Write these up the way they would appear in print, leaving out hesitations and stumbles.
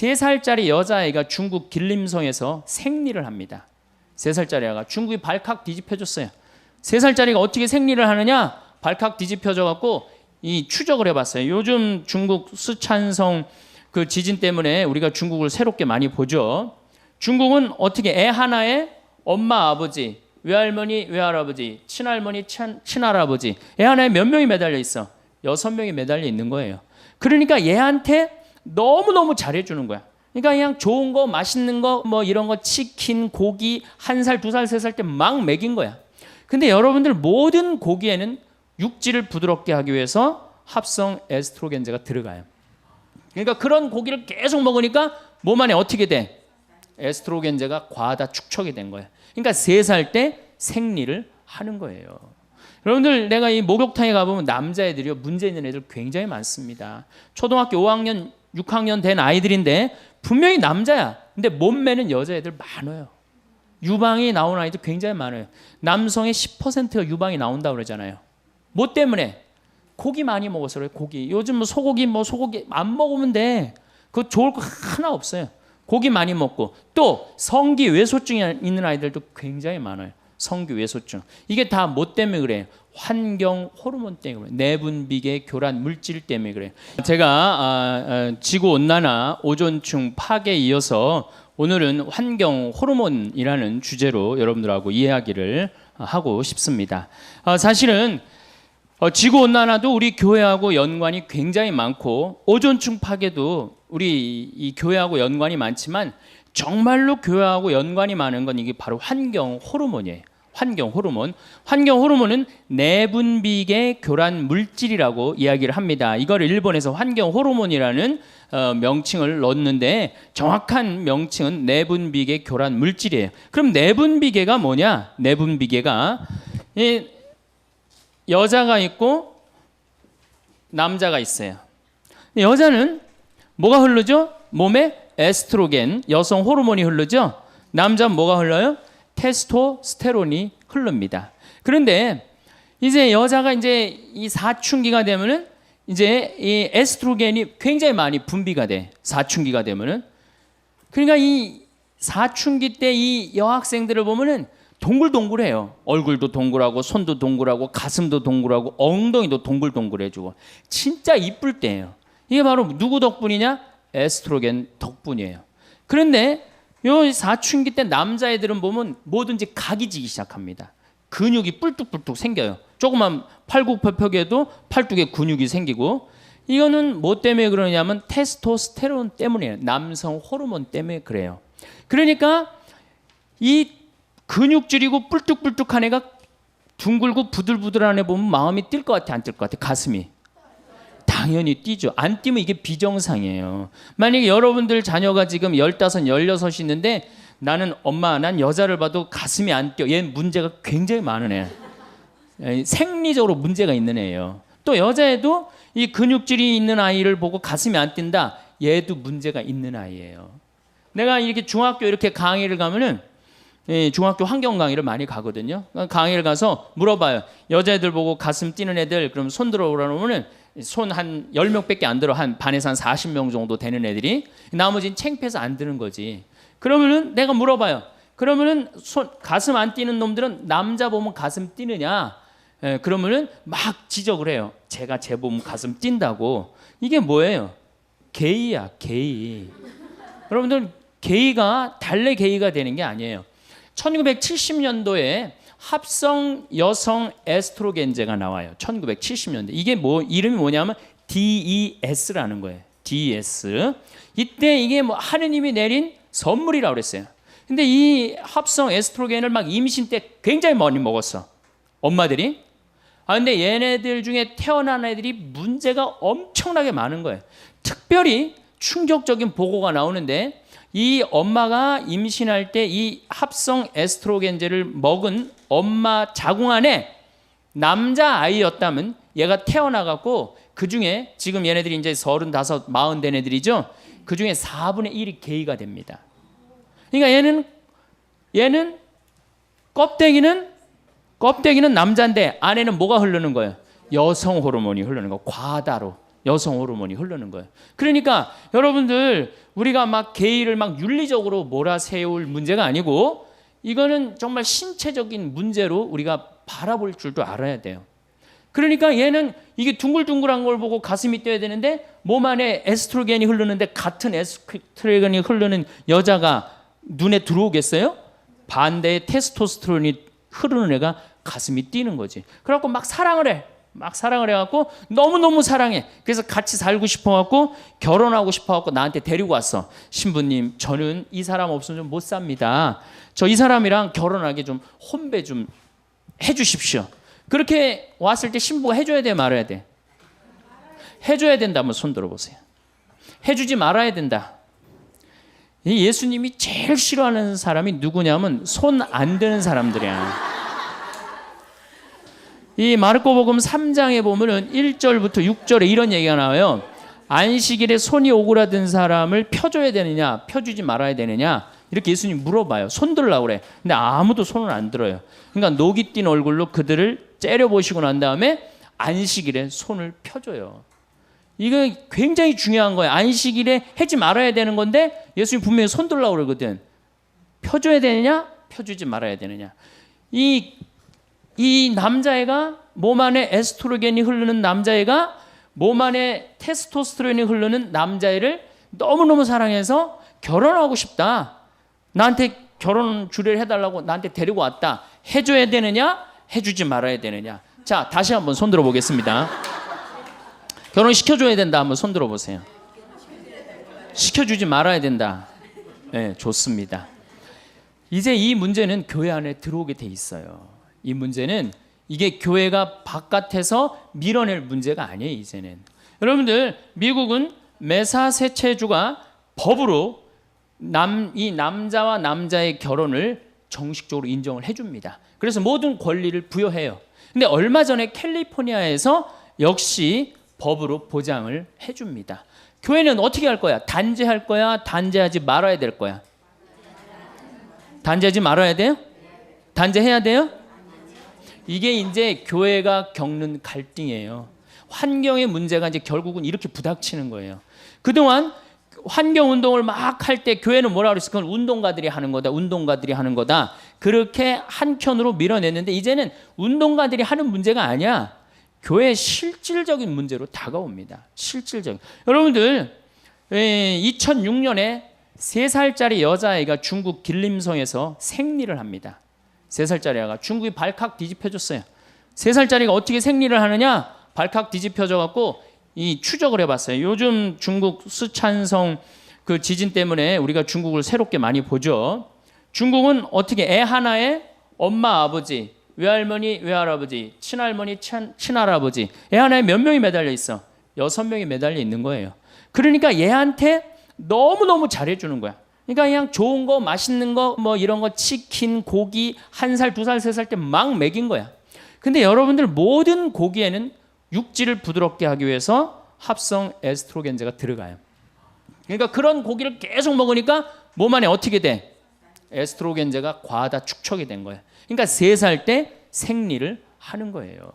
3살짜리 여자아이가 중국 길림성에서 생리를 합니다. 3살짜리 아이가 중국이 발칵 뒤집혀졌어요. 3살짜리가 어떻게 생리를 하느냐? 발칵 뒤집혀져 갖고 이 추적을 해봤어요. 요즘 중국 쓰촨성 그 지진 때문에 우리가 중국을 새롭게 많이 보죠. 중국은 어떻게 애 하나에 엄마, 아버지, 외할머니, 외할아버지, 친할머니, 친할아버지, 애 하나에 몇 명이 매달려 있어? 6명이 매달려 있는 거예요. 그러니까 얘한테 너무너무 잘해주는 거야. 그러니까 그냥 좋은 거, 맛있는 거, 뭐 이런 거, 치킨, 고기, 1살, 2살, 3살 때 막 먹인 거야. 근데 여러분들 모든 고기에는 육질을 부드럽게 하기 위해서 합성 에스트로겐제가 들어가요. 그러니까 그런 고기를 계속 먹으니까 몸 안에 어떻게 돼? 에스트로겐제가 과다 축적이 된 거예요. 그러니까 3살 때 생리를 하는 거예요. 여러분들 내가 이 목욕탕에 가보면 남자애들이요 문제 있는 애들 굉장히 많습니다. 초등학교 5학년 6학년 된 아이들인데 분명히 남자야. 근데 몸매는 여자애들 많아요. 유방이 나온 아이들 굉장히 많아요. 남성의 10%가 유방이 나온다고 그러잖아요. 뭐 때문에? 고기 많이 먹어서 그래요. 고기. 요즘 뭐 소고기 안 먹으면 돼. 그거 좋을 거 하나 없어요. 고기 많이 먹고 또 성기 외소증이 있는 아이들도 굉장히 많아요. 성기 외소증. 이게 다 뭐 때문에 그래요? 환경 호르몬 때문에 그래요. 내분비계 교란 물질 때문에 그래요. 제가 지구온난화 오존층 파괴에 이어서 오늘은 환경 호르몬이라는 주제로 여러분들하고 이야기를 하고 싶습니다. 사실은 지구온난화도 우리 교회하고 연관이 굉장히 많고 오존층 파괴도 우리 이 교회하고 연관이 많지만 정말로 교회하고 연관이 많은 건 이게 바로 환경 호르몬이에요. 환경 호르몬. 환경 호르몬은 내분비계 교란 물질이라고 이야기를 합니다. 이걸 일본에서 환경 호르몬이라는 명칭을 넣었는데 정확한 명칭은 내분비계 교란 물질이에요. 그럼 내분비계가 뭐냐? 내분비계가 여자가 있고 남자가 있어요. 여자는 뭐가 흐르죠? 몸에 에스트로겐, 여성 호르몬이 흐르죠? 남자는 뭐가 흘러요? 테스토스테론이 흐릅니다. 그런데 이제 여자가 이제 이 사춘기가 되면은 이제 이 에스트로겐이 굉장히 많이 분비가 돼. 사춘기가 되면은. 그러니까 이 사춘기 때 이 여학생들을 보면은 동글동글해요. 얼굴도 동글하고 손도 동글하고 가슴도 동글하고 엉덩이도 동글동글해지고 진짜 이쁠 때예요. 이게 바로 누구 덕분이냐? 에스트로겐 덕분이에요. 그런데 요 사춘기 때 남자애들은 보면 뭐든지 각이 지기 시작합니다. 근육이 뿔뚝뿔뚝 생겨요. 조그만 팔굽혀펴기에도 팔뚝에 근육이 생기고 이거는 뭐 때문에 그러냐면 테스토스테론 때문이에요. 남성 호르몬 때문에 그래요. 그러니까 이 근육질이고 뿔뚝뿔뚝한 애가 둥글고 부들부들한 애 보면 마음이 뛸 것 같아, 안 뛸 것 같아? 가슴이. 당연히 뛰죠. 안 뛰면 이게 비정상이에요. 만약에 여러분들 자녀가 지금 15, 16이 있는데 나는 엄마, 난 여자를 봐도 가슴이 안 뛰어. 얘는 문제가 굉장히 많은 애. 생리적으로 문제가 있는 애예요. 또 여자애도 이 근육질이 있는 아이를 보고 가슴이 안 뛴다. 얘도 문제가 있는 아이예요. 내가 이렇게 중학교 이렇게 강의를 가면은 중학교 환경 강의를 많이 가거든요. 강의를 가서 물어봐요. 여자애들 보고 가슴 뛰는 애들 그럼 손 들어오라 그러면은 손 한 10명밖에 안 들어. 한 반에서 한 40명 정도 되는 애들이 나머지는 창피해서 안 드는 거지. 그러면은 내가 물어봐요. 그러면은 가슴 안 뛰는 놈들은 남자 보면 가슴 뛰느냐? 그러면은 막 지적을 해요. 제가 제 보면 가슴 뛴다고. 이게 뭐예요? 게이야, 게이. 여러분들 게이가 달래 게이가 되는 게 아니에요. 1970년도에 합성 여성 에스트로겐제가 나와요. 1970년대. 이게 뭐 이름이 뭐냐면 DES라는 거예요. DES. 이때 이게 뭐 하느님이 내린 선물이라고 그랬어요. 근데 이 합성 에스트로겐을 막 임신 때 굉장히 많이 먹었어. 엄마들이. 근데 얘네들 중에 태어난 애들이 문제가 엄청나게 많은 거예요. 특별히 충격적인 보고가 나오는데 이 엄마가 임신할 때 이 합성 에스트로겐제를 먹은 엄마 자궁 안에 남자 아이였다면 얘가 태어나갖고 그 중에 지금 얘네들이 이제 35, 40 된 애들이죠. 그 중에 4분의 1이 게이가 됩니다. 그러니까 얘는 껍데기는 남자인데 안에는 뭐가 흐르는 거예요? 여성 호르몬이 흐르는 거. 과다로. 여성 호르몬이 흐르는 거예요. 그러니까 여러분들 우리가 막 게이를 막 윤리적으로 몰아세울 문제가 아니고 이거는 정말 신체적인 문제로 우리가 바라볼 줄도 알아야 돼요. 그러니까 얘는 이게 둥글둥글한 걸 보고 가슴이 뛰어야 되는데 몸 안에 에스트로겐이 흐르는데 같은 에스트로겐이 흐르는 여자가 눈에 들어오겠어요? 반대의 테스토스테론이 흐르는 애가 가슴이 뛰는 거지. 그래갖고 막 사랑을 해. 막 사랑을 해갖고 너무너무 사랑해. 그래서 같이 살고 싶어갖고 결혼하고 싶어갖고 나한테 데리고 왔어. 신부님, 저는 이 사람 없으면 좀 못 삽니다. 저 이 사람이랑 결혼하게 좀 혼배 좀 해주십시오. 그렇게 왔을 때 신부가 해줘야 돼, 말아야 돼? 해줘야 된다. 한번 손 들어보세요. 해주지 말아야 된다. 예수님이 제일 싫어하는 사람이 누구냐면 손 안 드는 사람들이야. 이 마르코복음 3장에 보면은 1절부터 6절에 이런 얘기가 나와요. 안식일에 손이 오그라든 사람을 펴줘야 되느냐, 펴주지 말아야 되느냐, 이렇게 예수님 물어봐요. 손 들으라고 그래. 근데 아무도 손을 안 들어요. 그러니까 녹이 띈 얼굴로 그들을 째려보시고 난 다음에 안식일에 손을 펴줘요. 이거 굉장히 중요한 거예요. 안식일에 하지 말아야 되는 건데 예수님 분명히 손 들으라고 그러거든. 펴줘야 되느냐, 펴주지 말아야 되느냐. 이 남자애가 몸 안에 에스트로겐이 흐르는 남자애가 몸 안에 테스토스테론이 흐르는 남자애를 너무너무 사랑해서 결혼하고 싶다. 나한테 결혼 주례를 해달라고 나한테 데리고 왔다. 해줘야 되느냐, 해주지 말아야 되느냐. 자, 다시 한번 손 들어보겠습니다. 결혼시켜줘야 된다. 한번 손 들어보세요. 시켜주지 말아야 된다. 네, 좋습니다. 이제 이 문제는 교회 안에 들어오게 돼 있어요. 이 문제는 이게 교회가 바깥에서 밀어낼 문제가 아니에요. 이제는 여러분들 미국은 매사세체주가 법으로 이 남자와 남자의 결혼을 정식적으로 인정을 해줍니다. 그래서 모든 권리를 부여해요. 근데 얼마 전에 캘리포니아에서 역시 법으로 보장을 해줍니다. 교회는 어떻게 할 거야? 단죄할 거야? 단죄하지 말아야 될 거야? 단죄하지 말아야 돼요? 단죄해야 돼요? 이게 이제 교회가 겪는 갈등이에요. 환경의 문제가 이제 결국은 이렇게 부닥치는 거예요. 그동안 환경운동을 막 할 때 교회는 뭐라 그랬어? 그건 운동가들이 하는 거다. 운동가들이 하는 거다. 그렇게 한켠으로 밀어냈는데 이제는 운동가들이 하는 문제가 아니야. 교회의 실질적인 문제로 다가옵니다. 실질적인. 여러분들 2006년에 3살짜리 여자아이가 중국 길림성에서 생리를 합니다. 3살짜리 아이가 중국이 발칵 뒤집혀졌어요. 3살짜리가 어떻게 생리를 하느냐? 발칵 뒤집혀져 갖고 이 추적을 해봤어요. 요즘 중국 쓰촨성 그 지진 때문에 우리가 중국을 새롭게 많이 보죠. 중국은 어떻게 애 하나에 엄마, 아버지, 외할머니, 외할아버지, 친할머니, 친할아버지 애 하나에 몇 명이 매달려 있어? 6명이 매달려 있는 거예요. 그러니까 얘한테 너무너무 잘해주는 거야. 그러니까 그냥 좋은 거, 맛있는 거, 뭐 이런 거, 치킨, 고기 1살, 2살, 3살 때 막 먹인 거야. 근데 여러분들 모든 고기에는 육질을 부드럽게 하기 위해서 합성 에스트로겐제가 들어가요. 그러니까 그런 고기를 계속 먹으니까 몸 안에 어떻게 돼? 에스트로겐제가 과다 축적이 된 거예요. 그러니까 3살 때 생리를 하는 거예요.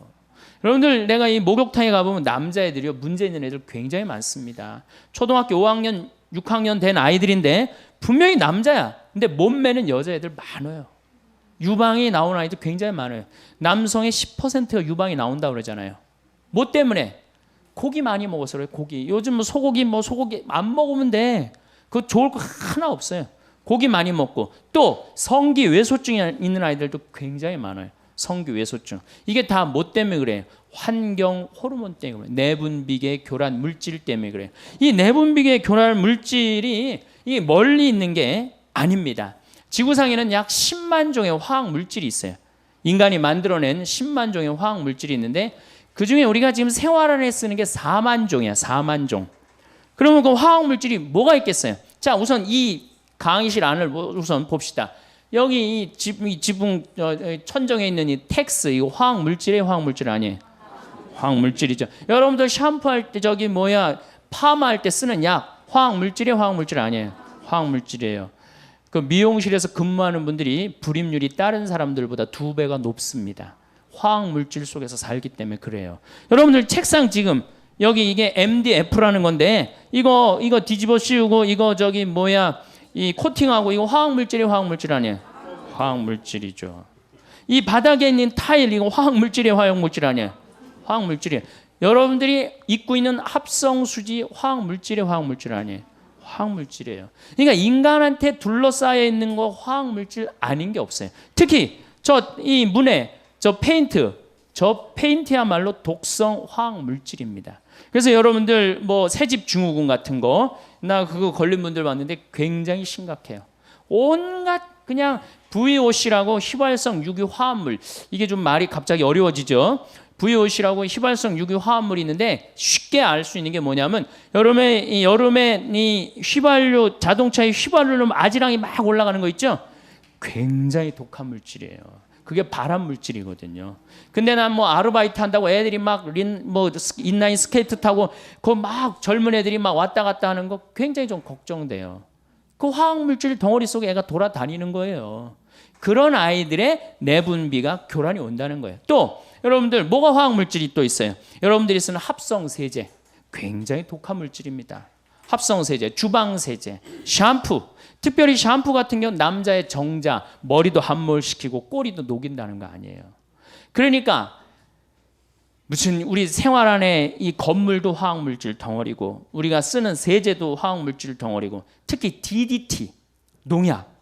여러분들 내가 이 목욕탕에 가보면 남자애들이요 문제 있는 애들 굉장히 많습니다. 초등학교 5학년, 6학년 된 아이들인데 분명히 남자야. 근데 몸매는 여자애들 많아요. 유방이 나오는 아이들 굉장히 많아요. 남성의 10%가 유방이 나온다고 그러잖아요. 뭐 때문에? 고기 많이 먹어서 그래요. 고기. 요즘 뭐 소고기 안 먹으면 돼. 그거 좋을 거 하나 없어요. 고기 많이 먹고 또 성기 외소증이 있는 아이들도 굉장히 많아요. 성기 외소증. 이게 다 뭐 때문에 그래요? 환경 호르몬 때문에 내분비계 교란 물질 때문에 그래요. 이 내분비계 교란 물질이 이 멀리 있는 게 아닙니다. 지구상에는 약 10만 종의 화학 물질이 있어요. 인간이 만들어낸 10만 종의 화학 물질이 있는데 그중에 우리가 지금 생활 안에 쓰는 게 4만 종이야. 4만 종. 그러면 그 화학 물질이 뭐가 있겠어요? 자, 우선 이 강의실 안을 우선 봅시다. 여기 이 지붕 천정에 있는 이 텍스 이거 화학 물질이에요, 화학 물질 아니에요? 화학 물질이죠. 여러분들 샴푸할 때 파마할 때 쓰는 약 화학 물질이에요, 화학 물질 아니에요? 화학 물질이에요. 그 미용실에서 근무하는 분들이 불임률이 다른 사람들보다 2배가 높습니다. 화학 물질 속에서 살기 때문에 그래요. 여러분들 책상 지금 여기 이게 MDF라는 건데 이거 뒤집어 씌우고 이거 저기 뭐야 이 코팅하고 이거 화학물질이 화학물질 아니에요? 화학물질이죠. 이 바닥에 있는 타일 이거 화학물질이 화학물질 아니에요? 화학물질이에요. 여러분들이 입고 있는 합성수지 화학물질이 화학물질 아니에요? 화학물질이에요. 그러니까 인간한테 둘러싸여 있는 거 화학물질 아닌 게 없어요. 특히 이 문에 저 페인트야말로 독성 화학물질입니다. 그래서 여러분들 뭐 새집 증후군 같은 거 나 그거 걸린 분들 봤는데 굉장히 심각해요. 온갖 그냥 VOC라고 휘발성 유기 화합물, 이게 좀 말이 갑자기 어려워지죠. VOC라고 휘발성 유기 화합물이 있는데 쉽게 알 수 있는 게 뭐냐면 여름에 이 휘발유 자동차의 휘발유로 아지랑이 막 올라가는 거 있죠. 굉장히 독한 물질이에요. 그게 발암 물질이거든요. 근데 난 뭐 아르바이트 한다고 애들이 막 인라인 스케이트 타고 그 막 젊은 애들이 막 왔다 갔다 하는 거 굉장히 좀 걱정돼요. 그 화학 물질 덩어리 속에 애가 돌아다니는 거예요. 그런 아이들의 내분비가 교란이 온다는 거예요. 또 여러분들 뭐가 화학 물질이 또 있어요? 여러분들이 쓰는 합성 세제 굉장히 독한 물질입니다. 합성 세제, 주방 세제, 샴푸, 특별히 샴푸 같은 경우는 남자의 정자, 머리도 함몰시키고 꼬리도 녹인다는 거 아니에요. 그러니까 무슨 우리 생활 안에 이 건물도 화학물질 덩어리고 우리가 쓰는 세제도 화학물질 덩어리고 특히 DDT, 농약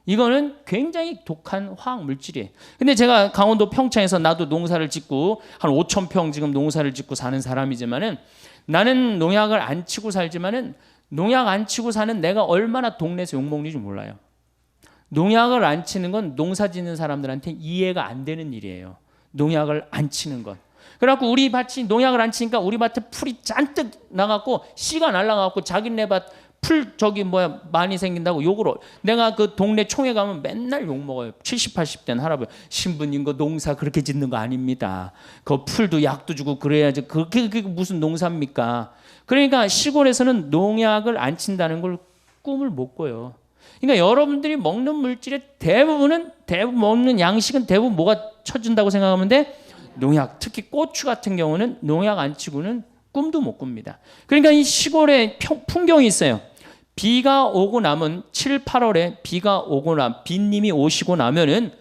이거는 굉장히 독한 화학물질이에요. 근데 제가 강원도 평창에서 나도 농사를 짓고 한 5,000평 지금 농사를 짓고 사는 사람이지만은 나는 농약을 안 치고 살지만은 농약 안 치고 사는 내가 얼마나 동네에서 욕먹는지 몰라요. 농약을 안 치는 건 농사 짓는 사람들한테 이해가 안 되는 일이에요. 농약을 안 치는 건. 그래갖고 우리 밭이 농약을 안 치니까 우리 밭에 풀이 잔뜩 나갖고 씨가 날라가갖고 자기네 밭 풀 많이 생긴다고 욕을 내가 그 동네 총회 가면 맨날 욕 먹어요. 70, 80된 할아버지 신부님 그 농사 그렇게 짓는 거 아닙니다. 그 풀도 약도 주고 그래야지 그게 무슨 농사입니까? 그러니까 시골에서는 농약을 안 친다는 걸 꿈을 못 꿔요. 그러니까 여러분들이 먹는 물질의 대부분 먹는 양식은 대부분 뭐가 쳐준다고 생각하면 돼? 농약. 특히 고추 같은 경우는 농약 안 치고는 꿈도 못 꿉니다. 그러니까 이 시골에 풍경이 있어요. 비가 오고 나면 7, 8월에 비가 오고 비님이 오시고 나면은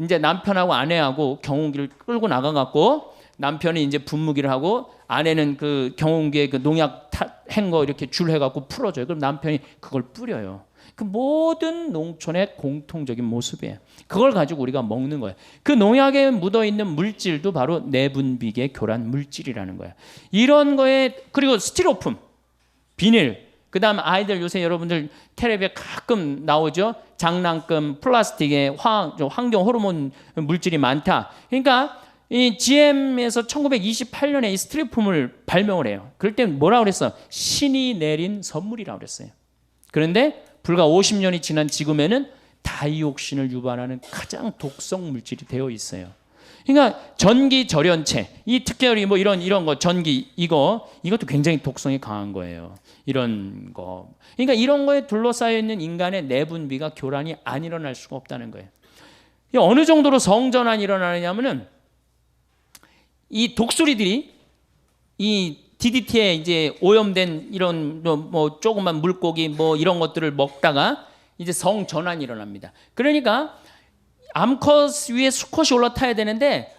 이제 남편하고 아내하고 경운기를 끌고 나가갖고 남편이 이제 분무기를 하고 아내는 그 경운기에 그 농약 행 거 이렇게 줄 해갖고 풀어줘요. 그럼 남편이 그걸 뿌려요. 그 모든 농촌의 공통적인 모습이에요. 그걸 가지고 우리가 먹는 거예요. 그 농약에 묻어있는 물질도 바로 내분비계 교란 물질이라는 거예요. 이런 거에 그리고 스티로폼, 비닐, 그 다음 아이들 요새 여러분들 텔레비에 가끔 나오죠. 장난감, 플라스틱에 환경 호르몬 물질이 많다. 그러니까 이 GM에서 1928년에 이 스티로폼을 발명을 해요. 그럴 때 뭐라고 그랬어? 신이 내린 선물이라고 그랬어요. 그런데 불과 50년이 지난 지금에는 다이옥신을 유발하는 가장 독성 물질이 되어 있어요. 그러니까 전기 절연체, 이 특별히 뭐 이런 거 전기 이것도 굉장히 독성이 강한 거예요. 이런 거. 그러니까 이런 거에 둘러싸여 있는 인간의 내분비가 교란이 안 일어날 수가 없다는 거예요. 어느 정도로 성전환이 일어나느냐면은 이 독수리들이 이 DDT에 이제 오염된 이런 뭐 조그만 물고기 뭐 이런 것들을 먹다가 이제 성전환이 일어납니다. 그러니까 암컷 위에 수컷이 올라타야 되는데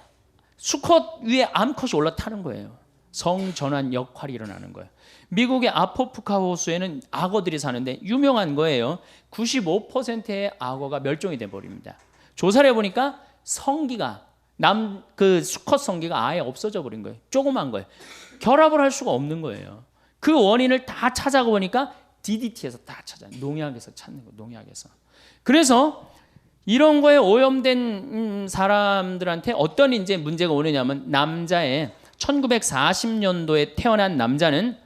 수컷 위에 암컷이 올라타는 거예요. 성전환 역할이 일어나는 거예요. 미국의 아포프카 호수에는 악어들이 사는데 유명한 거예요. 95%의 악어가 멸종이 돼 버립니다. 조사를 해보니까 성기가 그 수컷 성기가 아예 없어져 버린 거예요. 조그만 거예요. 결합을 할 수가 없는 거예요. 그 원인을 다 찾아보니까 DDT에서 다 찾아요. 농약에서 찾는 거, 농약에서. 그래서 이런 거에 오염된 사람들한테 어떤 이제 문제가 오느냐면 남자의 1940년도에 태어난 남자는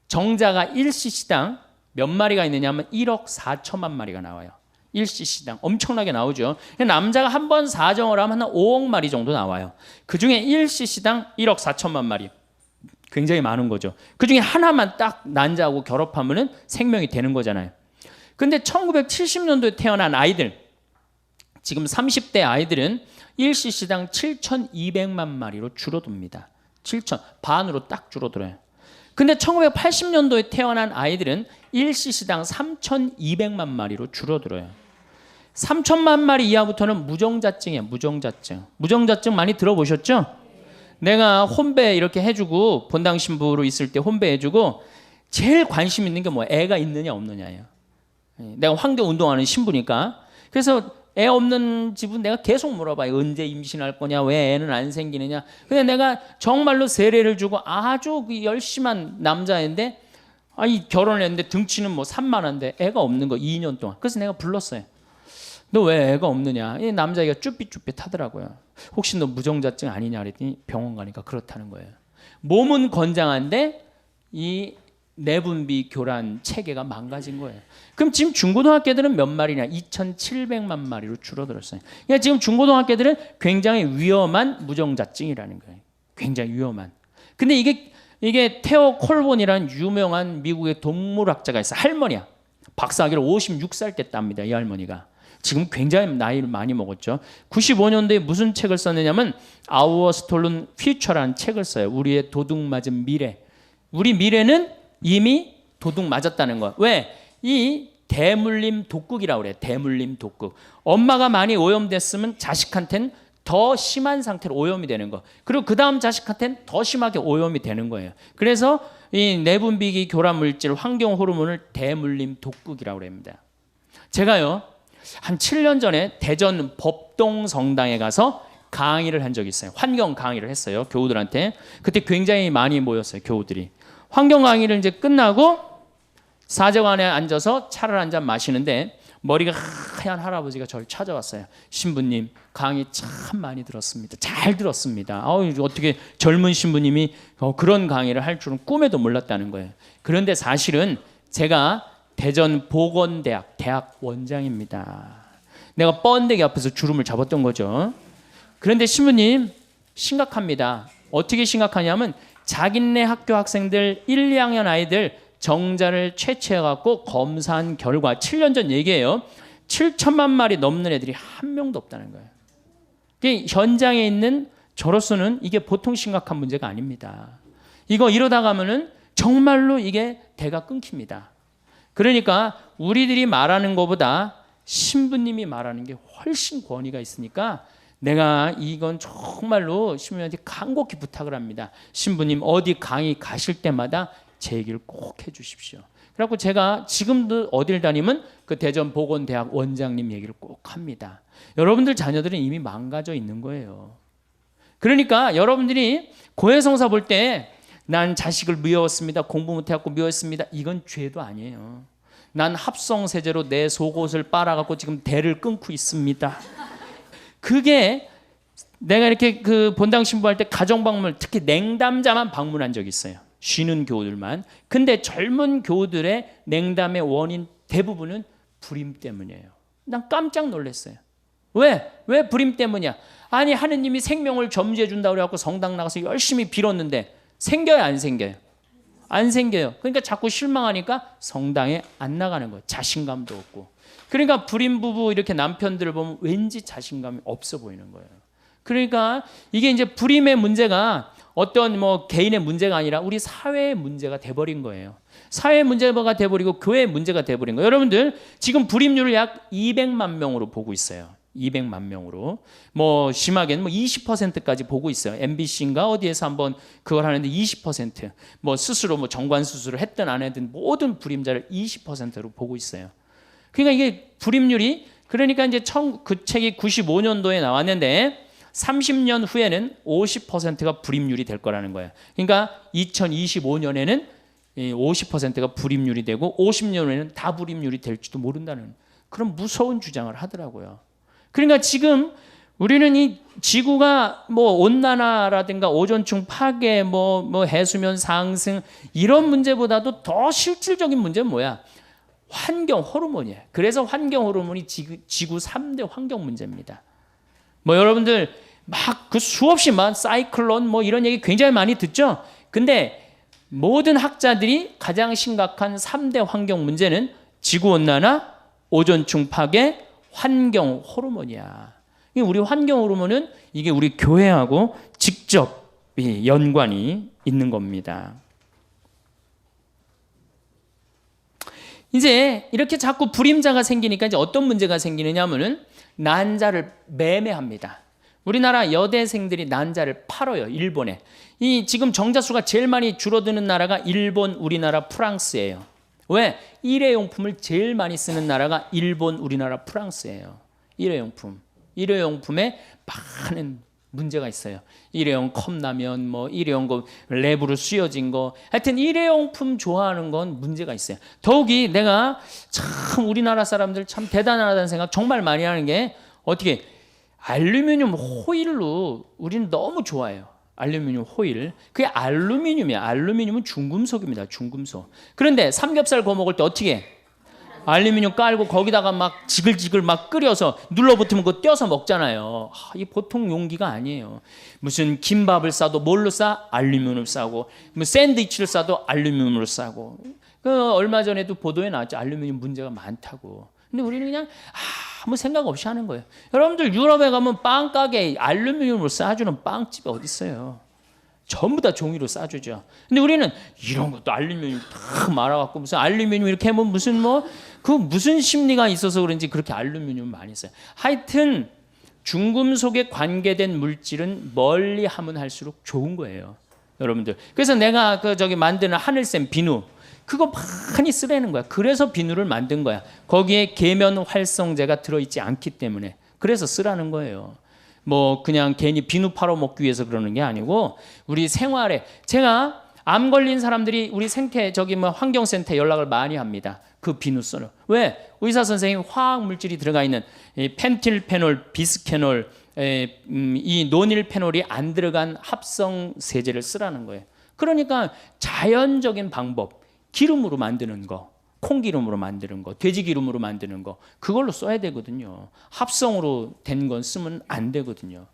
정자가 1cc당 몇 마리가 있느냐면 1억 4천만 마리가 나와요. 1cc당 엄청나게 나오죠. 남자가 한 번 사정을 하면 한 5억 마리 정도 나와요. 그중에 1cc당 1억 4천만 마리. 굉장히 많은 거죠. 그중에 하나만 딱 난자하고 결합하면 생명이 되는 거잖아요. 근데 1970년도에 태어난 아이들, 지금 30대 아이들은 1cc당 7,200만 마리로 줄어듭니다. 7천. 반으로 딱 줄어들어요. 근데 1980년도에 태어난 아이들은 일시시당 3,200만 마리로 줄어들어요. 3천만 마리 이하부터는 무정자증이에요. 무정자증. 무정자증 많이 들어보셨죠? 내가 혼배 이렇게 해주고 본당 신부로 있을 때 혼배 해주고 제일 관심 있는 게 뭐야? 애가 있느냐 없느냐예요. 내가 환경 운동하는 신부니까. 그래서 애 없는 집은 내가 계속 물어봐요. 언제 임신할 거냐? 왜 애는 안 생기느냐? 근데 내가 정말로 세례를 주고 아주 열심한 남자인데 아니 결혼을 했는데 등치는 뭐 산만한데 애가 없는 거 2년 동안. 그래서 내가 불렀어요. 너 왜 애가 없느냐? 이 남자애가 쭈삣쭈삣하더라고요. 혹시 너 무정자증 아니냐 그랬더니 병원 가니까 그렇다는 거예요. 몸은 건장한데 이 내분비 교란 체계가 망가진 거예요. 그럼 지금 중고등학교들은 몇 마리냐? 2,700만 마리로 줄어들었어요. 그러니까 지금 중고등학교들은 굉장히 위험한 무정자증이라는 거예요. 굉장히 위험한. 근데 이게 테오 콜본이라는 유명한 미국의 동물학자가 있어요. 할머니야. 박사학위를 56살 때 땁니다. 이 할머니가. 지금 굉장히 나이를 많이 먹었죠. 95년도에 무슨 책을 썼느냐면 Our Stolen Future라는 책을 써요. 우리의 도둑 맞은 미래. 우리 미래는 이미 도둑 맞았다는 거. 왜? 이 대물림 독극이라고 그래요. 대물림 독극. 엄마가 많이 오염됐으면 자식한테는 더 심한 상태로 오염이 되는 거. 그리고 그 다음 자식한테는 더 심하게 오염이 되는 거예요. 그래서 이 내분비기 교란 물질, 환경 호르몬을 대물림 독극이라고 합니다. 제가요 한 7년 전에 대전 법동성당에 가서 강의를 한 적이 있어요. 환경 강의를 했어요. 교우들한테. 그때 굉장히 많이 모였어요. 교우들이. 환경 강의를 이제 끝나고 사제관에 앉아서 차를 한 잔 마시는데 머리가 하얀 할아버지가 저를 찾아왔어요. 신부님 강의 참 많이 들었습니다. 잘 들었습니다. 어떻게 젊은 신부님이 그런 강의를 할 줄은 꿈에도 몰랐다는 거예요. 그런데 사실은 제가 대전 보건대학 대학 원장입니다. 내가 뻔데기 앞에서 주름을 잡았던 거죠. 그런데 신부님 심각합니다. 어떻게 심각하냐면 자기네 학교 학생들 1, 2학년 아이들 정자를 채취해갖고 검사한 결과 7년 전 얘기예요. 7천만 마리 넘는 애들이 한 명도 없다는 거예요. 현장에 있는 저로서는 이게 보통 심각한 문제가 아닙니다. 이거 이러다 가면은 정말로 이게 대가 끊깁니다. 그러니까 우리들이 말하는 것보다 신부님이 말하는 게 훨씬 권위가 있으니까 내가 이건 정말로 신부님한테 간곡히 부탁을 합니다. 신부님 어디 강의 가실 때마다 제 얘기를 꼭 해주십시오. 그래갖고 제가 지금도 어딜 다니면 그 대전 보건대학 원장님 얘기를 꼭 합니다. 여러분들 자녀들은 이미 망가져 있는 거예요. 그러니까 여러분들이 고해성사 볼 때 난 자식을 미워했습니다. 공부 못해갖고 미워했습니다. 이건 죄도 아니에요. 난 합성세제로 내 속옷을 빨아갖고 지금 대를 끊고 있습니다. 그게 내가 이렇게 그 본당 신부할 때 가정방문 특히 냉담자만 방문한 적이 있어요. 쉬는 교우들만. 근데 젊은 교우들의 냉담의 원인 대부분은 불임 때문이에요. 난 깜짝 놀랐어요. 왜? 왜 불임 때문이야? 아니 하느님이 생명을 점지해 준다고 그래갖고 성당 나가서 열심히 빌었는데 생겨요 안 생겨요? 안 생겨요. 그러니까 자꾸 실망하니까 성당에 안 나가는 거예요. 자신감도 없고. 그러니까 불임 부부 이렇게 남편들을 보면 왠지 자신감이 없어 보이는 거예요. 그러니까 이게 이제 불임의 문제가 어떤 뭐 개인의 문제가 아니라 우리 사회의 문제가 돼버린 거예요. 사회의 문제가 돼버리고 교회의 문제가 돼버린 거예요. 여러분들 지금 불임률을 약 200만 명으로 보고 있어요. 200만 명으로. 뭐 심하게는 뭐 20%까지 보고 있어요. MBC인가 어디에서 한번 그걸 하는데 20%. 뭐 스스로 뭐 정관 수술을 했든 안 했든 모든 불임자를 20%로 보고 있어요. 그러니까 이게 불임률이 그러니까 이제 그 책이 95년도에 나왔는데 30년 후에는 50%가 불임률이 될 거라는 거예요. 그러니까 2025년에는 50%가 불임률이 되고 50년 후에는 다 불임률이 될지도 모른다는 그런 무서운 주장을 하더라고요. 그러니까 지금 우리는 이 지구가 뭐 온난화라든가 오존층 파괴, 뭐 해수면 상승 이런 문제보다도 더 실질적인 문제는 뭐야? 환경 호르몬이에요. 그래서 환경 호르몬이 지구 3대 환경 문제입니다. 뭐 여러분들 막 그 수없이 막 사이클론 뭐 이런 얘기 굉장히 많이 듣죠. 근데 모든 학자들이 가장 심각한 3대 환경 문제는 지구 온난화, 오존층 파괴, 환경 호르몬이야. 우리 환경 호르몬은 이게 우리 교회하고 직접 연관이 있는 겁니다. 이제 이렇게 자꾸 불임자가 생기니까 이제 어떤 문제가 생기느냐 하면은 난자를 매매합니다. 우리나라 여대생들이 난자를 팔아요. 일본에. 이 지금 정자수가 제일 많이 줄어드는 나라가 일본, 우리나라, 프랑스예요. 왜? 일회용품을 제일 많이 쓰는 나라가 일본, 우리나라, 프랑스예요. 일회용품. 일회용품에 많은 문제가 있어요. 일회용 컵라면, 뭐 일회용 거 랩으로 씌워진 거, 하여튼 일회용품 좋아하는 건 문제가 있어요. 더욱이 내가 참 우리나라 사람들 참 대단하다는 생각 정말 많이 하는 게 어떻게 알루미늄 호일로 우리는 너무 좋아해요. 알루미늄 호일. 그게 알루미늄이야. 알루미늄은 중금속입니다. 중금속. 그런데 삼겹살 구워 먹을 때 어떻게 해? 알루미늄 깔고 거기다가 막 지글지글 막 끓여서 눌러붙으면 그거 떼어서 먹잖아요. 이 보통 용기가 아니에요. 무슨 김밥을 싸도 뭘로 싸? 알루미늄을 싸고, 뭐 샌드위치를 싸도 알루미늄으로 싸고. 그 얼마 전에도 보도에 나왔죠. 알루미늄 문제가 많다고. 근데 우리는 그냥 아무 생각 없이 하는 거예요. 여러분들 유럽에 가면 빵 가게에 알루미늄으로 싸주는 빵집이 어디 있어요? 전부 다 종이로 싸주죠. 근데 우리는 이런 것도 알루미늄 다 말아갖고 무슨 알루미늄 이렇게 하면 무슨 그 무슨 심리가 있어서 그런지 그렇게 알루미늄 많이 써요. 하여튼 중금속에 관계된 물질은 멀리 하면 할수록 좋은 거예요, 여러분들. 그래서 내가 만드는 하늘샘 비누 그거 많이 쓰라는 거야. 그래서 비누를 만든 거야. 거기에 계면 활성제가 들어있지 않기 때문에. 그래서 쓰라는 거예요. 뭐 그냥 괜히 비누 팔아 먹기 위해서 그러는 게 아니고 우리 생활에 제가 암 걸린 사람들이 우리 환경센터에 연락을 많이 합니다. 그 비누 써요. 왜? 의사 선생님 화학 물질이 들어가 있는 펜틸페놀, 비스케놀, 이 노닐페놀이 안 들어간 합성 세제를 쓰라는 거예요. 그러니까 자연적인 방법, 기름으로 만드는 거, 콩기름으로 만드는 거, 돼지기름으로 만드는 거 그걸로 써야 되거든요. 합성으로 된 건 쓰면 안 되거든요.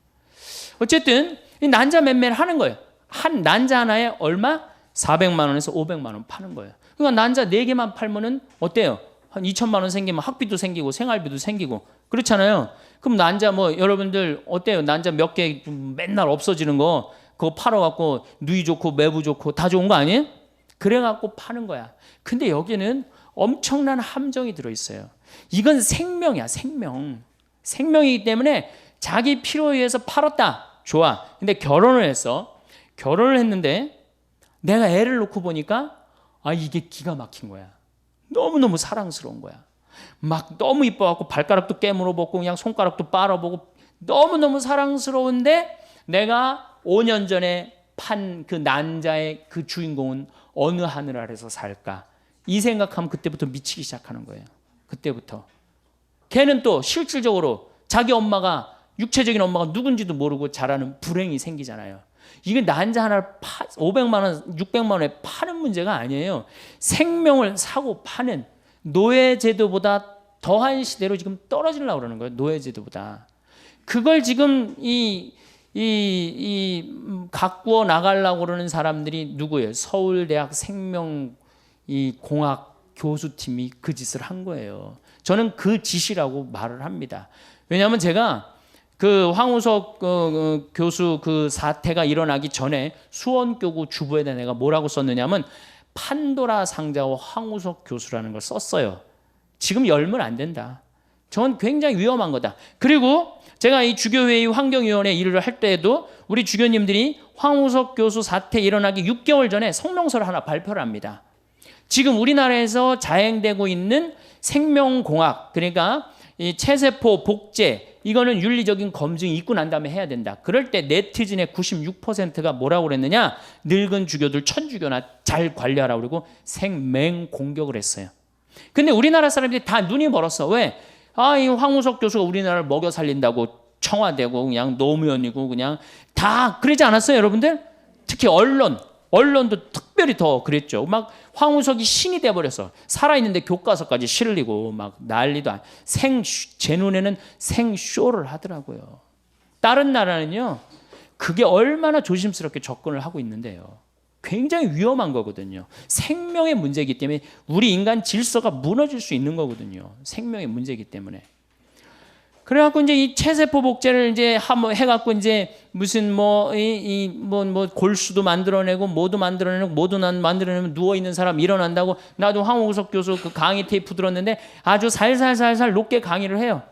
어쨌든 이 난자 매매를 하는 거예요. 한 난자 하나에 얼마? 400만 원에서 500만 원 파는 거예요. 그러니까 난자 4개만 팔면은 어때요? 한 2천만 원 생기면 학비도 생기고 생활비도 생기고 그렇잖아요. 그럼 난자 여러분들 어때요? 난자 몇 개 맨날 없어지는 거 그거 팔아갖고 누이 좋고 매부 좋고 다 좋은 거 아니에요? 그래갖고 파는 거야. 근데 여기는 엄청난 함정이 들어있어요. 이건 생명이야, 생명. 생명이기 때문에 자기 필요에 의해서 팔았다. 좋아. 근데 결혼을 했는데 내가 애를 놓고 보니까 이게 기가 막힌 거야. 너무너무 사랑스러운 거야. 막 너무 이뻐갖고 발가락도 깨물어 보고 그냥 손가락도 빨아보고 너무너무 사랑스러운데 내가 5년 전에 판 그 난자의 그 주인공은 어느 하늘 아래서 살까? 이 생각하면 그때부터 미치기 시작하는 거예요. 그때부터. 걔는 또 실질적으로 자기 엄마가 육체적인 엄마가 누군지도 모르고 자라는 불행이 생기잖아요. 이게 난자 하나를 500만 원, 600만 원에 파는 문제가 아니에요. 생명을 사고 파는 노예제도보다 더한 시대로 지금 떨어지려고 그러는 거예요. 노예제도보다. 그걸 지금 가꾸어 나가려고 그러는 사람들이 누구예요? 서울대학 생명공학 교수팀이 그 짓을 한 거예요. 저는 그 짓이라고 말을 합니다. 왜냐하면 제가 그 황우석 교수 그 사태가 일어나기 전에 수원교구 주부에다 내가 뭐라고 썼느냐면 판도라 상자와 황우석 교수라는 걸 썼어요. 지금 열면 안 된다. 저건 굉장히 위험한 거다. 그리고 제가 이 주교회의 환경위원회 일을 할 때에도 우리 주교님들이 황우석 교수 사태 일어나기 6개월 전에 성명서를 하나 발표를 합니다. 지금 우리나라에서 자행되고 있는 생명공학, 그러니까 이 체세포 복제, 이거는 윤리적인 검증이 있고 난 다음에 해야 된다. 그럴 때 네티즌의 96%가 뭐라고 그랬느냐? 늙은 주교들 천주교나 잘 관리하라고 그러고 생맹 공격을 했어요. 근데 우리나라 사람들이 다 눈이 멀었어. 왜? 이 황우석 교수가 우리나라를 먹여 살린다고 청와대고 그냥 노무현이고 그냥 다 그러지 않았어요, 여러분들? 특히 언론도 특별히 더 그랬죠. 막 황우석이 신이 돼버렸어. 살아있는데 교과서까지 실리고 막 난리도 제 눈에는 생쇼를 하더라고요. 다른 나라는요, 그게 얼마나 조심스럽게 접근을 하고 있는데요. 굉장히 위험한 거거든요. 생명의 문제이기 때문에 우리 인간 질서가 무너질 수 있는 거거든요. 생명의 문제이기 때문에. 그래갖고 이제 이 체세포 복제를 이제 한번 해갖고 이제 무슨 뭐 골수도 만들어내고 뭐도 만들어내고 뭐도 만들어내면 누워 있는 사람 일어난다고. 나도 황우석 교수 그 강의 테이프 들었는데 아주 살살살살 높게 강의를 해요.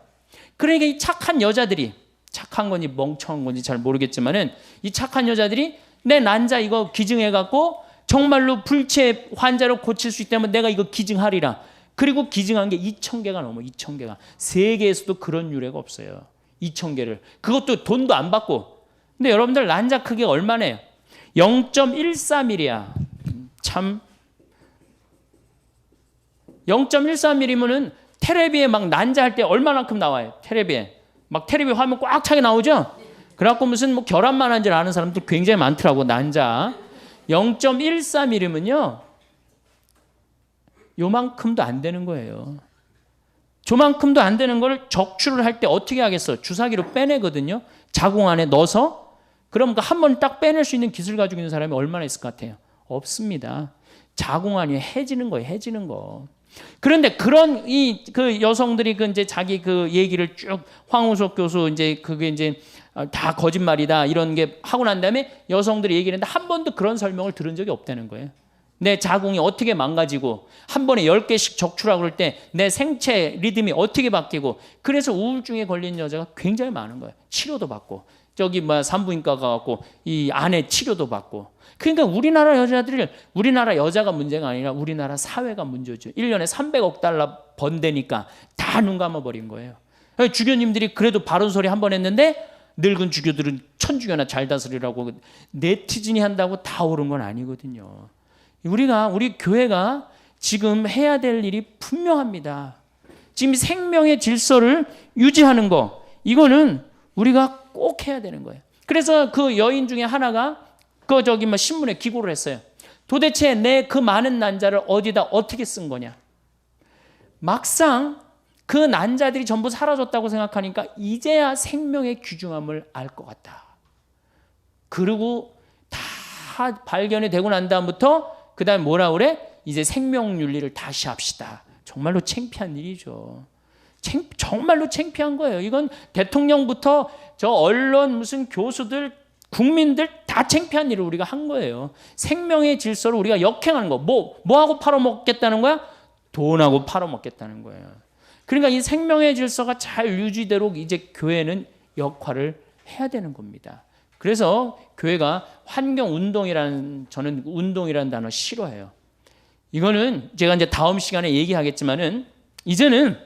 그러니까 이 착한 여자들이, 착한 건지 멍청한 건지 잘 모르겠지만은 이 착한 여자들이 내 난자 이거 기증해갖고 정말로 불체 환자를 고칠 수 있다면 내가 이거 기증하리라. 그리고 기증한 게 2,000개가 넘어. 2,000개가. 세계에서도 그런 유례가 없어요. 2,000개를. 그것도 돈도 안 받고. 근데 여러분들 난자 크기가 얼마네요? 0.14mm야. 참 0.14mm면은 테레비에 막 난자할 때 얼마만큼 나와요? 테레비에. 막 테레비 화면 꽉 차게 나오죠? 그래갖고 무슨 뭐 결함만 줄 아는 사람들 굉장히 많더라고. 난자 0.14mm면요 요만큼도 안 되는 거예요. 저만큼도 안 되는 걸 적출을 할 때 어떻게 하겠어? 주사기로 빼내거든요. 자궁 안에 넣어서. 그럼 한 번 딱 빼낼 수 있는 기술 가지고 있는 사람이 얼마나 있을 것 같아요? 없습니다. 자궁 안이 해지는 거예요. 해지는 거. 그런데 그런 그 여성들이 그 이제 자기 그 얘기를 쭉 황우석 교수 이제 그게 이제 다 거짓말이다 이런 게 하고 난 다음에 여성들이 얘기를 했는데 한 번도 그런 설명을 들은 적이 없다는 거예요. 내 자궁이 어떻게 망가지고 한 번에 10개씩 적출하고 그럴 때 내 생체 리듬이 어떻게 바뀌고 그래서 우울증에 걸린 여자가 굉장히 많은 거예요. 치료도 받고 저기 산부인과 가갖고 이 안에 치료도 받고. 그러니까 우리나라 여자가 문제가 아니라 우리나라 사회가 문제죠. 1년에 300억 달러 번대니까 다 눈 감아버린 거예요. 주교님들이 그래도 바른 소리 한 번 했는데 늙은 주교들은 천주교나 잘 다스리라고 네티즌이 한다고 다 옳은 건 아니거든요. 우리 교회가 지금 해야 될 일이 분명합니다. 지금 생명의 질서를 유지하는 거, 이거는 우리가 꼭 해야 되는 거예요. 그래서 그 여인 중에 하나가 신문에 기고를 했어요. 도대체 내 그 많은 난자를 어디다 어떻게 쓴 거냐. 막상 그 난자들이 전부 사라졌다고 생각하니까 이제야 생명의 귀중함을 알 것 같다. 그리고 다 발견이 되고 난 다음부터 그 다음에 뭐라 그래? 이제 생명윤리를 다시 합시다. 정말로 창피한 일이죠. 정말로 창피한 거예요. 이건 대통령부터 저 언론 무슨 교수들 국민들 다 창피한 일을 우리가 한 거예요. 생명의 질서를 우리가 역행하는 거. 뭐하고 팔아먹겠다는 거야? 돈하고 팔아먹겠다는 거예요. 그러니까 이 생명의 질서가 잘 유지되도록 이제 교회는 역할을 해야 되는 겁니다. 그래서 교회가 저는 운동이라는 단어 싫어해요. 이거는 제가 이제 다음 시간에 얘기하겠지만은 이제는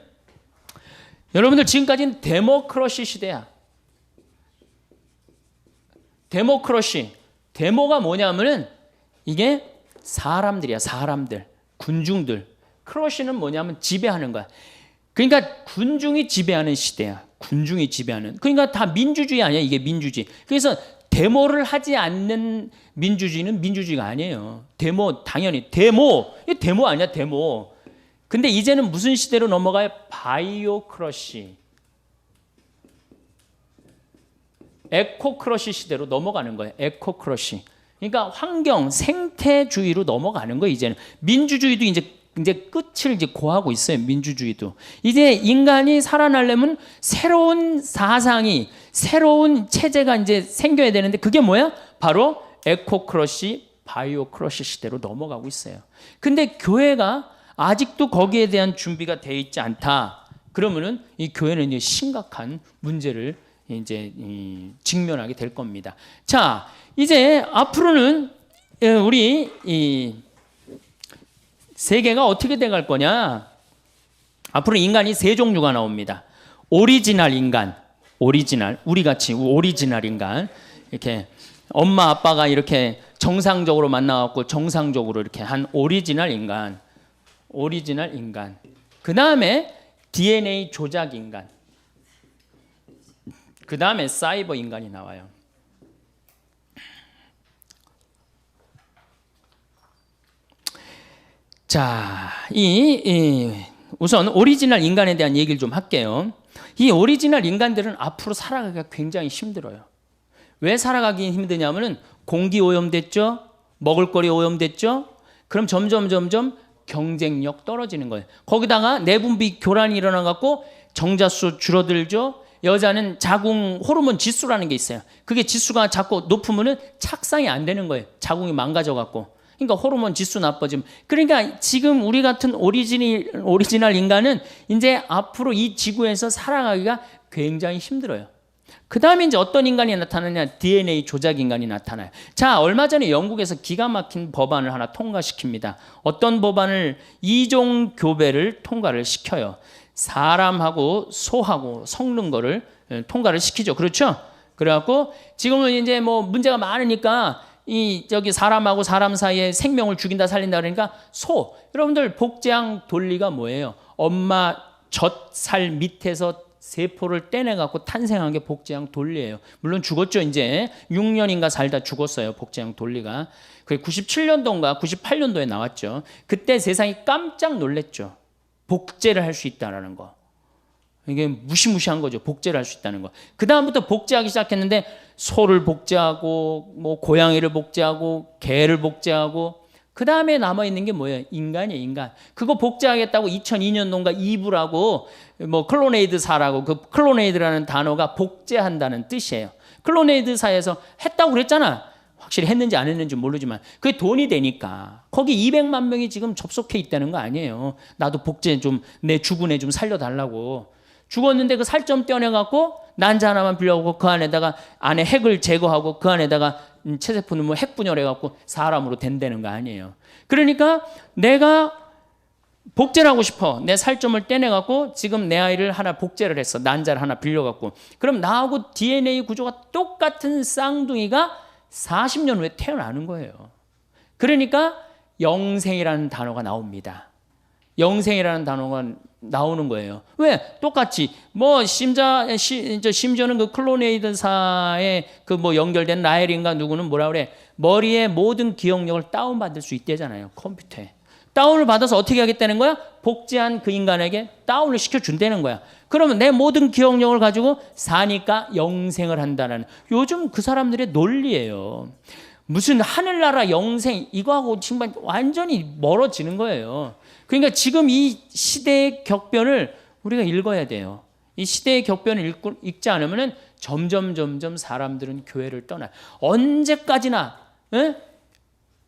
여러분들 지금까지는 데모크러시 시대야. 데모크러시. 데모가 뭐냐면은 이게 사람들이야. 사람들. 군중들. 크러시는 뭐냐면 지배하는 거야. 그러니까 군중이 지배하는 시대야. 군중이 지배하는. 그러니까 다 민주주의 아니야. 이게 민주주의. 그래서 데모를 하지 않는 민주주의는 민주주의가 아니에요. 당연히 이게 데모 아니야. 데모. 근데 이제는 무슨 시대로 넘어가요? 바이오크러시. 에코크러시 시대로 넘어가는 거예요. 에코크러시. 그러니까 환경, 생태주의로 넘어가는 거예요. 이제는 민주주의도 이제 끝을 이제 고하고 있어요. 민주주의도. 이제 인간이 살아나려면 새로운 사상이, 새로운 체제가 이제 생겨야 되는데 그게 뭐야? 바로 에코크러시, 바이오크러시 시대로 넘어가고 있어요. 근데 교회가 아직도 거기에 대한 준비가 돼 있지 않다. 그러면은 이 교회는 이제 심각한 문제를 이제 직면하게 될 겁니다. 자, 이제 앞으로는 우리 이 세계가 어떻게 돼갈 거냐? 앞으로 인간이 세 종류가 나옵니다. 오리지널 인간, 우리 같이 오리지널 인간, 이렇게 엄마 아빠가 이렇게 정상적으로 만나갖고 정상적으로 이렇게 한 오리지널 인간. 그 다음에 DNA 조작 인간. 그 다음에 사이버 인간이 나와요. 자, 우선 오리지널 인간에 대한 얘기를 좀 할게요. 이 오리지널 인간들은 앞으로 살아가기가 굉장히 힘들어요. 왜 살아가기 힘드냐면은 공기 오염됐죠? 먹을거리 오염됐죠? 그럼 점점 경쟁력 떨어지는 거예요. 거기다가 내분비 교란이 일어나갖고 정자수 줄어들죠. 여자는 자궁 호르몬 지수라는 게 있어요. 그게 지수가 자꾸 높으면은 착상이 안 되는 거예요. 자궁이 망가져 갖고. 그러니까 호르몬 지수 나빠지면. 그러니까 지금 우리 같은 오리지널 인간은 이제 앞으로 이 지구에서 살아가기가 굉장히 힘들어요. 그 다음에 이제 어떤 인간이 나타나냐? DNA 조작 인간이 나타나요. 자, 얼마 전에 영국에서 기가 막힌 법안을 하나 통과시킵니다. 어떤 법안을? 이종 교배를 통과를 시켜요. 사람하고 소하고 섞는 거를 통과를 시키죠. 그렇죠? 그래갖고 지금은 이제 뭐 문제가 많으니까 저기 사람하고 사람 사이에 생명을 죽인다 살린다 그러니까 여러분들 복제양 돌리가 뭐예요? 엄마 젖살 밑에서 세포를 떼내갖고 탄생한 게 복제양 돌리예요. 물론 죽었죠. 이제 6년인가 살다 죽었어요. 복제양 돌리가. 그게 97년도인가 98년도에 나왔죠. 그때 세상이 깜짝 놀랐죠. 복제를 할 수 있다는 거. 이게 무시무시한 거죠. 복제를 할 수 있다는 거. 그 다음부터 복제하기 시작했는데 소를 복제하고 뭐 고양이를 복제하고 개를 복제하고 그 다음에 남아있는 게 뭐예요? 인간이에요. 인간. 그거 복제하겠다고 2002년도인가 이브라고 뭐 클로네이드사라고 그 클로네이드라는 단어가 복제한다는 뜻이에요. 클로네이드사에서 했다고 그랬잖아. 확실히 했는지 안 했는지 모르지만 그게 돈이 되니까 거기 200만 명이 지금 접속해 있다는 거 아니에요. 나도 복제 좀 내 죽은 애 좀 살려달라고. 죽었는데 그 살 좀 떼어내갖고 난자 하나만 빌려오고 그 안에다가 안에 핵을 제거하고 그 안에다가 체세포 넣으면 핵 분열해갖고 사람으로 된다는 거 아니에요. 그러니까 내가 복제를 하고 싶어. 내 살점을 떼내갖고 지금 내 아이를 하나 복제를 했어. 난자를 하나 빌려갖고. 그럼 나하고 DNA 구조가 똑같은 쌍둥이가 40년 후에 태어나는 거예요. 그러니까 영생이라는 단어가 나옵니다. 영생이라는 단어가 나오는 거예요. 왜? 똑같이 뭐 심지어는 그 클로네이드사에 그 뭐 연결된 라헬인가 누구는 뭐라 그래? 머리에 모든 기억력을 다운받을 수 있대잖아요. 컴퓨터에. 다운을 받아서 어떻게 하겠다는 거야? 복제한 그 인간에게 다운을 시켜준다는 거야. 그러면 내 모든 기억력을 가지고 사니까 영생을 한다는 요즘 그 사람들의 논리예요. 무슨 하늘나라 영생 이거하고 정말 완전히 멀어지는 거예요. 그러니까 지금 이 시대의 격변을 우리가 읽어야 돼요. 이 시대의 격변을 읽지 않으면 점점 사람들은 교회를 떠나요. 언제까지나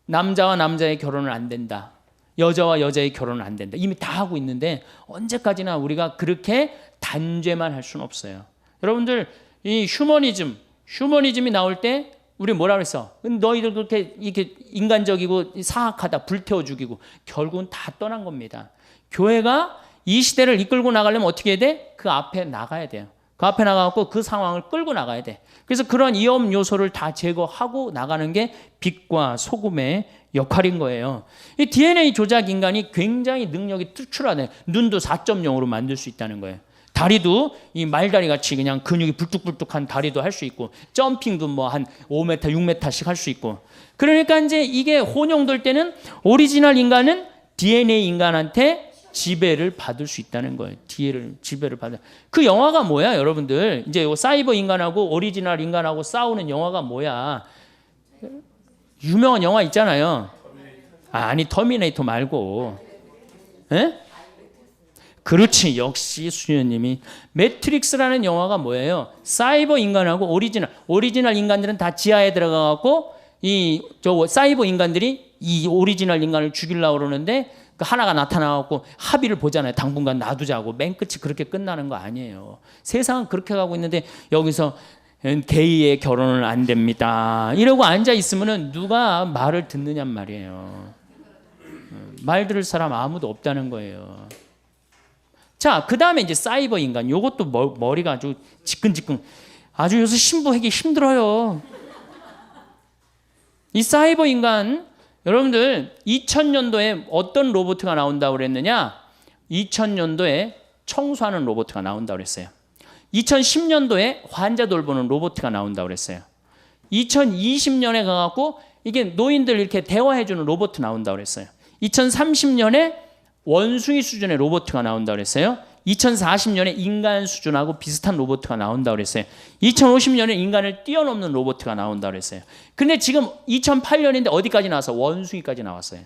남자와 남자의 결혼은 안 된다. 여자와 여자의 결혼은 안 된다. 이미 다 하고 있는데 언제까지나 우리가 그렇게 단죄만 할 수는 없어요. 여러분들 이 휴머니즘이 나올 때 우리 뭐라 그랬어? 너희들 그렇게 이렇게 인간적이고 사악하다, 불태워 죽이고 결국은 다 떠난 겁니다. 교회가 이 시대를 이끌고 나가려면 어떻게 해야 돼? 그 앞에 나가야 돼요. 그 앞에 나가고 그 상황을 끌고 나가야 돼. 그래서 그런 위험 요소를 다 제거하고 나가는 게 빛과 소금의 역할인 거예요. 이 DNA 조작 인간이 굉장히 능력이 특출하네. 눈도 4.0으로 만들 수 있다는 거예요. 다리도 이 말다리 같이 그냥 근육이 불뚝불뚝한 다리도 할 수 있고 점핑도 뭐 한 5m, 6m씩 할 수 있고. 그러니까 이제 이게 혼용될 때는 오리지널 인간은 DNA 인간한테 지배를 받을 수 있다는 거예요. 지배를 받아. 그 영화가 뭐야, 여러분들? 이제 사이버 인간하고 오리지널 인간하고 싸우는 영화가 뭐야? 유명한 영화 있잖아요. 아니 터미네이터 말고. 에? 그렇지. 역시 수녀님이. 매트릭스라는 영화가 뭐예요? 사이버 인간하고 오리지널 인간들은 다 지하에 들어가갖고 저 사이버 인간들이 이 오리지널 인간을 죽이려고 그러는데 그 하나가 나타나갖고 합의를 보잖아요. 당분간 놔두자고. 맨 끝이 그렇게 끝나는 거 아니에요. 세상은 그렇게 가고 있는데 여기서 게이의 결혼은 안 됩니다. 이러고 앉아 있으면은 누가 말을 듣느냔 말이에요. 말 들을 사람 아무도 없다는 거예요. 자, 그 다음에 이제 사이버 인간. 요것도 머리가 아주 지끈지끈. 아주 요새 신부하기 힘들어요. 이 사이버 인간, 여러분들 2000년도에 어떤 로봇가 나온다고 그랬느냐? 2000년도에 청소하는 로봇가 나온다고 그랬어요. 2010년도에 환자 돌보는 로봇가 나온다고 그랬어요. 2020년에 가갖고 이게 노인들 이렇게 대화해주는 로봇 나온다고 그랬어요. 2030년에 원숭이 수준의 로봇가 나온다고 그랬어요. 2040년에 인간 수준하고 비슷한 로봇가 나온다고 그랬어요. 2050년에 인간을 뛰어넘는 로봇가 나온다고 그랬어요. 근데 지금 2008년인데 어디까지 나왔어? 원숭이까지 나왔어요.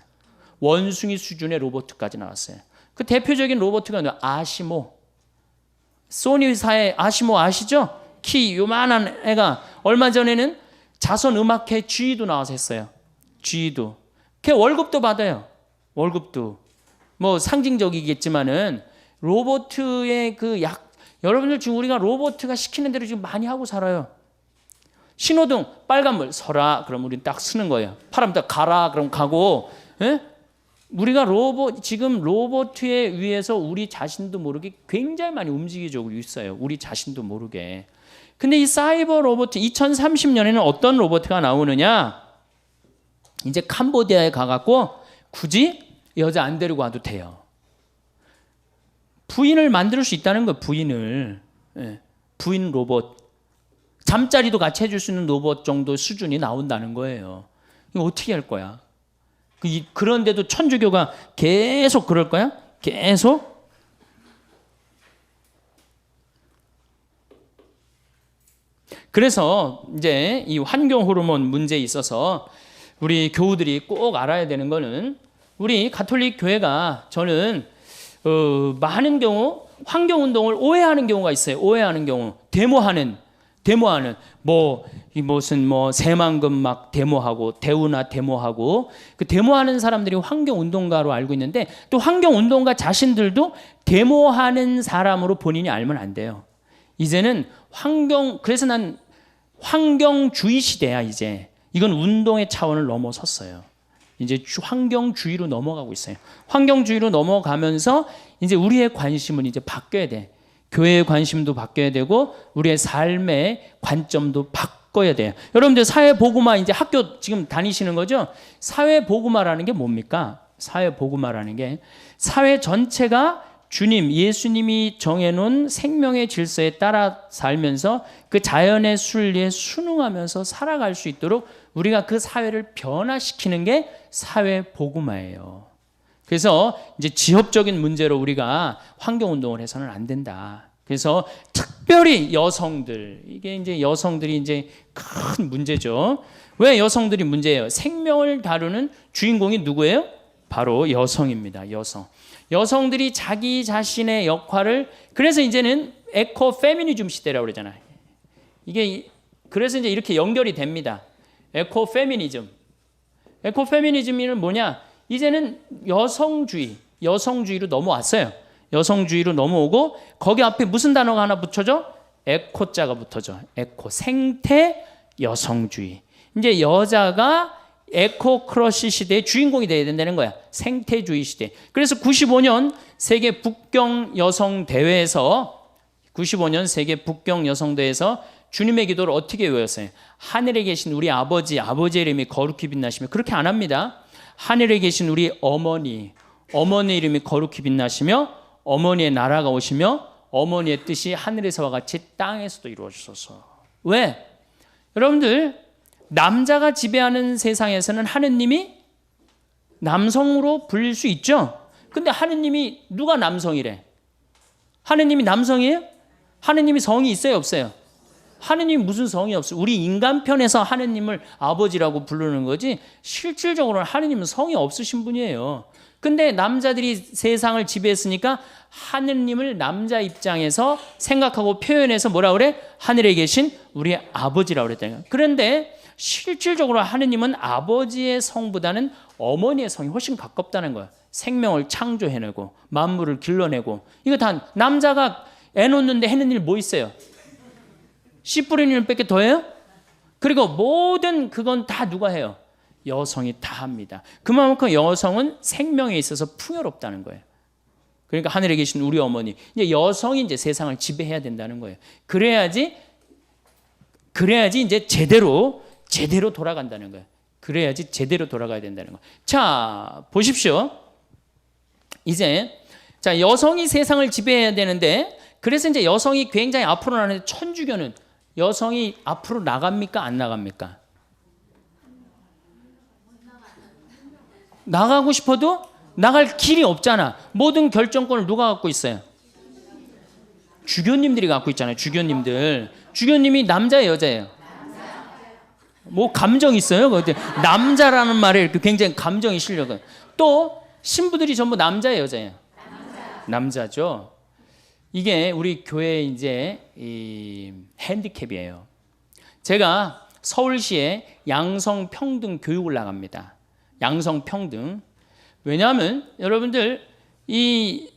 원숭이 수준의 로봇까지 나왔어요. 그 대표적인 로봇가 아시모. 소니사의 아시모 아시죠? 키 요만한 애가 얼마 전에는 자선 음악회 G도 나와서 했어요. G도. 걔 월급도 받아요. 월급도. 뭐 상징적이겠지만은 로봇의 여러분들 지금 우리가 로봇가 시키는 대로 지금 많이 하고 살아요. 신호등 빨간불 서라 그럼 우리는 딱 쓰는 거예요. 파란불 딱 가라 그럼 가고. 예? 우리가 지금 로봇에 의해서 우리 자신도 모르게 굉장히 많이 움직이고 있어요. 우리 자신도 모르게. 근데 이 사이버 로봇 2030년에는 어떤 로봇가 나오느냐? 이제 캄보디아에 가갖고 굳이 여자 안 데리고 와도 돼요. 부인을 만들 수 있다는 거예요. 부인을. 예. 부인 로봇. 잠자리도 같이 해줄 수 있는 로봇 정도 수준이 나온다는 거예요. 이거 어떻게 할 거야? 그런데도 천주교가 계속 그럴 거야? 계속? 그래서 이제 이 환경 호르몬 문제에 있어서 우리 교우들이 꼭 알아야 되는 거는 우리 가톨릭 교회가 저는 많은 경우 환경 운동을 오해하는 경우가 있어요. 오해하는 경우 데모하는 무슨 새만금 막 데모하고 대우나 데모하고 그 데모하는 사람들이 환경 운동가로 알고 있는데 또 환경 운동가 자신들도 데모하는 사람으로 본인이 알면 안 돼요. 이제는 그래서 난 환경주의 시대야 이제. 이건 운동의 차원을 넘어섰어요. 이제 환경주의로 넘어가고 있어요. 환경주의로 넘어가면서 이제 우리의 관심은 이제 바뀌어야 돼. 교회의 관심도 바뀌어야 되고 우리의 삶의 관점도 바꿔야 돼요. 여러분들 사회복음화 이제 학교 지금 다니시는 거죠? 사회복음화라는 게 뭡니까? 사회복음화라는 게 사회 전체가 주님, 예수님이 정해놓은 생명의 질서에 따라 살면서 그 자연의 순리에 순응하면서 살아갈 수 있도록 우리가 그 사회를 변화시키는 게 사회복음화예요. 그래서 이제 지역적인 문제로 우리가 환경운동을 해서는 안 된다. 그래서 특별히 여성들, 이게 이제 여성들이 이제 큰 문제죠. 왜 여성들이 문제예요? 생명을 다루는 주인공이 누구예요? 바로 여성입니다. 여성들이 자기 자신의 역할을, 그래서 이제는 에코 페미니즘 시대라고 그러잖아요. 이게 그래서 이제 이렇게 연결이 됩니다. 에코 페미니즘은 뭐냐? 이제는 여성주의로 넘어왔어요. 여성주의로 넘어오고 거기 앞에 무슨 단어가 하나 붙여져? 에코자가 붙어져. 에코, 생태 여성주의. 이제 여자가 에코 크러쉬 시대의 주인공이 돼야 된다는 거야. 생태주의 시대. 그래서 95년 세계 북경 여성 대회에서 주님의 기도를 어떻게 외웠어요? 하늘에 계신 우리 아버지의 이름이 거룩히 빛나시며, 그렇게 안 합니다. 하늘에 계신 우리 어머니 이름이 거룩히 빛나시며 어머니의 나라가 오시며 어머니의 뜻이 하늘에서와 같이 땅에서도 이루어지소서. 왜? 여러분들 남자가 지배하는 세상에서는 하느님이 남성으로 불릴 수 있죠. 근데 하느님이 누가 남성이래? 하느님이 남성이에요? 하느님이 성이 있어요, 없어요? 하느님이 무슨 성이 없어요. 우리 인간 편에서 하느님을 아버지라고 부르는 거지 실질적으로는 하느님은 성이 없으신 분이에요. 근데 남자들이 세상을 지배했으니까 하느님을 남자 입장에서 생각하고 표현해서 뭐라 그래? 하늘에 계신 우리 아버지라고 그랬다는 거예요. 그런데 실질적으로 하느님은 아버지의 성보다는 어머니의 성이 훨씬 가깝다는 거예요. 생명을 창조해내고 만물을 길러내고, 이거 다 남자가 애 놓는데 해는 일 뭐 있어요? 씨 뿌리는 일밖에 더 해요? 그리고 모든 그건 다 누가 해요? 여성이 다 합니다. 그만큼 여성은 생명에 있어서 풍요롭다는 거예요. 그러니까 하늘에 계신 우리 어머니, 이제 여성이 이제 세상을 지배해야 된다는 거예요. 그래야지 이제 제대로 돌아간다는 거예요. 그래야지 제대로 돌아가야 된다는 거예요. 자, 보십시오. 이제 자, 여성이 세상을 지배해야 되는데, 그래서 이제 여성이 굉장히 앞으로 나가는데, 천주교는 여성이 앞으로 나갑니까? 안 나갑니까? 나가고 싶어도 나갈 길이 없잖아. 모든 결정권을 누가 갖고 있어요? 주교님들이 갖고 있잖아요. 주교님이 남자예요, 여자예요? 뭐 감정 있어요? 남자라는 말에 이렇게 굉장히 감정이 실려요. 또 신부들이 전부 남자예요, 여자예요? 남자죠. 이게 우리 교회 이제 이 핸디캡이에요. 제가 서울시에 양성평등 교육을 나갑니다. 양성평등. 왜냐하면 여러분들 이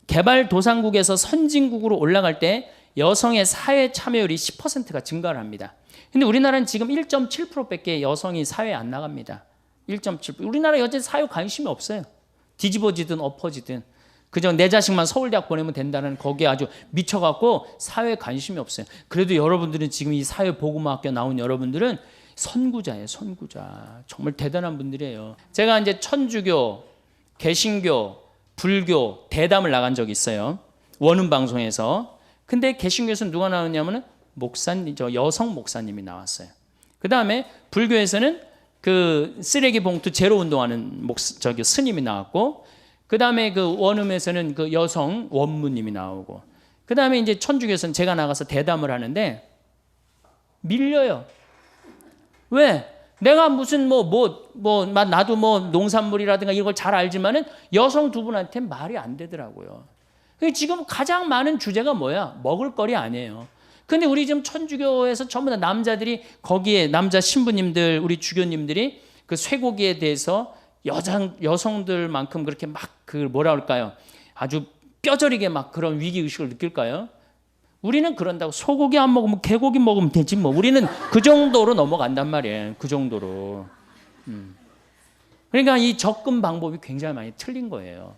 개발도상국에서 선진국으로 올라갈 때 여성의 사회 참여율이 10%가 증가를 합니다. 근데 우리나라는 지금 1.7%밖에 여성이 사회에 안 나갑니다. 1.7%. 우리나라 여자 사회 관심이 없어요. 뒤집어지든 엎어지든. 그저 내 자식만 서울대학 보내면 된다는 거기에 아주 미쳐갖고 사회에 관심이 없어요. 그래도 여러분들은 지금 이 사회보고학교 나온 여러분들은 선구자예요. 선구자. 정말 대단한 분들이에요. 제가 이제 천주교, 개신교, 불교 대담을 나간 적이 있어요. 원음 방송에서. 근데 개신교에서는 누가 나왔냐면은 목사님, 저 여성 목사님이 나왔어요. 그 다음에 불교에서는 그 쓰레기 봉투 제로 운동하는 저기 스님이 나왔고, 그 다음에 그 원음에서는 그 여성 원무님이 나오고, 그 다음에 이제 천주교에서는 제가 나가서 대담을 하는데 밀려요. 왜? 내가 무슨 나도 농산물이라든가 이걸 잘 알지만은 여성 두 분한테 말이 안 되더라고요. 지금 가장 많은 주제가 뭐야? 먹을거리 아니에요. 근데 우리 지금 천주교에서 전부 다 남자들이 거기에 남자 신부님들, 우리 주교님들이 그 쇠고기에 대해서 여성들만큼 그렇게 막 그 뭐라 그럴까요? 아주 뼈저리게 막 그런 위기의식을 느낄까요? 우리는 그런다고 소고기 안 먹으면 개고기 먹으면 되지 뭐. 우리는 그 정도로 넘어간단 말이에요. 그 정도로. 그러니까 이 접근 방법이 굉장히 많이 틀린 거예요.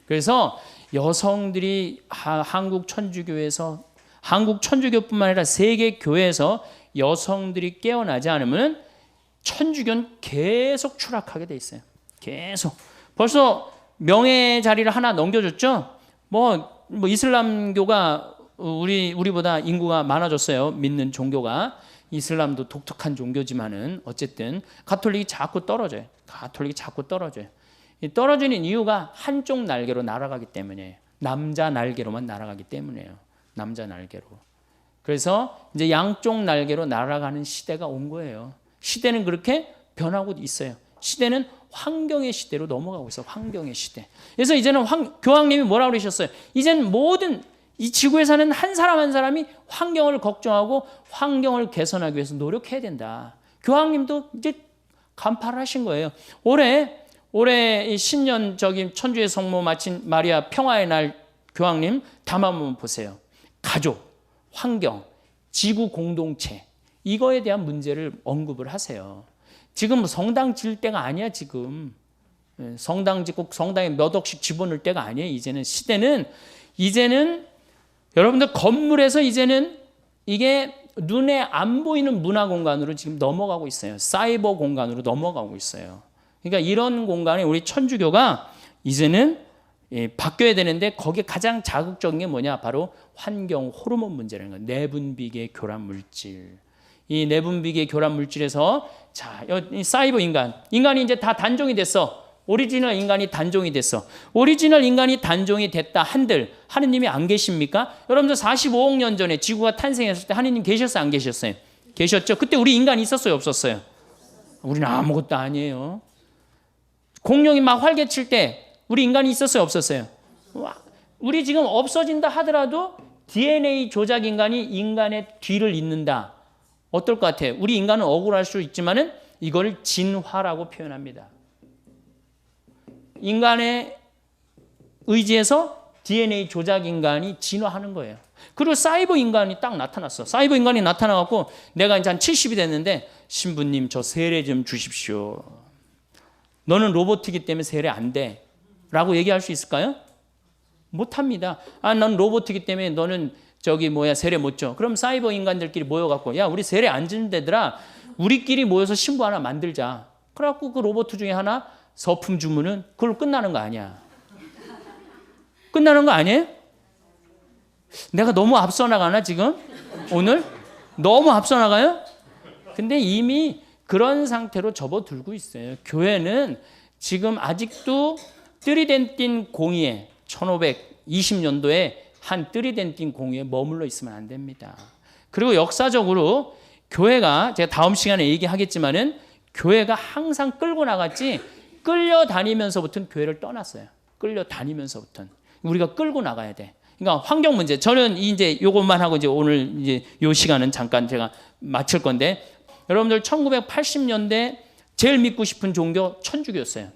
그래서 여성들이 한국 천주교에서, 한국 천주교뿐만 아니라 세계 교회에서 여성들이 깨어나지 않으면 천주교는 계속 추락하게 돼 있어요. 계속. 벌써 명예 자리를 하나 넘겨줬죠. 이슬람교가 우리보다 인구가 많아졌어요. 믿는 종교가. 이슬람도 독특한 종교지만은 어쨌든 가톨릭이 자꾸 떨어져요. 가톨릭이 자꾸 떨어져요. 떨어지는 이유가 한쪽 날개로 날아가기 때문이에요. 남자 날개로만 날아가기 때문이에요. 남자 날개로. 그래서 이제 양쪽 날개로 날아가는 시대가 온 거예요. 시대는 그렇게 변하고 있어요. 시대는 환경의 시대로 넘어가고 있어요. 환경의 시대. 그래서 이제는 교황님이 뭐라고 그러셨어요? 이제는 모든 이 지구에 사는 한 사람 한 사람이 환경을 걱정하고 환경을 개선하기 위해서 노력해야 된다. 교황님도 이제 간파를 하신 거예요. 올해 신년 천주의 성모 마친 마리아 평화의 날 교황님 담화 한번 보세요. 가족, 환경, 지구 공동체, 이거에 대한 문제를 언급을 하세요. 지금 성당 질 때가 아니야. 지금 성당 짓고 성당에 몇 억씩 집어넣을 때가 아니에요. 이제는 여러분들 건물에서 이제는 이게 눈에 안 보이는 문화 공간으로 지금 넘어가고 있어요. 사이버 공간으로 넘어가고 있어요. 그러니까 이런 공간에 우리 천주교가 이제는 바뀌어야 되는데, 거기에 가장 자극적인 게 뭐냐? 바로 환경 호르몬 문제라는 거예요. 내분비계 교란 물질. 이 내분비계 교란 물질에서 이 사이버 인간이 이제 다 단종이 됐어. 오리지널 인간이 단종이 됐어. 오리지널 인간이 단종이 됐다 한들 하느님이 안 계십니까? 여러분들 45억 년 전에 지구가 탄생했을 때 하느님 계셨어요? 안 계셨어요? 계셨죠? 그때 우리 인간이 있었어요? 없었어요? 우리는 아무것도 아니에요. 공룡이 막 활개칠 때 우리 인간이 있었어요? 없었어요? 우리 지금 없어진다 하더라도 DNA 조작 인간이 인간의 뒤를 잇는다. 어떨 것 같아요? 우리 인간은 억울할 수 있지만은 이걸 진화라고 표현합니다. 인간의 의지에서 DNA 조작 인간이 진화하는 거예요. 그리고 사이버 인간이 딱 나타났어. 사이버 인간이 나타나갖고 내가 이제 한 70이 됐는데, 신부님 저 세례 좀 주십시오. 너는 로봇이기 때문에 세례 안 돼. 라고 얘기할 수 있을까요? 못합니다. 넌 로봇이기 때문에 너는 세례 못 줘. 그럼 사이버 인간들끼리 모여갖고, 야, 우리 세례 안 주는 데더라. 우리끼리 모여서 신부 하나 만들자. 그래갖고 그 로봇 중에 하나 서품 주문은 그걸로 끝나는 거 아니야. 끝나는 거 아니에요? 내가 너무 앞서 나가나 지금? 오늘? 너무 앞서 나가요? 근데 이미 그런 상태로 접어들고 있어요. 교회는 지금 아직도 뜨리덴틴 공의에 1520년도에 한 뜨리덴틴 공의에 머물러 있으면 안 됩니다. 그리고 역사적으로 교회가, 제가 다음 시간에 얘기하겠지만은 교회가 항상 끌고 나갔지, 끌려다니면서부터는 교회를 떠났어요. 끌려다니면서부터는. 우리가 끌고 나가야 돼. 그러니까 환경 문제. 저는 이제 요것만 하고 이제 오늘 이제 요 시간은 잠깐 제가 마칠 건데, 여러분들 1980년대 제일 믿고 싶은 종교 천주교였어요.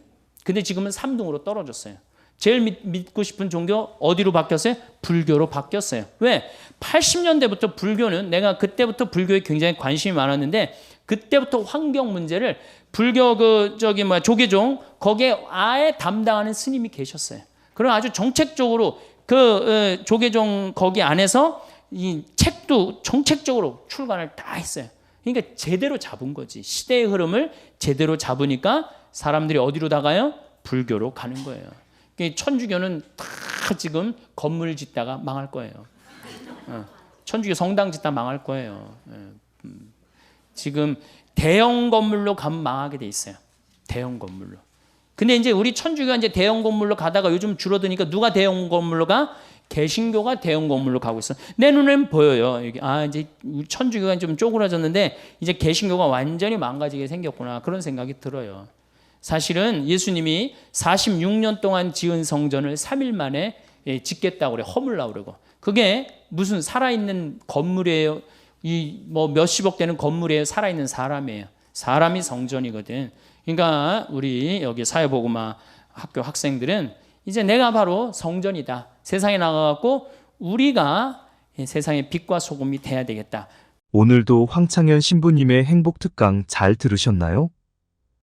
근데 지금은 3등으로 떨어졌어요. 제일 믿고 싶은 종교 어디로 바뀌었어요? 불교로 바뀌었어요. 왜? 80년대부터 불교는, 내가 그때부터 불교에 굉장히 관심이 많았는데, 그때부터 환경 문제를 불교 조계종 거기에 아예 담당하는 스님이 계셨어요. 그럼 아주 정책적으로 조계종 거기 안에서 이 책도 정책적으로 출간을 다 했어요. 그러니까 제대로 잡은 거지. 시대의 흐름을 제대로 잡으니까 사람들이 어디로 나가요? 불교로 가는 거예요. 천주교는 다 지금 건물 짓다가 망할 거예요. 천주교 성당 짓다 망할 거예요. 지금 대형 건물로 가면 망하게 돼 있어요. 대형 건물로. 근데 이제 우리 천주교가 이제 대형 건물로 가다가 요즘 줄어드니까 누가 대형 건물로 가? 개신교가 대형 건물로 가고 있어. 내 눈에는 보여요. 이제 천주교가 좀 쪼그라졌는데 이제 개신교가 완전히 망가지게 생겼구나. 그런 생각이 들어요. 사실은 예수님이 46년 동안 지은 성전을 3일 만에 짓겠다고 그래. 허물라고 그러고. 그게 무슨 살아있는 건물이에요? 뭐 몇십억 되는 건물이에요? 살아있는 사람이에요. 사람이 성전이거든. 그러니까 우리 여기 사회복음화 학교 학생들은 이제 내가 바로 성전이다. 세상에 나가갖고 우리가 세상의 빛과 소금이 돼야 되겠다. 오늘도 황창현 신부님의 행복특강 잘 들으셨나요?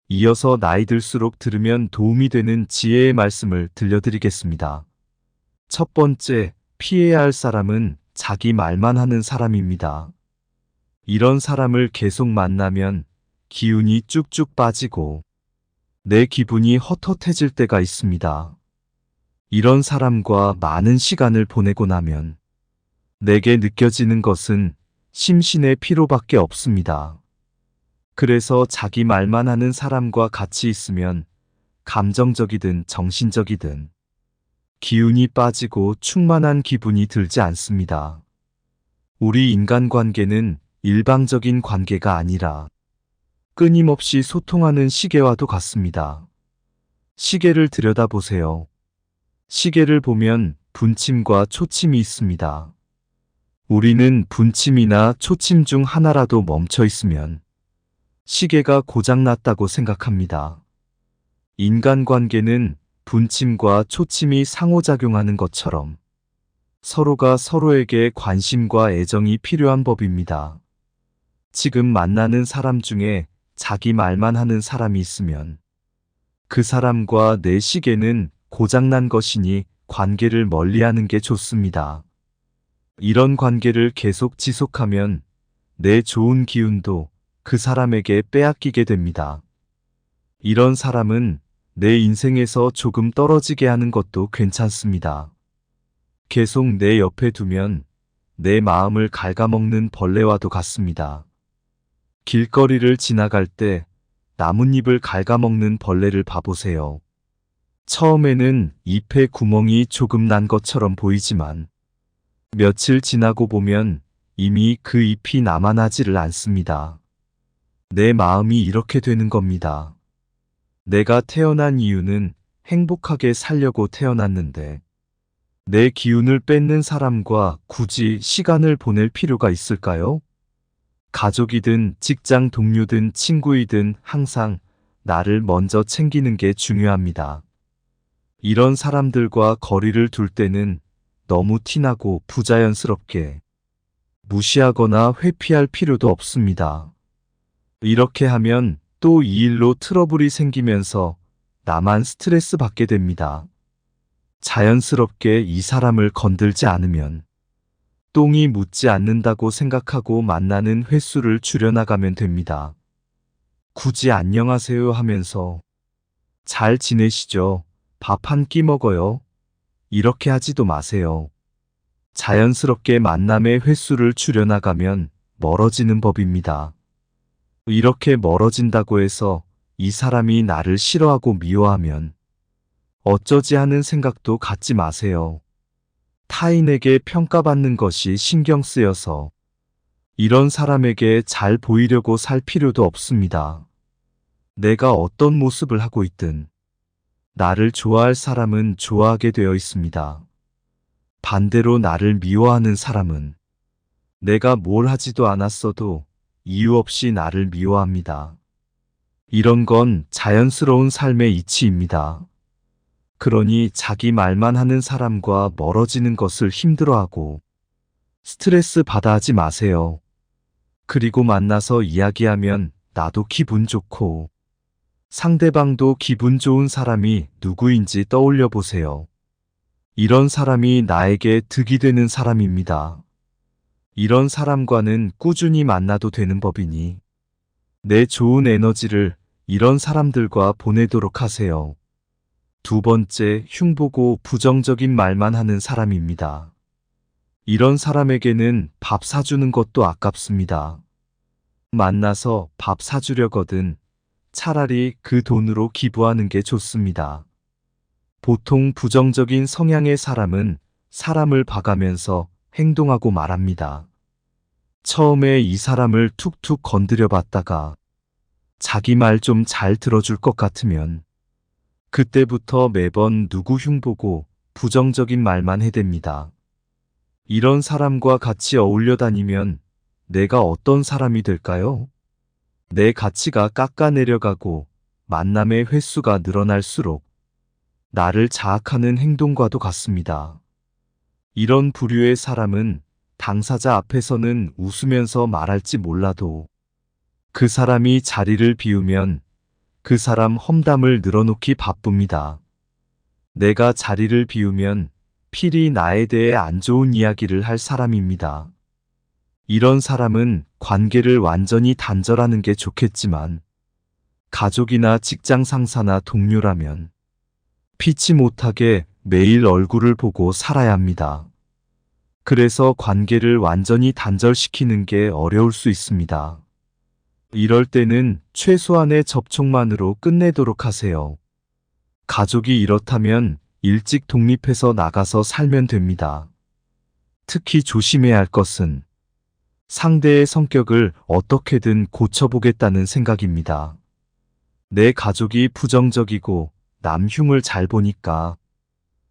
이어서 나이 들수록 들으면 도움이 되는 지혜의 말씀을 들려드리겠습니다. 첫 번째, 피해야 할 사람은 자기 말만 하는 사람입니다. 이런 사람을 계속 만나면 기운이 쭉쭉 빠지고 내 기분이 헛헛해질 때가 있습니다. 이런 사람과 많은 시간을 보내고 나면 내게 느껴지는 것은 심신의 피로밖에 없습니다. 그래서 자기 말만 하는 사람과 같이 있으면 감정적이든 정신적이든 기운이 빠지고 충만한 기분이 들지 않습니다. 우리 인간관계는 일방적인 관계가 아니라 끊임없이 소통하는 시계와도 같습니다. 시계를 들여다보세요. 시계를 보면 분침과 초침이 있습니다. 우리는 분침이나 초침 중 하나라도 멈춰 있으면 시계가 고장났다고 생각합니다. 인간관계는 분침과 초침이 상호작용하는 것처럼 서로가 서로에게 관심과 애정이 필요한 법입니다. 지금 만나는 사람 중에 자기 말만 하는 사람이 있으면 그 사람과 내 시계는 고장난 것이니 관계를 멀리하는 게 좋습니다. 이런 관계를 계속 지속하면 내 좋은 기운도 그 사람에게 빼앗기게 됩니다. 이런 사람은 내 인생에서 조금 떨어지게 하는 것도 괜찮습니다. 계속 내 옆에 두면 내 마음을 갉아먹는 벌레와도 같습니다. 길거리를 지나갈 때 나뭇잎을 갉아먹는 벌레를 봐보세요. 처음에는 잎에 구멍이 조금 난 것처럼 보이지만 며칠 지나고 보면 이미 그 잎이 남아나지를 않습니다. 내 마음이 이렇게 되는 겁니다. 내가 태어난 이유는 행복하게 살려고 태어났는데 내 기운을 뺏는 사람과 굳이 시간을 보낼 필요가 있을까요? 가족이든 직장 동료든 친구이든 항상 나를 먼저 챙기는 게 중요합니다. 이런 사람들과 거리를 둘 때는 너무 티나고 부자연스럽게 무시하거나 회피할 필요도 없습니다. 이렇게 하면 또 이 일로 트러블이 생기면서 나만 스트레스 받게 됩니다. 자연스럽게 이 사람을 건들지 않으면 똥이 묻지 않는다고 생각하고 만나는 횟수를 줄여나가면 됩니다. 굳이 안녕하세요 하면서 잘 지내시죠? 밥 한 끼 먹어요? 이렇게 하지도 마세요. 자연스럽게 만남의 횟수를 줄여나가면 멀어지는 법입니다. 이렇게 멀어진다고 해서 이 사람이 나를 싫어하고 미워하면 어쩌지 하는 생각도 갖지 마세요. 타인에게 평가받는 것이 신경 쓰여서 이런 사람에게 잘 보이려고 살 필요도 없습니다. 내가 어떤 모습을 하고 있든 나를 좋아할 사람은 좋아하게 되어 있습니다. 반대로 나를 미워하는 사람은 내가 뭘 하지도 않았어도 이유 없이 나를 미워합니다. 이런 건 자연스러운 삶의 이치입니다. 그러니 자기 말만 하는 사람과 멀어지는 것을 힘들어하고 스트레스 받아 하지 마세요. 그리고 만나서 이야기하면 나도 기분 좋고 상대방도 기분 좋은 사람이 누구인지 떠올려 보세요. 이런 사람이 나에게 득이 되는 사람입니다. 이런 사람과는 꾸준히 만나도 되는 법이니 내 좋은 에너지를 이런 사람들과 보내도록 하세요. 두 번째, 흉보고 부정적인 말만 하는 사람입니다. 이런 사람에게는 밥 사주는 것도 아깝습니다. 만나서 밥 사주려거든 차라리 그 돈으로 기부하는 게 좋습니다. 보통 부정적인 성향의 사람은 사람을 봐가면서 행동하고 말합니다. 처음에 이 사람을 툭툭 건드려 봤다가 자기 말 좀 잘 들어줄 것 같으면 그때부터 매번 누구 흉보고 부정적인 말만 해댑니다. 이런 사람과 같이 어울려 다니면 내가 어떤 사람이 될까요? 내 가치가 깎아내려가고 만남의 횟수가 늘어날수록 나를 자학하는 행동과도 같습니다. 이런 부류의 사람은 당사자 앞에서는 웃으면서 말할지 몰라도 그 사람이 자리를 비우면 그 사람 험담을 늘어놓기 바쁩니다. 내가 자리를 비우면 필히 나에 대해 안 좋은 이야기를 할 사람입니다. 이런 사람은 관계를 완전히 단절하는 게 좋겠지만 가족이나 직장 상사나 동료라면 피치 못하게 매일 얼굴을 보고 살아야 합니다. 그래서 관계를 완전히 단절시키는 게 어려울 수 있습니다. 이럴 때는 최소한의 접촉만으로 끝내도록 하세요. 가족이 이렇다면 일찍 독립해서 나가서 살면 됩니다. 특히 조심해야 할 것은 상대의 성격을 어떻게든 고쳐보겠다는 생각입니다. 내 가족이 부정적이고 남 흉을 잘 보니까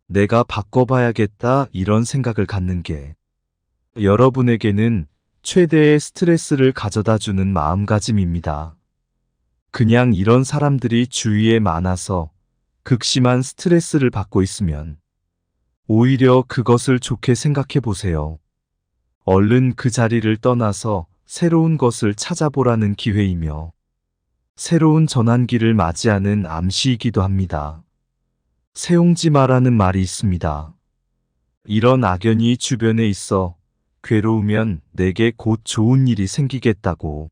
내가 바꿔봐야겠다 이런 생각을 갖는 게 여러분에게는 최대의 스트레스를 가져다주는 마음가짐입니다. 그냥 이런 사람들이 주위에 많아서 극심한 스트레스를 받고 있으면 오히려 그것을 좋게 생각해 보세요. 얼른 그 자리를 떠나서 새로운 것을 찾아보라는 기회이며 새로운 전환기를 맞이하는 암시이기도 합니다. 세옹지 마라는 말이 있습니다. 이런 악연이 주변에 있어 괴로우면 내게 곧 좋은 일이 생기겠다고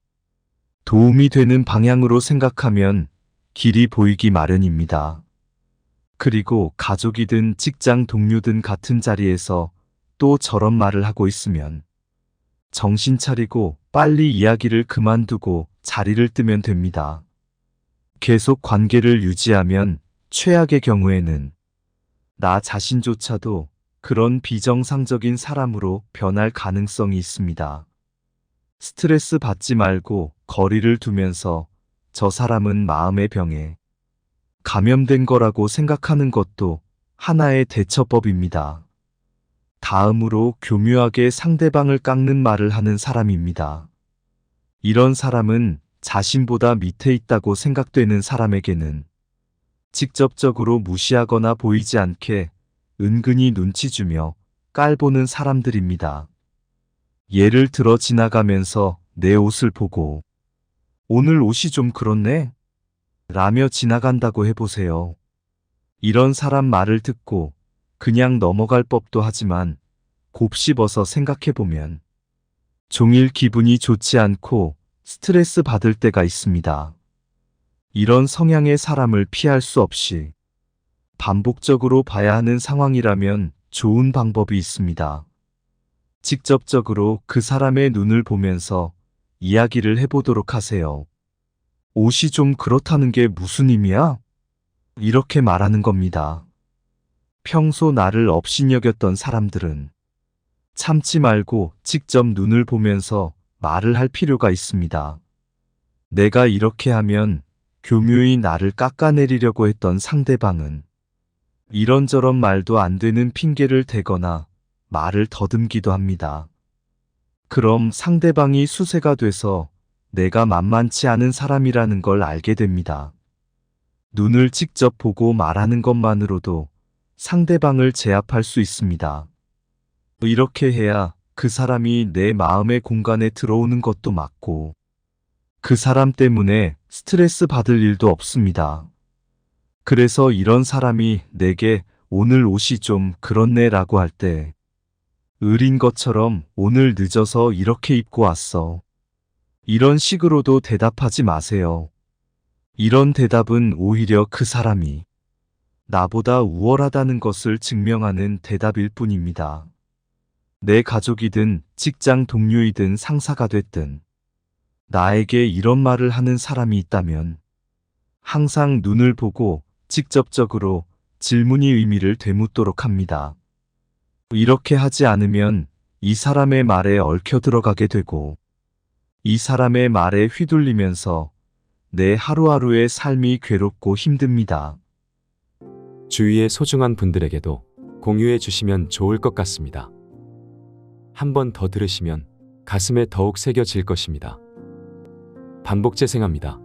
도움이 되는 방향으로 생각하면 길이 보이기 마련입니다. 그리고 가족이든 직장 동료든 같은 자리에서 또 저런 말을 하고 있으면 정신 차리고 빨리 이야기를 그만두고 자리를 뜨면 됩니다. 계속 관계를 유지하면 최악의 경우에는 나 자신조차도 그런 비정상적인 사람으로 변할 가능성이 있습니다. 스트레스 받지 말고 거리를 두면서 저 사람은 마음의 병에 감염된 거라고 생각하는 것도 하나의 대처법입니다. 다음으로 교묘하게 상대방을 깎는 말을 하는 사람입니다. 이런 사람은 자신보다 밑에 있다고 생각되는 사람에게는 직접적으로 무시하거나 보이지 않게 은근히 눈치 주며 깔보는 사람들입니다. 예를 들어 지나가면서 내 옷을 보고 오늘 옷이 좀 그렇네? 라며 지나간다고 해보세요. 이런 사람 말을 듣고 그냥 넘어갈 법도 하지만 곱씹어서 생각해보면 종일 기분이 좋지 않고 스트레스 받을 때가 있습니다. 이런 성향의 사람을 피할 수 없이 반복적으로 봐야 하는 상황이라면 좋은 방법이 있습니다. 직접적으로 그 사람의 눈을 보면서 이야기를 해보도록 하세요. 옷이 좀 그렇다는 게 무슨 의미야? 이렇게 말하는 겁니다. 평소 나를 업신여겼던 사람들은 참지 말고 직접 눈을 보면서 말을 할 필요가 있습니다. 내가 이렇게 하면 교묘히 나를 깎아내리려고 했던 상대방은 이런저런 말도 안 되는 핑계를 대거나 말을 더듬기도 합니다. 그럼 상대방이 수세가 돼서 내가 만만치 않은 사람이라는 걸 알게 됩니다. 눈을 직접 보고 말하는 것만으로도 상대방을 제압할 수 있습니다. 이렇게 해야 그 사람이 내 마음의 공간에 들어오는 것도 맞고 그 사람 때문에 스트레스 받을 일도 없습니다. 그래서 이런 사람이 내게 오늘 옷이 좀 그렇네 라고 할 때 을인 것처럼 오늘 늦어서 이렇게 입고 왔어. 이런 식으로도 대답하지 마세요. 이런 대답은 오히려 그 사람이 나보다 우월하다는 것을 증명하는 대답일 뿐입니다. 내 가족이든 직장 동료이든 상사가 됐든 나에게 이런 말을 하는 사람이 있다면 항상 눈을 보고 직접적으로 질문이 의미를 되묻도록 합니다. 이렇게 하지 않으면 이 사람의 말에 얽혀 들어가게 되고 이 사람의 말에 휘둘리면서 내 하루하루의 삶이 괴롭고 힘듭니다. 주위의 소중한 분들에게도 공유해 주시면 좋을 것 같습니다. 한 번 더 들으시면 가슴에 더욱 새겨질 것입니다. 반복 재생합니다.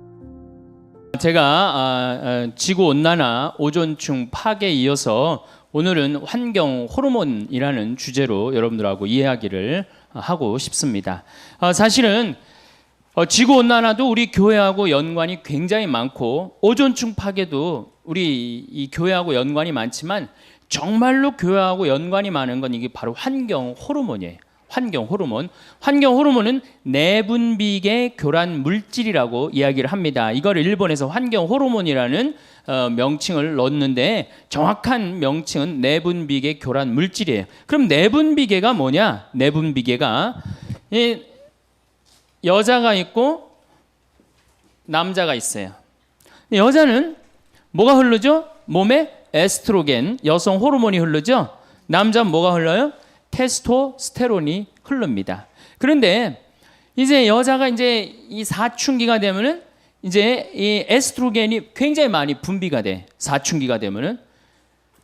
제가 지구온난화, 오존층 파괴에 이어서 오늘은 환경 호르몬이라는 주제로 여러분들하고 이야기를 하고 싶습니다. 사실은 지구온난화도 우리 교회하고 연관이 굉장히 많고 오존층 파괴도 우리 이 교회하고 연관이 많지만 정말로 교회하고 연관이 많은 건 이게 바로 환경 호르몬이에요. 환경 호르몬. 환경 호르몬은 내분비계 교란 물질이라고 이야기를 합니다. 이걸 일본에서 환경 호르몬이라는 명칭을 넣었는데 정확한 명칭은 내분비계 교란 물질이에요. 그럼 내분비계가 뭐냐? 내분비계가 여자가 있고 남자가 있어요. 여자는 뭐가 흐르죠? 몸에 에스트로겐, 여성 호르몬이 흐르죠? 남자는 뭐가 흘러요? 테스토스테론이 흐릅니다. 그런데 이제 여자가 이제 이 사춘기가 되면은 이제 이 에스트로겐이 굉장히 많이 분비가 돼. 사춘기가 되면은.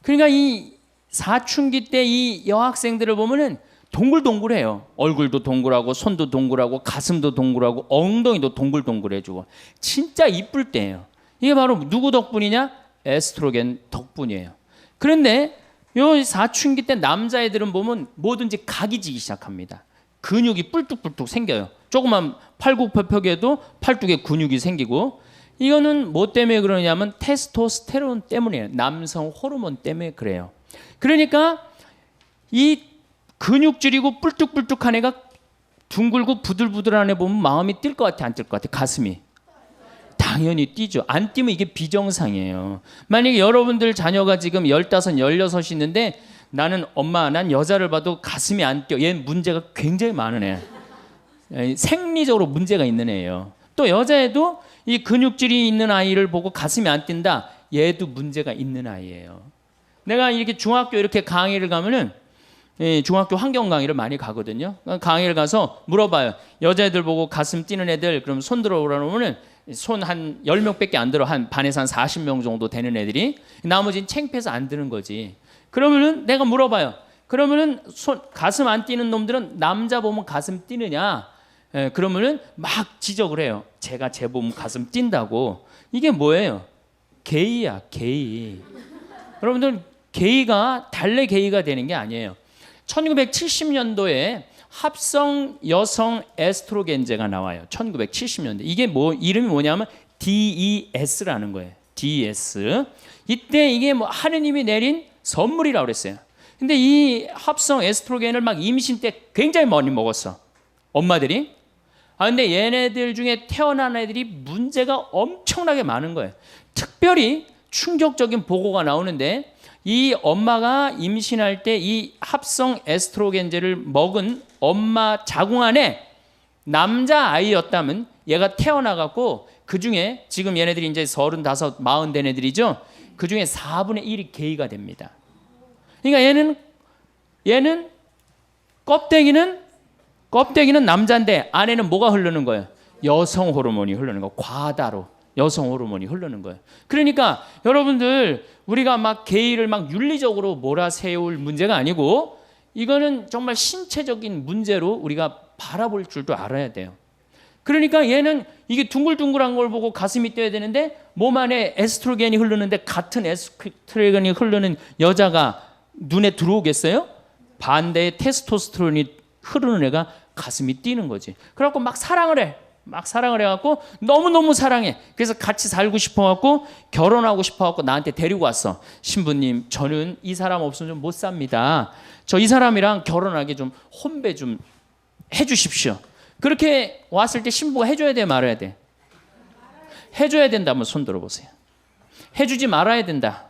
그러니까 이 사춘기 때 이 여학생들을 보면은 동글동글해요. 얼굴도 동글하고 손도 동글하고 가슴도 동글하고 엉덩이도 동글동글해지고 진짜 이쁠 때예요. 이게 바로 누구 덕분이냐? 에스트로겐 덕분이에요. 그런데 요 사춘기 때 남자애들은 보면 뭐든지 각이 지기 시작합니다. 근육이 뿔뚝뿔뚝 생겨요. 조그만 팔굽혀펴기에도 팔뚝에 근육이 생기고 이거는 뭐 때문에 그러냐면 테스토스테론 때문이에요. 남성 호르몬 때문에 그래요. 그러니까 이 근육질이고 뿔뚝뿔뚝한 애가 둥글고 부들부들한 애 보면 마음이 뛸 것 같아, 안 뛸 것 같아? 가슴이. 당연히 뛰죠. 안 뛰면 이게 비정상이에요. 만약에 여러분들 자녀가 지금 15, 16이 있는데 나는 엄마, 난 여자를 봐도 가슴이 안 뛰어. 얘는 문제가 굉장히 많은 애. 생리적으로 문제가 있는 애예요. 또 여자애도 이 근육질이 있는 아이를 보고 가슴이 안 뛴다. 얘도 문제가 있는 아이예요. 내가 이렇게 중학교 이렇게 강의를 가면은 중학교 환경 강의를 많이 가거든요. 강의를 가서 물어봐요. 여자애들 보고 가슴 뛰는 애들 그럼 손 들어오라면은 손 한 10명밖에 안 들어. 한 반에서 한 40명 정도 되는 애들이 나머지는 창피해서 안 드는 거지. 그러면은 내가 물어봐요. 그러면은 가슴 안 뛰는 놈들은 남자 보면 가슴 뛰느냐? 그러면은 막 지적을 해요. 제가 제 보면 가슴 뛴다고. 이게 뭐예요? 게이야, 게이. 여러분들 게이가 달래 게이가 되는 게 아니에요. 1970년도에 합성 여성 에스트로겐제가 나와요. 1970년대. 이게 뭐 이름이 뭐냐면 DES라는 거예요. DES. 이때 이게 뭐 하느님이 내린 선물이라고 그랬어요. 근데 이 합성 에스트로겐을 막 임신 때 굉장히 많이 먹었어. 엄마들이. 근데 얘네들 중에 태어난 애들이 문제가 엄청나게 많은 거예요. 특별히 충격적인 보고가 나오는데 이 엄마가 임신할 때 이 합성 에스트로겐제를 먹은 엄마 자궁 안에 남자 아이였다면 얘가 태어나갖고 그 중에 지금 얘네들이 이제 35, 40 된 애들이죠. 그 중에 4분의 1이 게이가 됩니다. 그러니까 얘는 껍데기는 남자인데 안에는 뭐가 흐르는 거예요? 여성 호르몬이 흐르는 거. 과다로. 여성 호르몬이 흐르는 거예요. 그러니까 여러분들 우리가 막 게이를 막 윤리적으로 몰아세울 문제가 아니고 이거는 정말 신체적인 문제로 우리가 바라볼 줄도 알아야 돼요. 그러니까 얘는 이게 둥글둥글한 걸 보고 가슴이 뛰어야 되는데 몸 안에 에스트로겐이 흐르는데 같은 에스트로겐이 흐르는 여자가 눈에 들어오겠어요? 반대의 테스토스테론이 흐르는 애가 가슴이 뛰는 거지. 그래갖고 막 사랑을 해. 막 사랑을 해갖고 너무너무 사랑해. 그래서 같이 살고 싶어갖고 결혼하고 싶어갖고 나한테 데리고 왔어. 신부님, 저는 이 사람 없으면 좀 못 삽니다. 저 이 사람이랑 결혼하게 좀 혼배 좀 해주십시오. 그렇게 왔을 때 신부가 해줘야 돼, 말아야 돼? 해줘야 된다. 한번 손 들어보세요. 해주지 말아야 된다.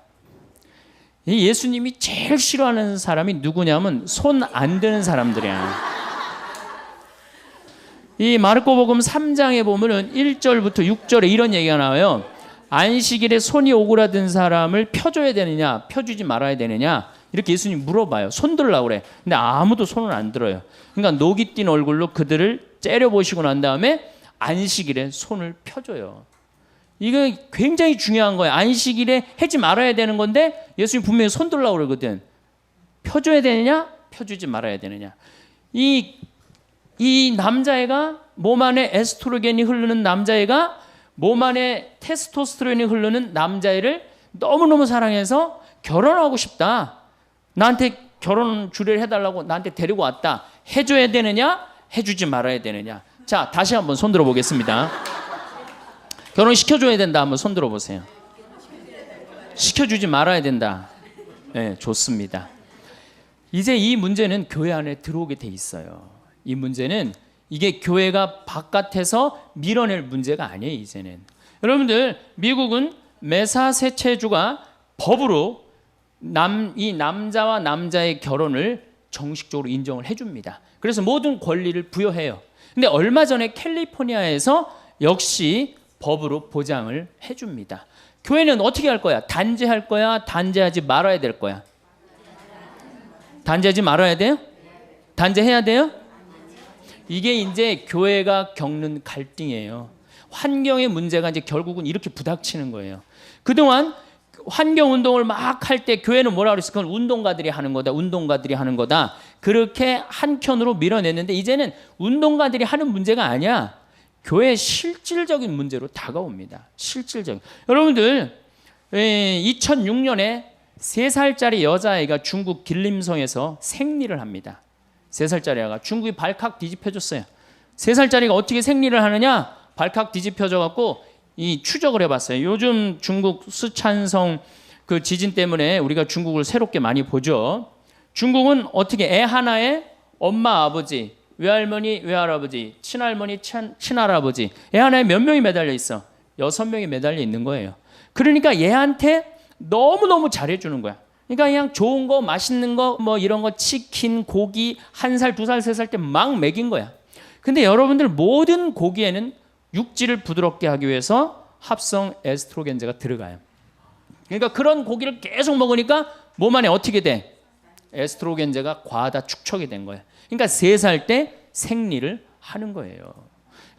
이 예수님이 제일 싫어하는 사람이 누구냐면 손 안 드는 사람들이야. 이 마르코복음 3장에 보면은 1절부터 6절에 이런 얘기가 나와요. 안식일에 손이 오그라든 사람을 펴줘야 되느냐, 펴주지 말아야 되느냐, 이렇게 예수님 물어봐요. 손 들으려고 그래. 근데 아무도 손을 안 들어요. 그러니까 녹이 띈 얼굴로 그들을 째려보시고 난 다음에 안식일에 손을 펴줘요. 이거 굉장히 중요한 거예요. 안식일에 하지 말아야 되는 건데 예수님 분명히 손 들으려고 그러거든. 펴줘야 되느냐, 펴주지 말아야 되느냐. 이 남자애가 몸 안에 에스트로겐이 흐르는 남자애가 몸 안에 테스토스테론이 흐르는 남자애를 너무너무 사랑해서 결혼하고 싶다. 나한테 결혼 주례를 해달라고 나한테 데리고 왔다. 해줘야 되느냐, 해주지 말아야 되느냐. 자, 다시 한번 손 들어보겠습니다. 결혼시켜줘야 된다. 한번 손 들어보세요. 시켜주지 말아야 된다. 네, 좋습니다. 이제 이 문제는 교회 안에 들어오게 돼 있어요. 이 문제는 이게 교회가 바깥에서 밀어낼 문제가 아니에요. 이제는 여러분들, 미국은 매사세체주가 법으로 이 남자와 남자의 결혼을 정식적으로 인정을 해줍니다. 그래서 모든 권리를 부여해요. 근데 얼마 전에 캘리포니아에서 역시 법으로 보장을 해줍니다. 교회는 어떻게 할 거야? 단죄할 거야? 단죄하지 말아야 될 거야? 단죄하지 말아야 돼요? 단죄해야 돼요? 이게 이제 교회가 겪는 갈등이에요. 환경의 문제가 이제 결국은 이렇게 부닥치는 거예요. 그동안 환경 운동을 막 할 때 교회는 뭐라 그랬어요? 그건 운동가들이 하는 거다. 운동가들이 하는 거다. 그렇게 한켠으로 밀어냈는데 이제는 운동가들이 하는 문제가 아니야. 교회의 실질적인 문제로 다가옵니다. 실질적인. 여러분들, 2006년에 3살짜리 여자아이가 중국 길림성에서 생리를 합니다. 3살짜리 아이가 중국이 발칵 뒤집혀졌어요. 3살짜리가 어떻게 생리를 하느냐? 발칵 뒤집혀져 갖고 이 추적을 해봤어요. 요즘 중국 쓰촨성 그 지진 때문에 우리가 중국을 새롭게 많이 보죠. 중국은 어떻게 애 하나에 엄마, 아버지, 외할머니, 외할아버지, 친할머니, 친할아버지, 애 하나에 몇 명이 매달려 있어? 6명이 매달려 있는 거예요. 그러니까 얘한테 너무너무 잘해주는 거야. 그러니까 그냥 좋은 거, 맛있는 거, 뭐 이런 거, 치킨, 고기, 1살, 2살, 3살 때 막 먹인 거야. 근데 여러분들, 모든 고기에는 육질을 부드럽게 하기 위해서 합성 에스트로겐제가 들어가요. 그러니까 그런 고기를 계속 먹으니까 몸 안에 어떻게 돼? 에스트로겐제가 과다 축적이 된 거예요. 그러니까 3살 때 생리를 하는 거예요.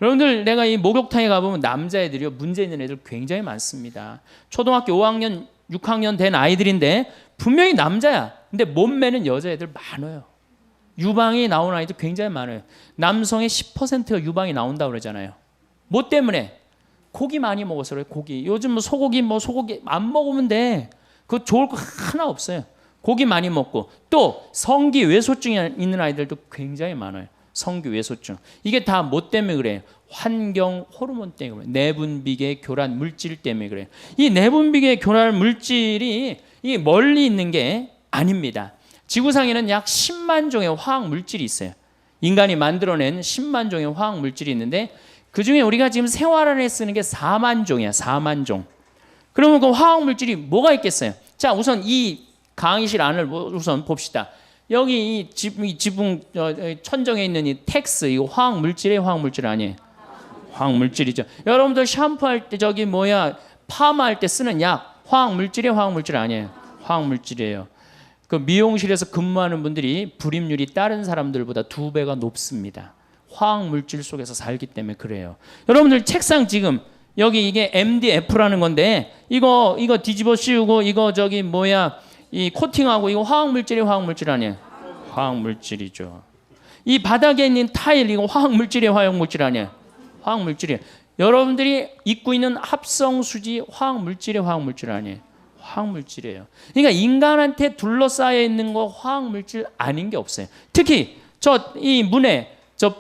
여러분들, 내가 이 목욕탕에 가보면 남자애들이요, 문제 있는 애들 굉장히 많습니다. 초등학교 5학년, 6학년 된 아이들인데 분명히 남자야. 근데 몸매는 여자애들 많아요. 유방이 나오는 아이들 굉장히 많아요. 남성의 10%가 유방이 나온다고 그러잖아요. 뭐 때문에? 고기 많이 먹어서 그래요. 고기. 요즘 뭐 소고기 안 먹으면 돼. 그거 좋을 거 하나 없어요. 고기 많이 먹고, 또 성기 외소증이 있는 아이들도 굉장히 많아요. 성기 외소증. 이게 다 뭐 때문에 그래요? 환경 호르몬 때문에 그래요. 내분비계 교란 물질 때문에 그래요. 이 내분비계 교란 물질이 이게 멀리 있는 게 아닙니다. 지구상에는 약 10만 종의 화학 물질이 있어요. 인간이 만들어낸 10만 종의 화학 물질이 있는데 그 중에 우리가 지금 생활 안에 쓰는 게 4만 종이야. 4만 종. 그러면 그 화학 물질이 뭐가 있겠어요? 자, 우선 이 강의실 안을 우선 봅시다. 여기 이 지붕 천정에 있는 이 텍스, 이거 화학 물질이에요? 화학 물질 아니에요? 화학 물질이죠. 여러분들 샴푸할 때 파마할 때 쓰는 약 화학 물질이에요? 화학 물질 아니에요? 화학 물질이에요. 그 미용실에서 근무하는 분들이 불임률이 다른 사람들보다 2배가 높습니다. 화학 물질 속에서 살기 때문에 그래요. 여러분들 책상 지금 여기 이게 MDF라는 건데 이거 뒤집어 씌우고 이거 이 코팅하고 이거 화학 물질이 화학 물질 아니에요? 화학 물질이죠. 이 바닥에 있는 타일 이거 화학 물질이에요, 화학 물질 아니에요? 화학 물질이에요. 여러분들이 입고 있는 합성 수지 화학 물질이에요, 화학 물질 아니에요? 화학 물질이에요. 그러니까 인간한테 둘러싸여 있는 거 화학 물질 아닌 게 없어요. 특히 이 문에 저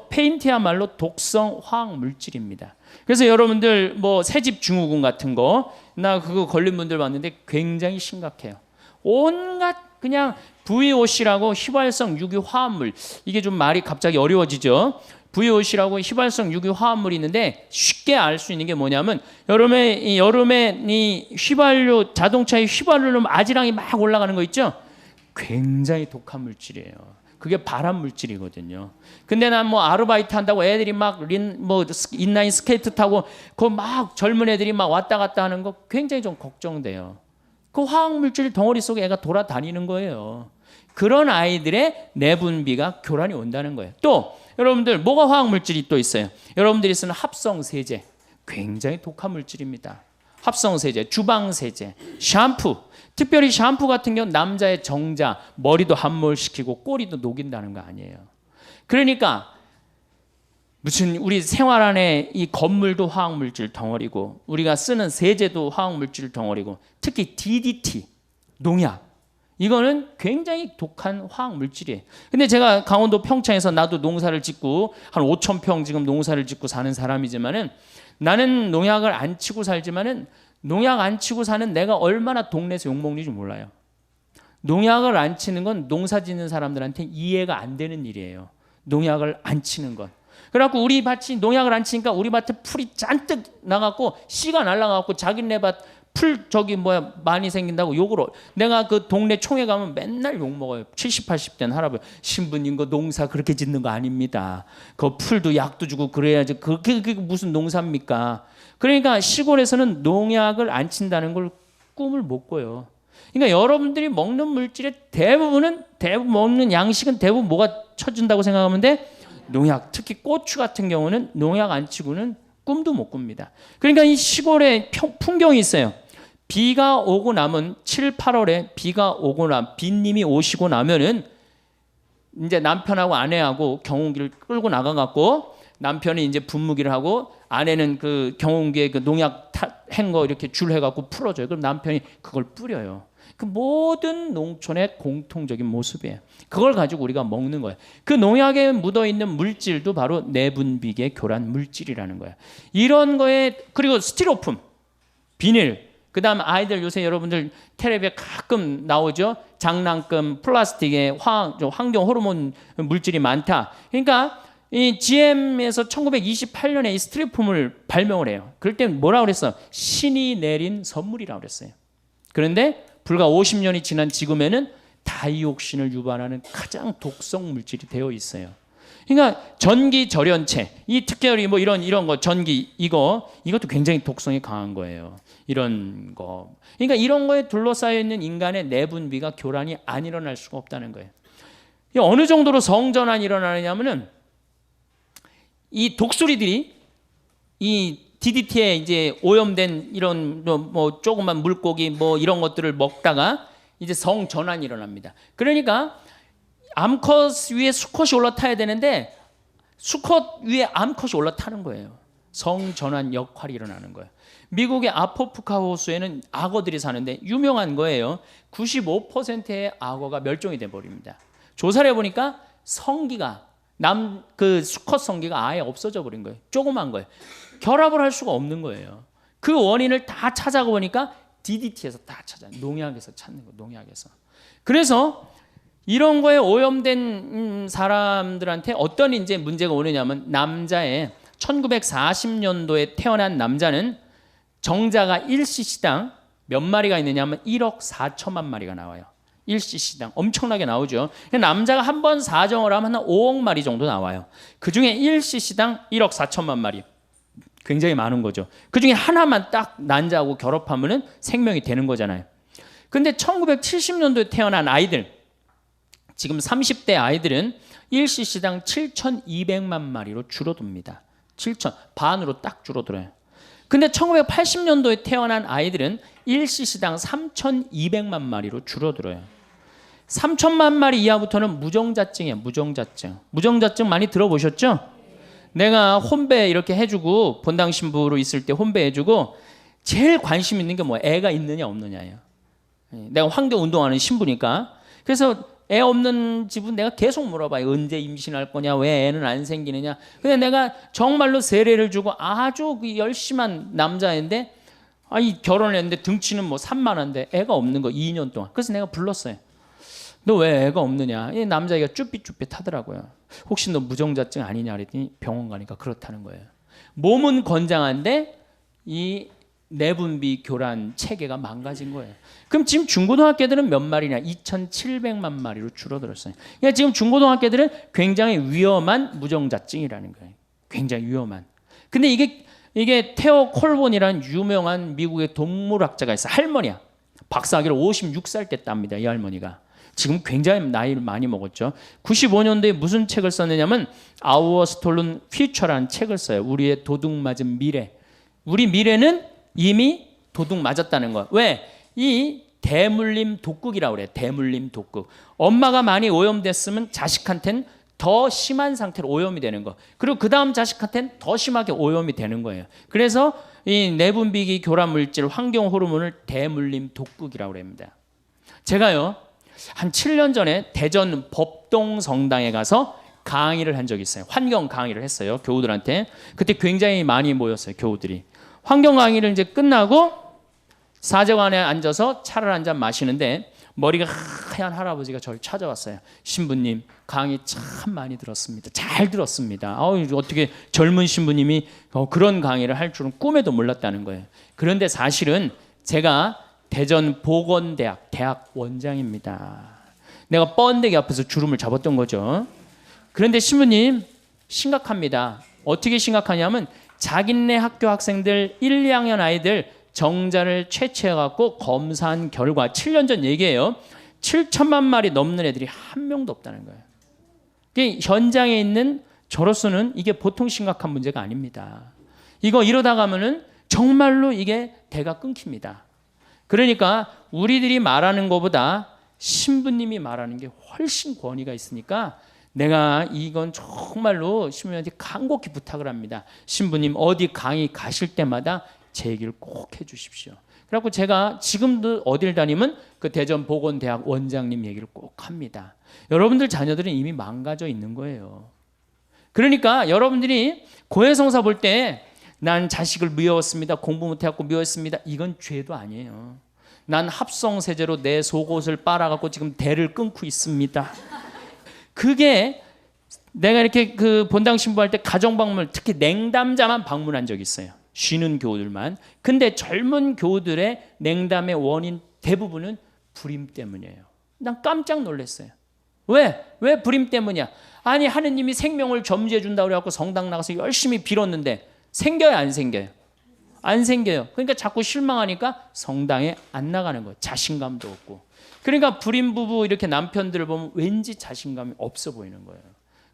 페인트야말로 독성 화학 물질입니다. 그래서 여러분들 뭐 새집 증후군 같은 거 나 그거 걸린 분들 봤는데 굉장히 심각해요. 온갖 그냥 VOC라고 휘발성 유기 화합물, 이게 좀 말이 갑자기 어려워지죠. VOC라고 휘발성 유기 화합물이 있는데 쉽게 알 수 있는 게 뭐냐면 여름에 이 휘발유 자동차의 휘발유로 아지랑이 막 올라가는 거 있죠. 굉장히 독한 물질이에요. 그게 발암 물질이거든요. 근데 난 뭐 아르바이트 한다고 애들이 막 인라인 스케이트 타고 그 막 젊은 애들이 막 왔다 갔다 하는 거 굉장히 좀 걱정돼요. 그 화학 물질 덩어리 속에 애가 돌아다니는 거예요. 그런 아이들의 내분비가 교란이 온다는 거예요. 또 여러분들 뭐가 화학 물질이 또 있어요? 여러분들이 쓰는 합성 세제 굉장히 독한 물질입니다. 합성 세제, 주방 세제, 샴푸, 특별히 샴푸 같은 경우는 남자의 정자, 머리도 함몰시키고 꼬리도 녹인다는 거 아니에요. 그러니까 무슨 우리 생활 안에 이 건물도 화학물질 덩어리고 우리가 쓰는 세제도 화학물질 덩어리고 특히 DDT, 농약 이거는 굉장히 독한 화학물질이에요. 근데 제가 강원도 평창에서 나도 농사를 짓고 한 5,000평 지금 농사를 짓고 사는 사람이지만은 나는 농약을 안 치고 살지만은 농약 안 치고 사는 내가 얼마나 동네에서 욕먹는지 몰라요. 농약을 안 치는 건 농사 짓는 사람들한테 이해가 안 되는 일이에요. 농약을 안 치는 건. 그래갖고 우리 밭이 농약을 안 치니까 우리 밭에 풀이 잔뜩 나갖고 씨가 날라가갖고 자기네 밭 풀 많이 생긴다고 욕을 내가 그 동네 총회 가면 맨날 욕 먹어요. 70, 80된 할아버지 신부님 그 농사 그렇게 짓는 거 아닙니다. 그 풀도 약도 주고 그래야지 그게 무슨 농사입니까? 그러니까 시골에서는 농약을 안 친다는 걸 꿈을 못 꿔요. 그러니까 여러분들이 먹는 물질의 대부분 먹는 양식은 대부분 뭐가 쳐준다고 생각하면 돼? 농약. 특히 고추 같은 경우는 농약 안 치고는 꿈도 못 꿉니다. 그러니까 이 시골에 풍경이 있어요. 비가 오고 나면 7, 8월에 비가 오고 비님이 오시고 나면은 이제 남편하고 아내하고 경운기를 끌고 나가갖고 남편이 이제 분무기를 하고 아내는 그 경운기에 그 농약 한 거 이렇게 줄 해갖고 풀어줘요. 그럼 남편이 그걸 뿌려요. 그 모든 농촌의 공통적인 모습이에요. 그걸 가지고 우리가 먹는 거예요. 그 농약에 묻어있는 물질도 바로 내분비계 교란 물질이라는 거예요. 이런 거에 그리고 스티로폼, 비닐, 그 다음 아이들 요새 여러분들 텔레비에 가끔 나오죠. 장난감, 플라스틱에 환경 호르몬 물질이 많다. 그러니까 이 GM에서 1928년에 이 스티로폼을 발명을 해요. 그럴 때 뭐라고 그랬어? 신이 내린 선물이라고 그랬어요. 그런데 불과 50년이 지난 지금에는 다이옥신을 유발하는 가장 독성 물질이 되어 있어요. 그러니까 전기 절연체, 이 특별히 뭐 이런 거 전기 이것도 굉장히 독성이 강한 거예요. 이런 거. 그러니까 이런 거에 둘러싸여 있는 인간의 내분비가 교란이 안 일어날 수가 없다는 거예요. 어느 정도로 성전환이 일어나느냐면은 이 독수리들이 이 DDT에 이제 오염된 이런 뭐 조그만 물고기 뭐 이런 것들을 먹다가 이제 성전환이 일어납니다. 그러니까 암컷 위에 수컷이 올라타야 되는데 수컷 위에 암컷이 올라타는 거예요. 성전환 역할이 일어나는 거예요. 미국의 아포프카 호수에는 악어들이 사는데 유명한 거예요. 95%의 악어가 멸종이 돼 버립니다. 조사를 해보니까 성기가 그 수컷 성기가 아예 없어져 버린 거예요. 조그만 거예요. 결합을 할 수가 없는 거예요. 그 원인을 다 찾아보니까 DDT에서 다 농약에서 찾는 거예요. 농약에서. 그래서 이런 거에 오염된 사람들한테 어떤 이제 문제가 오느냐면 남자의 1940년도에 태어난 남자는 정자가 1cc당 몇 마리가 있느냐면 1억 4천만 마리가 나와요. 1cc당 엄청나게 나오죠. 남자가 한 번 사정을 하면 한 5억 마리 정도 나와요. 그중에 1cc당 1억 4천만 마리. 굉장히 많은 거죠. 그중에 하나만 딱 난자하고 결합하면 생명이 되는 거잖아요. 근데 1970년도에 태어난 아이들, 지금 30대 아이들은 1cc당 7,200만 마리로 줄어듭니다. 7천, 반으로 딱 줄어들어요. 근데 1980년도에 태어난 아이들은 1cc당 3,200만 마리로 줄어들어요. 3천만 마리 이하부터는 무정자증이에요. 무정자증. 무정자증 많이 들어보셨죠? 내가 혼배 이렇게 해주고 본당 신부로 있을 때 혼배 해주고 제일 관심 있는 게 뭐야? 애가 있느냐 없느냐예요. 내가 환경 운동하는 신부니까. 그래서 애 없는 집은 내가 계속 물어봐요. 언제 임신할 거냐? 왜 애는 안 생기느냐? 근데 내가 정말로 세례를 주고 아주 열심한 남자인데 결혼을 했는데 등치는 뭐 산만한데 애가 없는 거 2년 동안. 그래서 내가 불렀어요. 너 왜 애가 없느냐? 이 남자애가 쭈삣쭈삣 하더라고요. 혹시 너 무정자증 아니냐 그랬더니 병원 가니까 그렇다는 거예요. 몸은 건장한데 이 내분비 교란 체계가 망가진 거예요. 그럼 지금 중고등학교들은 몇 마리냐? 2,700만 마리로 줄어들었어요. 그러니까 지금 중고등학교들은 굉장히 위험한 무정자증이라는 거예요. 굉장히 위험한. 근데 이게 테오 콜본이라는 유명한 미국의 동물학자가 있어. 할머니야. 박사학위를 56살 때 땁니다. 이 할머니가. 지금 굉장히 나이를 많이 먹었죠. 95년도에 무슨 책을 썼느냐면 Our Stolen Future라는 책을 써요. 우리의 도둑 맞은 미래. 우리 미래는 이미 도둑 맞았다는 거야. 왜? 이 대물림 독극이라고 그래요. 대물림 독극. 엄마가 많이 오염됐으면 자식한테는 더 심한 상태로 오염이 되는 거. 그리고 그 다음 자식한테는 더 심하게 오염이 되는 거예요. 그래서 이 내분비기 교란 물질, 환경 호르몬을 대물림 독극이라고 합니다. 제가요 한 7년 전에 대전 법동 성당에 가서 강의를 한 적이 있어요. 환경 강의를 했어요. 교우들한테. 그때 굉장히 많이 모였어요. 교우들이. 환경 강의를 이제 끝나고 사제관에 앉아서 차를 한 잔 마시는데 머리가 하얀 할아버지가 저를 찾아왔어요. 신부님 강의 참 많이 들었습니다. 잘 들었습니다. 어떻게 젊은 신부님이 그런 강의를 할 줄은 꿈에도 몰랐다는 거예요. 그런데 사실은 제가 대전 보건대학 대학 원장입니다. 내가 뻔데기 앞에서 주름을 잡았던 거죠. 그런데 신부님 심각합니다. 어떻게 심각하냐면 자기네 학교 학생들 1, 2학년 아이들 정자를 채취해갖고 검사한 결과 7년 전 얘기예요. 7천만 마리 넘는 애들이 한 명도 없다는 거예요. 현장에 있는 저로서는 이게 보통 심각한 문제가 아닙니다. 이러다 가면은 정말로 이게 대가 끊깁니다. 그러니까 우리들이 말하는 것보다 신부님이 말하는 게 훨씬 권위가 있으니까 내가 이건 정말로 신부님한테 간곡히 부탁을 합니다. 신부님 어디 강의 가실 때마다 제 얘기를 꼭 해주십시오. 그래갖고 제가 지금도 어딜 다니면 그 대전 보건대학 원장님 얘기를 꼭 합니다. 여러분들 자녀들은 이미 망가져 있는 거예요. 그러니까 여러분들이 고해성사 볼 때 난 자식을 미웠습니다. 공부 못해갖고 미웠습니다. 이건 죄도 아니에요. 난 합성세제로 내 속옷을 빨아갖고 지금 대를 끊고 있습니다. 그게 내가 이렇게 그 본당 신부할 때 가정방문 특히 냉담자만 방문한 적이 있어요. 쉬는 교우들만. 근데 젊은 교우들의 냉담의 원인 대부분은 불임 때문이에요. 난 깜짝 놀랐어요. 왜 불임 때문이야? 아니 하느님이 생명을 점지해 준다고 그래갖고 성당 나가서 열심히 빌었는데 생겨요 안 생겨요? 안 생겨요. 그러니까 자꾸 실망하니까 성당에 안 나가는 거예요. 자신감도 없고. 그러니까 불임 부부 이렇게 남편들을 보면 왠지 자신감이 없어 보이는 거예요.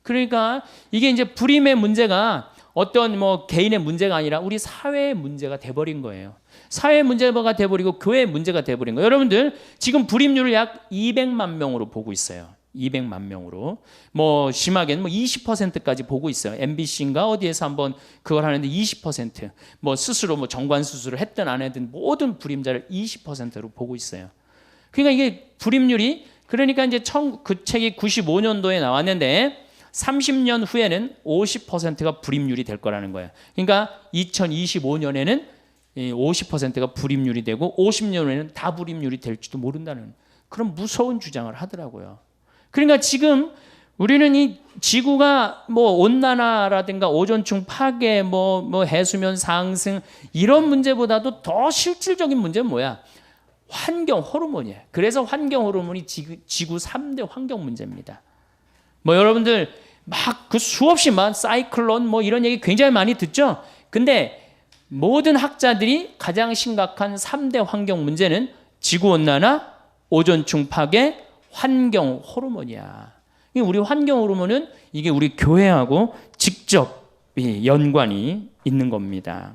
그러니까 이게 이제 불임의 문제가 어떤 뭐 개인의 문제가 아니라 우리 사회의 문제가 돼버린 거예요. 사회 문제가 돼버리고 교회의 문제가 돼버린 거예요. 여러분들 지금 불임률을 약 200만 명으로 보고 있어요. 200만 명으로 뭐 심하게는 뭐 20%까지 보고 있어요. MBC인가 어디에서 한번 그걸 하는데 20% 뭐 스스로 뭐 정관 수술을 했든 안 했든 모든 불임자를 20%로 보고 있어요. 그러니까 이게 불임률이 그러니까 이제 그 책이 95년도에 나왔는데 30년 후에는 50%가 불임률이 될 거라는 거예요. 그러니까 2025년에는 50%가 불임률이 되고 50년 후에는 다 불임률이 될지도 모른다는 그런 무서운 주장을 하더라고요. 그러니까 지금 우리는 이 지구가 뭐 온난화라든가 오존층 파괴, 뭐 해수면 상승 이런 문제보다도 더 실질적인 문제는 뭐야? 환경 호르몬이에요. 그래서 환경 호르몬이 지구 3대 환경 문제입니다. 뭐 여러분들 막 그 수없이 많은 사이클론 뭐 이런 얘기 굉장히 많이 듣죠. 근데 모든 학자들이 가장 심각한 3대 환경 문제는 지구 온난화, 오존층 파괴, 환경 호르몬이야. 우리 환경 호르몬은 이게 우리 교회하고 직접 연관이 있는 겁니다.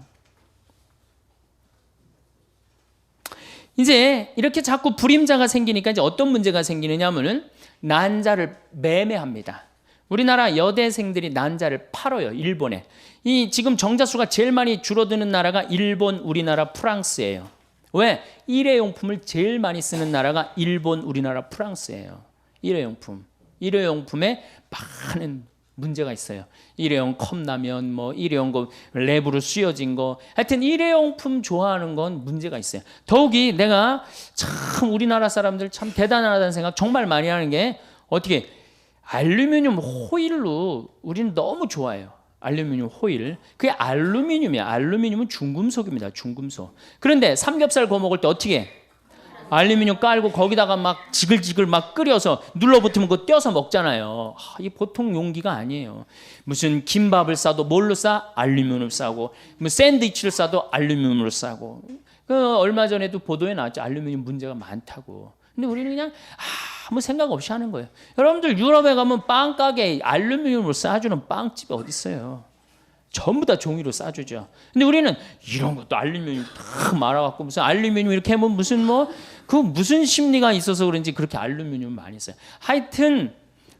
이제 이렇게 자꾸 불임자가 생기니까 이제 어떤 문제가 생기느냐 하면은 난자를 매매합니다. 우리나라 여대생들이 난자를 팔아요. 일본에. 이 지금 정자수가 제일 많이 줄어드는 나라가 일본, 우리나라, 프랑스예요. 왜? 일회용품을 제일 많이 쓰는 나라가 일본, 우리나라, 프랑스예요. 일회용품. 일회용품에 많은 문제가 있어요. 일회용 컵라면, 뭐 일회용 거 랩으로 씌워진 거, 하여튼 일회용품 좋아하는 건 문제가 있어요. 더욱이 내가 참 우리나라 사람들 참 대단하다는 생각 정말 많이 하는 게 어떻게 알루미늄 호일로 우리는 너무 좋아해요. 알루미늄 호일. 그게 알루미늄이야. 알루미늄은 중금속입니다. 중금속. 그런데 삼겹살 구워 먹을 때 어떻게 해? 알루미늄 깔고 거기다가 막 지글지글 막 끓여서 눌러붙으면 그거 떼어서 먹잖아요. 이 보통 용기가 아니에요. 무슨 김밥을 싸도 뭘로 싸? 알루미늄을 싸고, 뭐 샌드위치를 싸도 알루미늄으로 싸고. 그 얼마 전에도 보도에 나왔죠. 알루미늄 문제가 많다고. 근데 우리는 그냥 아무 생각 없이 하는 거예요. 여러분들 유럽에 가면 빵 가게에 알루미늄으로 싸주는 빵집이 어디 있어요? 전부 다 종이로 싸주죠. 근데 우리는 이런 것도 알루미늄 딱 말아갖고 무슨 알루미늄 이렇게 하면 무슨 뭐 그 무슨 심리가 있어서 그런지 그렇게 알루미늄 많이 써요. 하여튼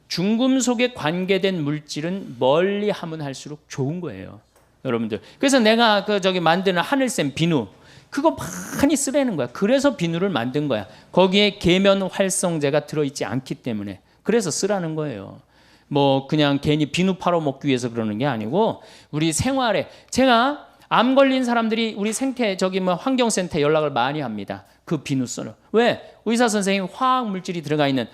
중금속에 관계된 물질은 멀리 하면 할수록 좋은 거예요, 여러분들. 그래서 내가 그 저기 만드는 하늘샘 비누 그거 많이 쓰라는 거야. 그래서 비누를 만든 거야. 거기에 계면 활성제가 들어있지 않기 때문에 그래서 쓰라는 거예요. 뭐 그냥 괜히 비누 팔아 먹기 위해서 그러는 게 아니고 우리 생활에 제가 암 걸린 사람들이 우리 생태 저기 뭐 환경센터에 연락을 많이 합니다. 그 비누 써요. 왜? 의사 선생님 화학 물질이 들어가 있는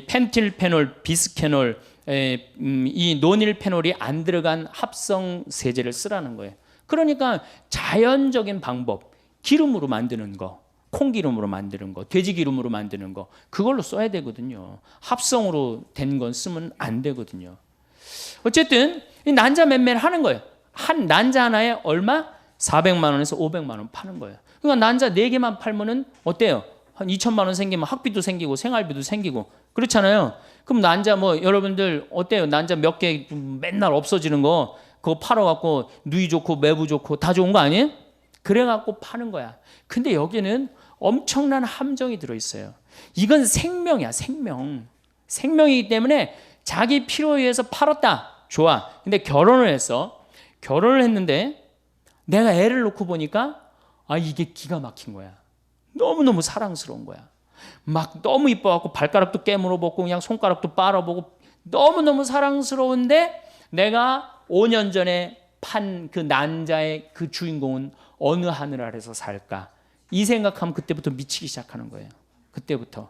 펜틸페놀, 비스케놀, 이 노닐페놀이 안 들어간 합성 세제를 쓰라는 거예요. 그러니까 자연적인 방법, 기름으로 만드는 거, 콩기름으로 만드는 거, 돼지기름으로 만드는 거 그걸로 써야 되거든요. 합성으로 된 건 쓰면 안 되거든요. 어쨌든 이 난자 매매를 하는 거예요. 한 난자 하나에 얼마? 400만 원에서 500만 원 파는 거예요. 그러니까 난자 4개만 팔면은 어때요? 한 2천만 원 생기면 학비도 생기고 생활비도 생기고 그렇잖아요. 그럼 난자 뭐 여러분들 어때요? 난자 몇 개 맨날 없어지는 거 그거 팔아갖고 누이 좋고 매부 좋고 다 좋은 거 아니에요? 그래갖고 파는 거야. 근데 여기는 엄청난 함정이 들어있어요. 이건 생명이야, 생명. 생명이기 때문에 자기 필요에 의해서 팔았다. 좋아. 근데 결혼을 했어. 결혼을 했는데 내가 애를 놓고 보니까 이게 기가 막힌 거야. 너무너무 사랑스러운 거야. 막 너무 이뻐갖고 발가락도 깨물어 보고 그냥 손가락도 빨아보고 너무너무 사랑스러운데 내가 5년 전에 판 그 난자의 그 주인공은 어느 하늘 아래서 살까? 이 생각하면 그때부터 미치기 시작하는 거예요. 그때부터.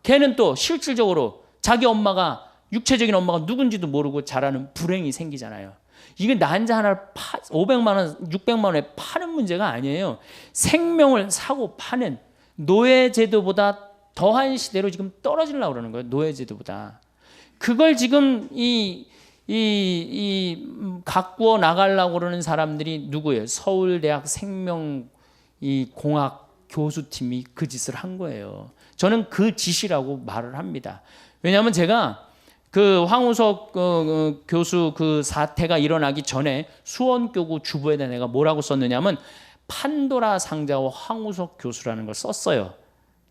걔는 또 실질적으로 자기 엄마가 육체적인 엄마가 누군지도 모르고 자라는 불행이 생기잖아요. 이게 난자 하나를 500만 원, 600만 원에 파는 문제가 아니에요. 생명을 사고 파는 노예제도보다 더한 시대로 지금 떨어지려고 그러는 거예요. 노예제도보다. 그걸 지금 가꾸어 나가려고 그러는 사람들이 누구예요? 서울대학 생명공학 교수팀이 그 짓을 한 거예요. 저는 그 짓이라고 말을 합니다. 왜냐하면 제가 그 황우석 교수 그 사태가 일어나기 전에 수원교구 주부에다 내가 뭐라고 썼느냐면 판도라 상자와 황우석 교수라는 걸 썼어요.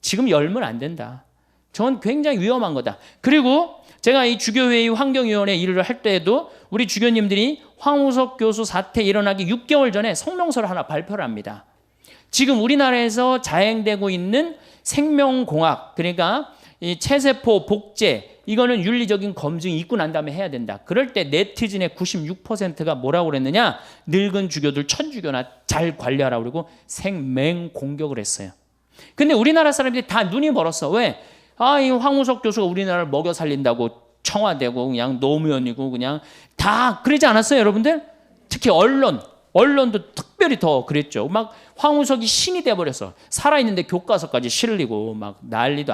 지금 열면 안 된다. 저건 굉장히 위험한 거다. 그리고 제가 이 주교회의 환경위원회 일을 할 때에도 우리 주교님들이 황우석 교수 사태 일어나기 6개월 전에 성명서를 하나 발표를 합니다. 지금 우리나라에서 자행되고 있는 생명공학, 그러니까 이 체세포 복제, 이거는 윤리적인 검증이 있고 난 다음에 해야 된다. 그럴 때 네티즌의 96%가 뭐라고 그랬느냐? 늙은 주교들 천주교나 잘 관리하라고 그러고 생맹 공격을 했어요. 근데 우리나라 사람들이 다 눈이 멀었어. 왜? 이 황우석 교수가 우리나라를 먹여 살린다고 청와대고 그냥 노무현이고 그냥 다 그러지 않았어요, 여러분들? 특히 언론도 특별히 더 그랬죠. 막 황우석이 신이 돼버려서 살아있는데 교과서까지 실리고 막 난리도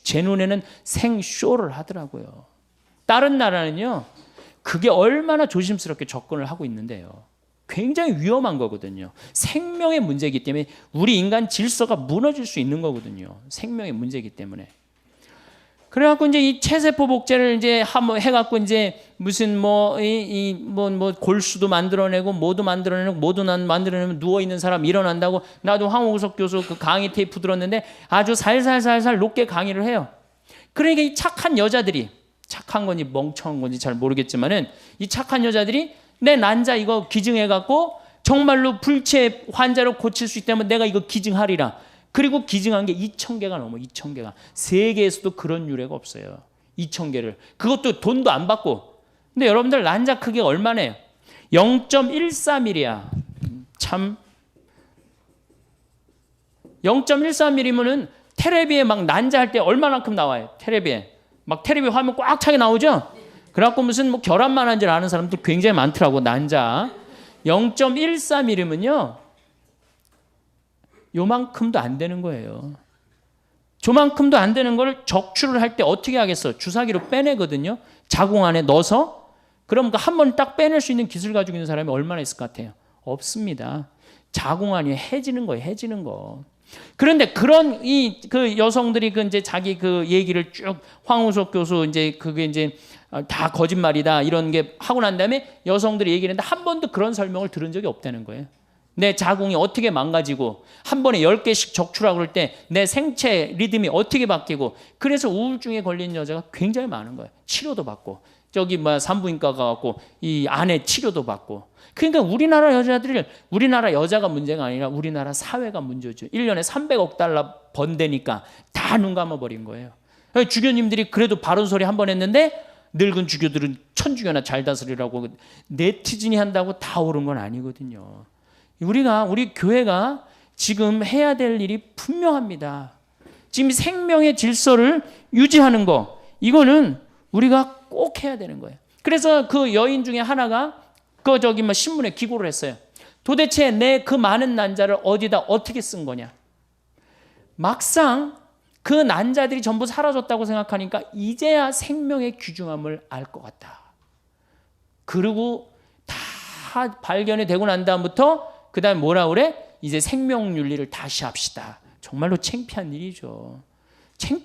제 눈에는 생쇼를 하더라고요. 다른 나라는요, 그게 얼마나 조심스럽게 접근을 하고 있는데요. 굉장히 위험한 거거든요. 생명의 문제이기 때문에 우리 인간 질서가 무너질 수 있는 거거든요. 생명의 문제이기 때문에. 그래갖고 이제 이 체세포 복제를 이제 한번 해갖고 이제 무슨 뭐 골수도 만들어내고 뭐도 만들어내고 뭐도 만들어내면 누워 있는 사람 일어난다고. 나도 황우석 교수 그 강의 테이프 들었는데 아주 살살살살 높게 강의를 해요. 그러니까 이 착한 여자들이, 착한 건지 멍청한 건지 잘 모르겠지만은 이 착한 여자들이 내 난자 이거 기증해갖고 정말로 불체 환자를 고칠 수 있다면 내가 이거 기증하리라. 그리고 기증한 게 2,000개가 넘어. 2,000개가. 세계에서도 그런 유래가 없어요. 2,000개를. 그것도 돈도 안 받고. 근데 여러분들 난자 크기가 얼마네요? 0.14mm야. 참. 0.14mm면은 테레비에 막 난자할 때 얼마만큼 나와요? 테레비에. 막 테레비 화면 꽉 차게 나오죠? 그래갖고 무슨 뭐 결함만 한 줄 아는 사람들 굉장히 많더라고. 난자. 0.14mm면요. 요만큼도 안 되는 거예요. 저만큼도 안 되는 걸 적출을 할 때 어떻게 하겠어? 주사기로 빼내거든요. 자궁 안에 넣어서. 그럼 한 번 딱 빼낼 수 있는 기술 가지고 있는 사람이 얼마나 있을 것 같아요? 없습니다. 자궁 안이 해지는 거예요. 해지는 거. 그런데 그런 그 여성들이 그 이제 자기 그 얘기를 쭉 황우석 교수 이제 그게 이제 다 거짓말이다 이런 게 하고 난 다음에 여성들이 얘기를 했는데 한 번도 그런 설명을 들은 적이 없다는 거예요. 내 자궁이 어떻게 망가지고 한 번에 10개씩 적출하고 그럴 때 내 생체 리듬이 어떻게 바뀌고 그래서 우울증에 걸린 여자가 굉장히 많은 거예요. 치료도 받고 저기 산부인과 가갖고 이 안에 치료도 받고. 그러니까 우리나라 여자들을 우리나라 여자가 문제가 아니라 우리나라 사회가 문제죠. 1년에 300억 달러 번대니까 다 눈 감아버린 거예요. 주교님들이 그래도 바른 소리 한 번 했는데 늙은 주교들은 천주교나 잘 다스리라고 네티즌이 한다고 다 옳은 건 아니거든요. 우리 교회가 지금 해야 될 일이 분명합니다. 지금 생명의 질서를 유지하는 거, 이거는 우리가 꼭 해야 되는 거예요. 그래서 그 여인 중에 하나가 신문에 기고를 했어요. 도대체 내 그 많은 난자를 어디다 어떻게 쓴 거냐. 막상 그 난자들이 전부 사라졌다고 생각하니까 이제야 생명의 귀중함을 알 것 같다. 그리고 다 발견이 되고 난 다음부터 그 다음에 뭐라 그래? 이제 생명윤리를 다시 합시다. 정말로 창피한 일이죠.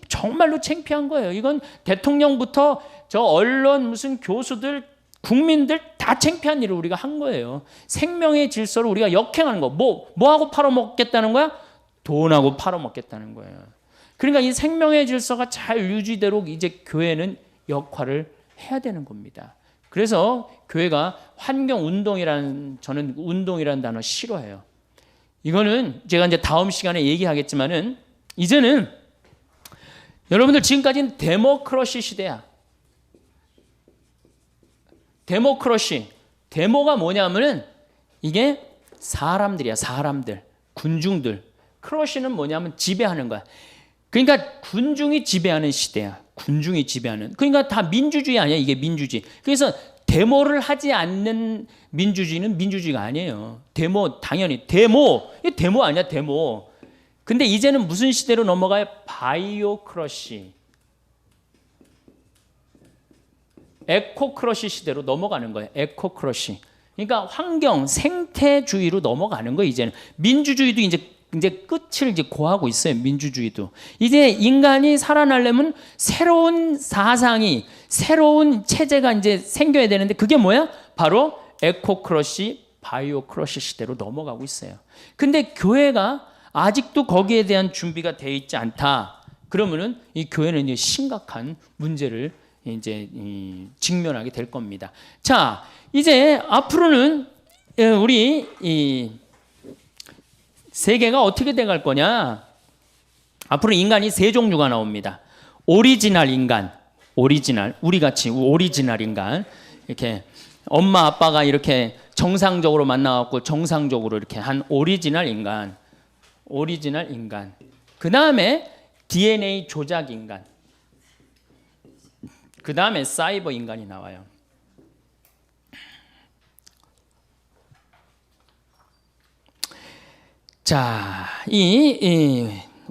정말로 창피한 거예요. 이건 대통령부터 저 언론 무슨 교수들 국민들 다 창피한 일을 우리가 한 거예요. 생명의 질서를 우리가 역행하는 거. 뭐하고 팔아먹겠다는 거야? 돈하고 팔아먹겠다는 거예요. 그러니까 이 생명의 질서가 잘 유지되도록 이제 교회는 역할을 해야 되는 겁니다. 그래서 교회가 저는 운동이라는 단어 싫어해요. 이거는 제가 이제 다음 시간에 얘기하겠지만은 이제는 여러분들 지금까지는 데모크러시 시대야. 데모크러시. 데모가 뭐냐면은 이게 사람들이야. 사람들. 군중들. 크러시는 뭐냐면 지배하는 거야. 그러니까 군중이 지배하는 시대야. 군중이 지배하는. 그러니까 다 민주주의 아니야. 이게 민주주의. 그래서 데모를 하지 않는 민주주의는 민주주의가 아니에요. 당연히 이게 데모 아니야. 데모. 근데 이제는 무슨 시대로 넘어가요? 바이오크러시. 에코크러시 시대로 넘어가는 거예요. 에코크러시. 그러니까 환경, 생태주의로 넘어가는 거예요. 이제는 민주주의도 이제 끝을 이제 고하고 있어요. 민주주의도. 이제 인간이 살아나려면 새로운 사상이, 새로운 체제가 이제 생겨야 되는데 그게 뭐야? 바로 에코크러시, 바이오크러시 시대로 넘어가고 있어요. 근데 교회가 아직도 거기에 대한 준비가 돼 있지 않다. 그러면은 이 교회는 이제 심각한 문제를 이제 직면하게 될 겁니다. 자, 이제 앞으로는 우리 이 세계가 어떻게 돼갈 거냐? 앞으로 인간이 세 종류가 나옵니다. 오리지널 인간, 우리 같이 오리지널 인간. 이렇게 엄마 아빠가 이렇게 정상적으로 만나갖고 정상적으로 이렇게 한 오리지널 인간. 그 다음에 DNA 조작 인간. 그 다음에 사이버 인간이 나와요. 자,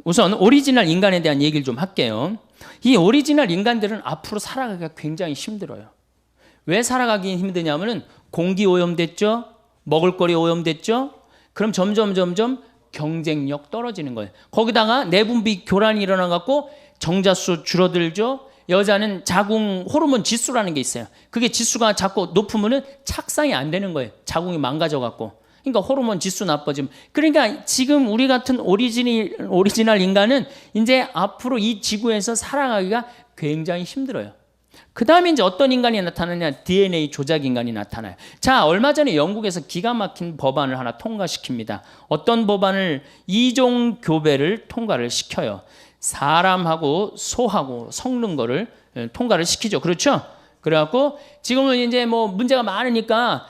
우선 오리지널 인간에 대한 얘기를 좀 할게요. 이 오리지널 인간들은 앞으로 살아가기가 굉장히 힘들어요. 왜 살아가기 힘드냐면은 공기 오염됐죠? 먹을거리 오염됐죠? 그럼 점점 경쟁력 떨어지는 거예요. 거기다가 내분비 교란이 일어나갖고 정자수 줄어들죠? 여자는 자궁 호르몬 지수라는 게 있어요. 그게 지수가 자꾸 높으면은 착상이 안 되는 거예요. 자궁이 망가져 갖고. 그러니까 호르몬 지수 나빠지면. 그러니까 지금 우리 같은 오리지널 인간은 이제 앞으로 이 지구에서 살아가기가 굉장히 힘들어요. 그 다음에 이제 어떤 인간이 나타나냐? DNA 조작 인간이 나타나요. 자, 얼마 전에 영국에서 기가 막힌 법안을 하나 통과시킵니다. 어떤 법안을? 이종 교배를 통과를 시켜요. 사람하고 소하고 섞는 거를 통과를 시키죠. 그렇죠? 그래갖고 지금은 이제 뭐 문제가 많으니까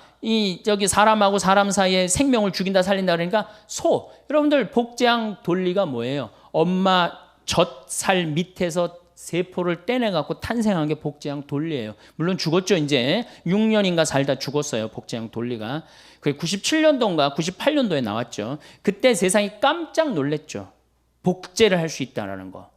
저기 사람하고 사람 사이에 생명을 죽인다 살린다 그러니까 여러분들 복제양 돌리가 뭐예요? 엄마 젖살 밑에서 세포를 떼내갖고 탄생한 게 복제양 돌리예요. 물론 죽었죠. 이제 6년인가 살다 죽었어요. 복제양 돌리가. 그게 97년도인가 98년도에 나왔죠. 그때 세상이 깜짝 놀랐죠. 복제를 할 수 있다는 거.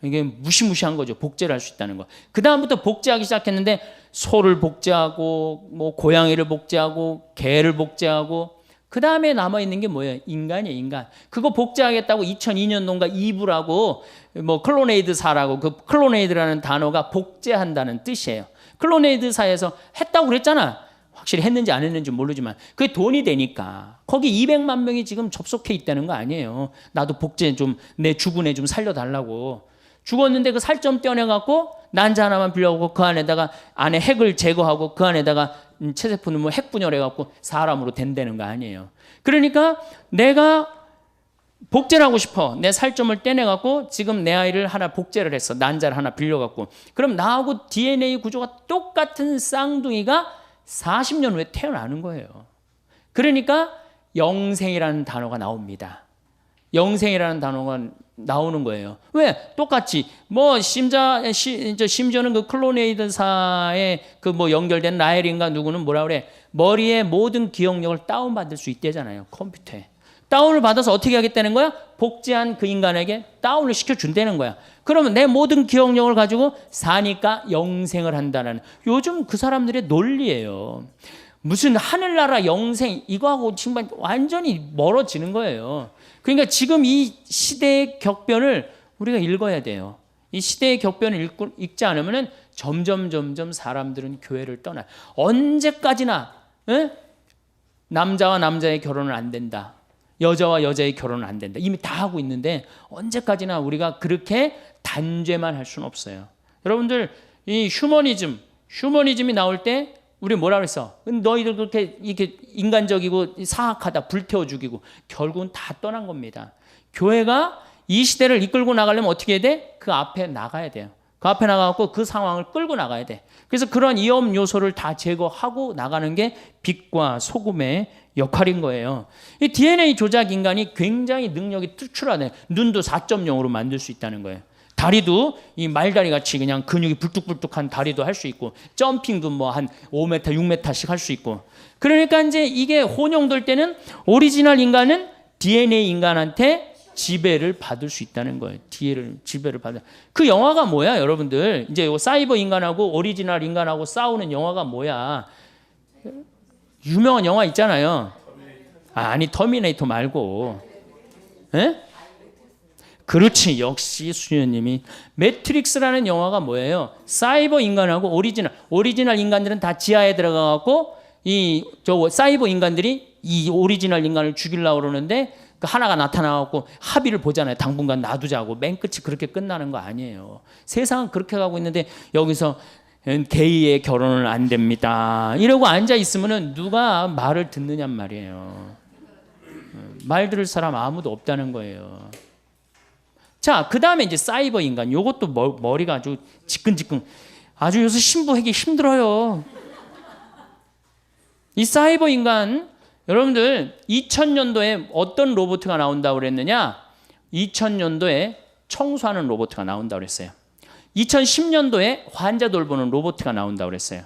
이게 무시무시한 거죠. 복제를 할 수 있다는 거. 그 다음부터 복제하기 시작했는데 소를 복제하고 뭐 고양이를 복제하고 개를 복제하고 그 다음에 남아있는 게 뭐예요? 인간이에요. 인간. 그거 복제하겠다고 2002년도인가 2부라고 뭐 클로네이드사라고 그 클로네이드라는 단어가 복제한다는 뜻이에요. 클로네이드사에서 했다고 그랬잖아. 확실히 했는지 안 했는지 모르지만 그게 돈이 되니까 거기 200만 명이 지금 접속해 있다는 거 아니에요. 나도 복제 좀 내 죽은 애 좀 살려달라고. 죽었는데 그 살 좀 떼어내갖고 난자 하나만 빌려오고 그 안에다가 안에 핵을 제거하고 그 안에다가 체세포 넣으면 핵 분열해갖고 사람으로 된다는 거 아니에요. 그러니까 내가 복제를 하고 싶어. 내 살점을 떼내갖고 지금 내 아이를 하나 복제를 했어. 난자를 하나 빌려갖고. 그럼 나하고 DNA 구조가 똑같은 쌍둥이가 40년 후에 태어나는 거예요. 그러니까 영생이라는 단어가 나옵니다. 영생이라는 단어가 나오는 거예요. 왜? 똑같이 뭐 심지어는 그 클로네이드사에 그 뭐 연결된 라헬인가 누구는 뭐라 그래? 머리의 모든 기억력을 다운받을 수 있대잖아요. 컴퓨터에. 다운을 받아서 어떻게 하겠다는 거야? 복제한 그 인간에게 다운을 시켜준다는 거야. 그러면 내 모든 기억력을 가지고 사니까 영생을 한다는 요즘 그 사람들의 논리예요. 무슨 하늘나라 영생 이거하고 정말 완전히 멀어지는 거예요. 그러니까 지금 이 시대의 격변을 우리가 읽어야 돼요. 이 시대의 격변을 읽지 않으면 점점 사람들은 교회를 떠나요. 언제까지나 남자와 남자의 결혼은 안 된다. 여자와 여자의 결혼은 안 된다. 이미 다 하고 있는데 언제까지나 우리가 그렇게 단죄만 할 수는 없어요. 여러분들 이 휴머니즘이 나올 때 우리 뭐라 그랬어? 너희들 그렇게 이렇게 인간적이고 사악하다, 불태워 죽이고 결국은 다 떠난 겁니다. 교회가 이 시대를 이끌고 나가려면 어떻게 해야 돼? 그 앞에 나가야 돼요. 그 앞에 나가고 그 상황을 끌고 나가야 돼. 그래서 그런 위험 요소를 다 제거하고 나가는 게 빛과 소금의 역할인 거예요. 이 DNA 조작 인간이 굉장히 능력이 특출하네. 눈도 4.0으로 만들 수 있다는 거예요. 다리도 이 말다리 같이 그냥 근육이 불뚝불뚝한 다리도 할 수 있고 점핑도 뭐 한 5m, 6m씩 할 수 있고. 그러니까 이제 이게 혼용될 때는 오리지널 인간은 DNA 인간한테 지배를 받을 수 있다는 거예요. 지배를 받을. 그 영화가 뭐야, 여러분들? 이제 요 사이버 인간하고 오리지널 인간하고 싸우는 영화가 뭐야? 유명한 영화 있잖아요. 아니 터미네이터 말고. 에? 그렇지. 역시 수녀님이. 매트릭스라는 영화가 뭐예요? 사이버 인간하고 오리지널 인간들은 다 지하에 들어가갖고 저 사이버 인간들이 이 오리지널 인간을 죽이려고 그러는데 그 하나가 나타나갖고 합의를 보잖아요. 당분간 놔두자고. 맨 끝이 그렇게 끝나는 거 아니에요. 세상은 그렇게 가고 있는데 여기서 게이의 결혼은 안 됩니다. 이러고 앉아 있으면은 누가 말을 듣느냔 말이에요. 말 들을 사람 아무도 없다는 거예요. 자, 그 다음에 이제 사이버 인간. 요것도 머리가 아주 지끈지끈. 아주 요새 신부하기 힘들어요. 이 사이버 인간, 여러분들 2000년도에 어떤 로봇가 나온다고 그랬느냐? 2000년도에 청소하는 로봇가 나온다고 그랬어요. 2010년도에 환자 돌보는 로봇가 나온다고 그랬어요.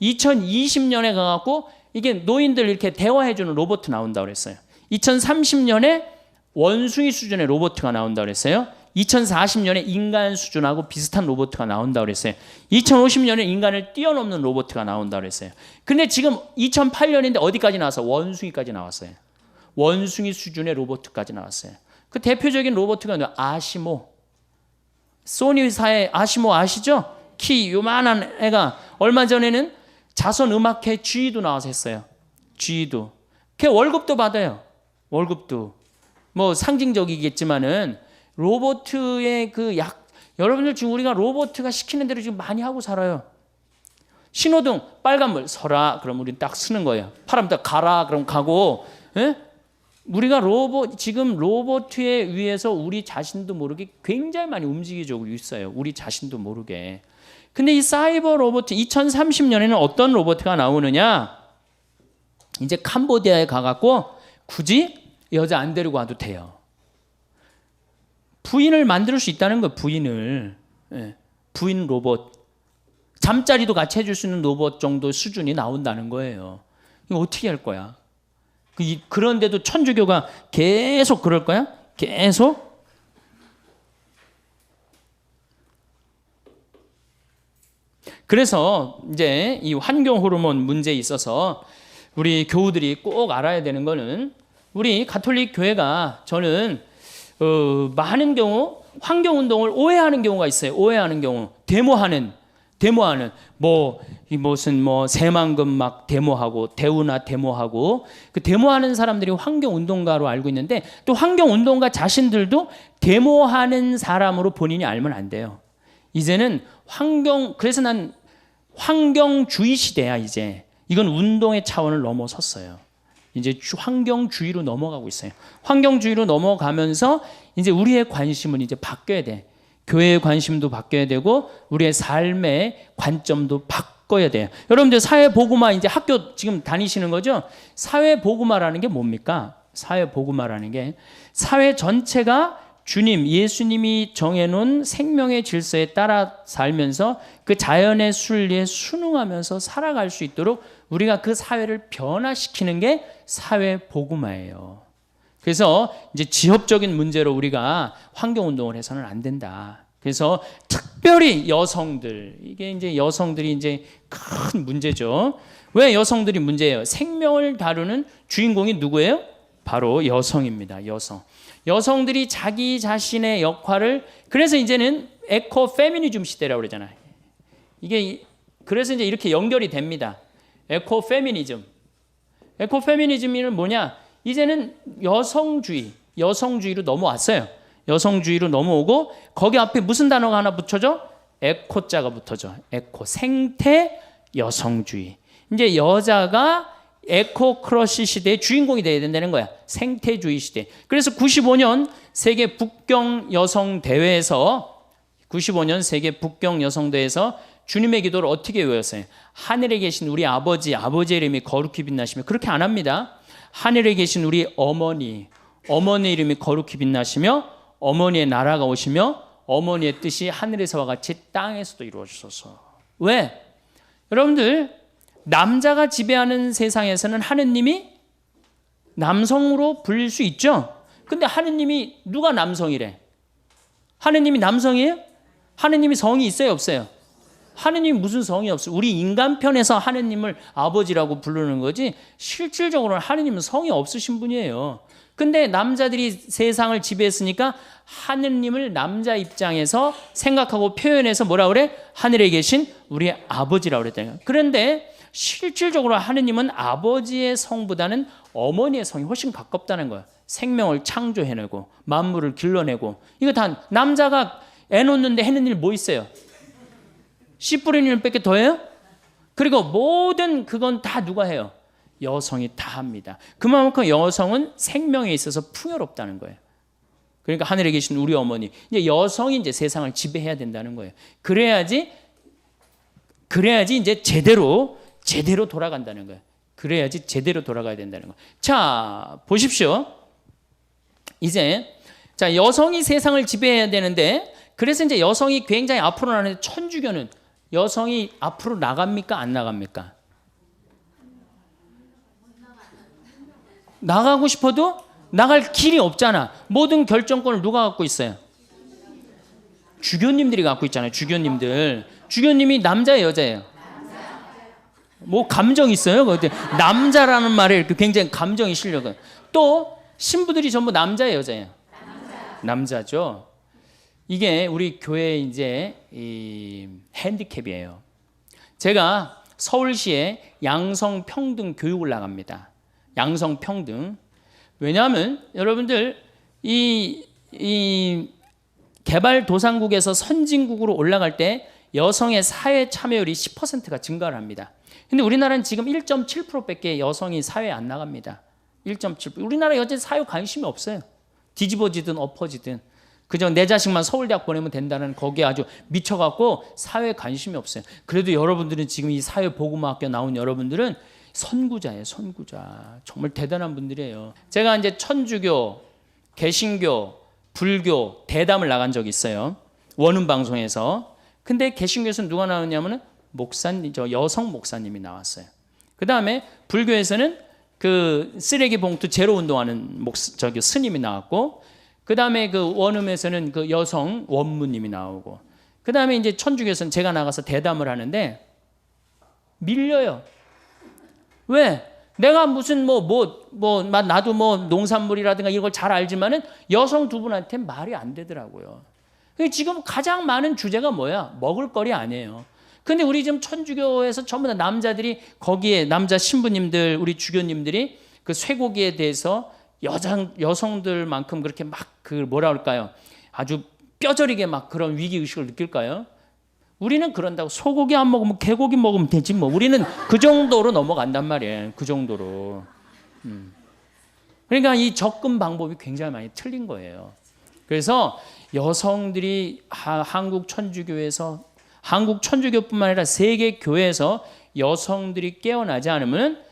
2020년에 가갖고 이게 노인들 이렇게 대화해주는 로봇 나온다고 그랬어요. 2030년에 원숭이 수준의 로봇가 나온다고 그랬어요. 2040년에 인간 수준하고 비슷한 로봇가 나온다고 그랬어요. 2050년에 인간을 뛰어넘는 로봇가 나온다고 그랬어요. 근데 지금 2008년인데 어디까지 나왔어? 원숭이까지 나왔어요. 원숭이 수준의 로봇까지 나왔어요. 그 대표적인 로봇가 아시모. 소니사의 아시모 아시죠? 키 요만한 애가 얼마 전에는 자선음악회 G도 나와서 했어요. G도. 걔 월급도 받아요. 월급도. 뭐 상징적이겠지만은 로버트의 여러분들 지금 우리가 로버트가 시키는 대로 지금 많이 하고 살아요. 신호등 빨간불 서라 그럼 우리는 딱 쓰는 거예요. 파란불 가라 그럼 가고. 예? 우리가 지금 로버트에 의해서 우리 자신도 모르게 굉장히 많이 움직여지고 있어요. 우리 자신도 모르게. 근데 이 사이버 로봇 2030년에는 어떤 로봇가 나오느냐? 이제 캄보디아에 가갖고 굳이 여자 안 데리고 와도 돼요. 부인을 만들 수 있다는 거예요. 부인을. 예. 부인 로봇. 잠자리도 같이 해줄 수 있는 로봇 정도 수준이 나온다는 거예요. 이거 어떻게 할 거야? 그런데도 천주교가 계속 그럴 거야? 계속? 그래서 이제 이 환경 호르몬 문제에 있어서 우리 교우들이 꼭 알아야 되는 거는 우리 가톨릭 교회가 저는 많은 경우 환경 운동을 오해하는 경우가 있어요. 오해하는 경우 데모하는 무슨 새만금 막 데모하고 대우나 데모하고 그 데모하는 사람들이 환경 운동가로 알고 있는데 또 환경 운동가 자신들도 데모하는 사람으로 본인이 알면 안 돼요. 이제는 그래서 난 환경주의 시대야 이제. 이건 운동의 차원을 넘어섰어요. 이제 환경주의로 넘어가고 있어요. 환경주의로 넘어가면서 이제 우리의 관심은 이제 바뀌어야 돼. 교회의 관심도 바뀌어야 되고 우리의 삶의 관점도 바꿔야 돼요. 여러분들 사회복음화 이제 학교 지금 다니시는 거죠? 사회복음화라는 게 뭡니까? 사회복음화라는 게 사회 전체가 주님, 예수님이 정해놓은 생명의 질서에 따라 살면서 그 자연의 순리에 순응하면서 살아갈 수 있도록 우리가 그 사회를 변화시키는 게 사회복음화예요. 그래서 이제 지역적인 문제로 우리가 환경운동을 해서는 안 된다. 그래서 특별히 여성들, 이게 이제 여성들이 이제 큰 문제죠. 왜 여성들이 문제예요? 생명을 다루는 주인공이 누구예요? 바로 여성입니다. 여성들이 자기 자신의 역할을 그래서 이제는 에코 페미니즘 시대라고 그러잖아요. 이게 그래서 이제 이렇게 연결이 됩니다. 에코 페미니즘은 뭐냐? 이제는 여성주의로 넘어왔어요. 여성주의로 넘어오고 거기 앞에 무슨 단어가 하나 붙여져? 에코자가 붙어져. 에코 생태 여성주의. 이제 여자가 에코 크러쉬 시대의 주인공이 돼야 된다는 거야. 생태주의 시대. 그래서 95년 세계 북경 여성 대회에서 주님의 기도를 어떻게 외웠어요? 하늘에 계신 우리 아버지의 이름이 거룩히 빛나시며 그렇게 안 합니다. 하늘에 계신 우리 어머니 이름이 거룩히 빛나시며 어머니의 나라가 오시며 어머니의 뜻이 하늘에서와 같이 땅에서도 이루어지소서. 왜? 여러분들 남자가 지배하는 세상에서는 하느님이 남성으로 불릴 수 있죠. 근데 하느님이 누가 남성이래? 하느님이 남성이에요? 하느님이 성이 있어요, 없어요? 하느님이 무슨 성이 없어요? 우리 인간 편에서 하느님을 아버지라고 부르는 거지 실질적으로는 하느님은 성이 없으신 분이에요. 근데 남자들이 세상을 지배했으니까 하느님을 남자 입장에서 생각하고 표현해서 뭐라 그래? 하늘에 계신 우리 아버지라고 그랬다니까. 그런데 실질적으로 하느님은 아버지의 성보다는 어머니의 성이 훨씬 가깝다는 거예요. 생명을 창조해내고 만물을 길러내고 이거 다 남자가 애 놓는데 해는 일 뭐 있어요? 씨 뿌리는 일밖에 더 해요? 그리고 모든 그건 다 누가 해요? 여성이 다 합니다. 그만큼 여성은 생명에 있어서 풍요롭다는 거예요. 그러니까 하늘에 계신 우리 어머니, 이제 여성이 이제 세상을 지배해야 된다는 거예요. 그래야지 이제 제대로 돌아간다는 거예요. 그래야지 제대로 돌아가야 된다는 거예요. 자, 보십시오. 이제 여성이 세상을 지배해야 되는데 그래서 이제 여성이 굉장히 앞으로 나가는데 천주교는 여성이 앞으로 나갑니까? 안 나갑니까? 나가고 싶어도 나갈 길이 없잖아. 모든 결정권을 누가 갖고 있어요? 주교님들이 갖고 있잖아요. 주교님이 남자예요, 여자예요? 뭐 감정 있어요? 남자라는 말에 이렇게 굉장히 감정이 실려요. 또 신부들이 전부 남자예요, 여자예요? 남자죠. 이게 우리 교회 이제 이 핸디캡이에요. 제가 서울시에 양성평등 교육을 나갑니다. 양성평등. 왜냐하면 여러분들 이 개발도상국에서 선진국으로 올라갈 때 여성의 사회 참여율이 10%가 증가를 합니다. 근데 우리나라는 지금 1.7%밖에 여성이 사회에 안 나갑니다. 1.7%. 우리나라 여전히 사회 관심이 없어요. 뒤집어지든 엎어지든. 그저 내 자식만 서울대학 보내면 된다는 거기에 아주 미쳐갖고 사회에 관심이 없어요. 그래도 여러분들은 지금 이 사회복음학교 나온 여러분들은 선구자예요. 선구자. 정말 대단한 분들이에요. 제가 이제 천주교, 개신교, 불교 대담을 나간 적이 있어요. 원음 방송에서. 근데 개신교에서는 누가 나왔냐면은 목사님, 여성 목사님이 나왔어요. 그 다음에 불교에서는 그 쓰레기 봉투 제로 운동하는 스님이 나왔고, 그 다음에 그 원음에서는 그 여성 원무님이 나오고, 그 다음에 이제 천주교에서는 제가 나가서 대담을 하는데 밀려요. 왜? 내가 무슨 나도 농산물이라든가 이걸 잘 알지만은 여성 두 분한테 말이 안 되더라고요. 지금 가장 많은 주제가 뭐야? 먹을거리 아니에요. 근데 우리 지금 천주교에서 전부 다 남자들이 거기에 남자 신부님들, 우리 주교님들이 그 쇠고기에 대해서 여성들만큼 그렇게 막 그 뭐라 그럴까요? 아주 뼈저리게 막 그런 위기의식을 느낄까요? 우리는 그런다고 소고기 안 먹으면 개고기 먹으면 되지 뭐. 우리는 그 정도로 넘어간단 말이에요. 그 정도로. 그러니까 이 접근 방법이 굉장히 많이 틀린 거예요. 그래서 여성들이 한국 천주교에서, 한국 천주교뿐만 아니라 세계 교회에서 여성들이 깨어나지 않으면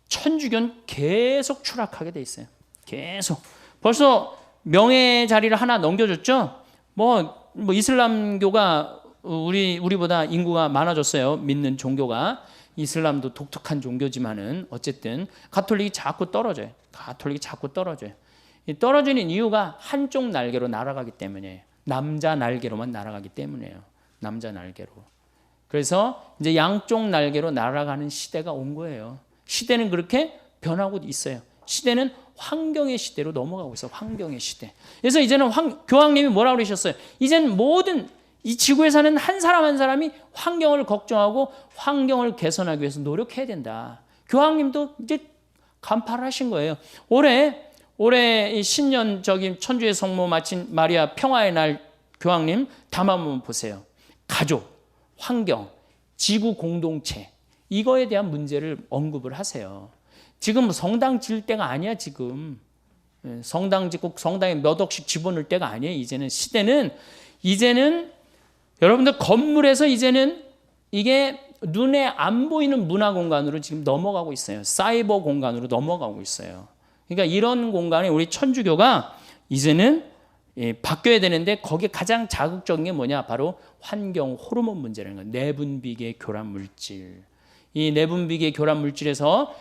천주교는 계속 추락하게 돼 있어요. 계속. 벌써 명예 자리를 하나 넘겨줬죠. 이슬람교가 우리보다 인구가 많아졌어요. 믿는 종교가. 이슬람도 독특한 종교지만은 어쨌든 가톨릭이 자꾸 떨어져요. 가톨릭이 자꾸 떨어져요. 떨어지는 이유가 한쪽 날개로 날아가기 때문이에요. 남자 날개로만 날아가기 때문이에요. 남자 날개로. 그래서 이제 양쪽 날개로 날아가는 시대가 온 거예요. 시대는 그렇게 변하고 있어요. 시대는 환경의 시대로 넘어가고 있어요. 환경의 시대. 그래서 이제는 교황님이 뭐라고 그러셨어요? 이제는 모든 이 지구에 사는 한 사람 한 사람이 환경을 걱정하고 환경을 개선하기 위해서 노력해야 된다. 교황님도 이제 간파를 하신 거예요. 올해 신년 천주의 성모 마친 마리아 평화의 날 교황님 담화 한번 보세요. 가족, 환경, 지구 공동체 이거에 대한 문제를 언급을 하세요. 지금 성당 질 때가 아니야. 지금 성당 짓고 성당에 몇 억씩 집어넣을 때가 아니에요. 이제는 여러분들 건물에서 이제는 이게 눈에 안 보이는 문화 공간으로 지금 넘어가고 있어요. 사이버 공간으로 넘어가고 있어요. 그러니까 이런 공간에 우리 천주교가 이제는 바뀌어야 되는데 거기에 가장 자극적인 게 뭐냐? 바로 환경 호르몬 문제라는 거예요. 내분비계 교란 물질. 이 내분비계 교란 물질에서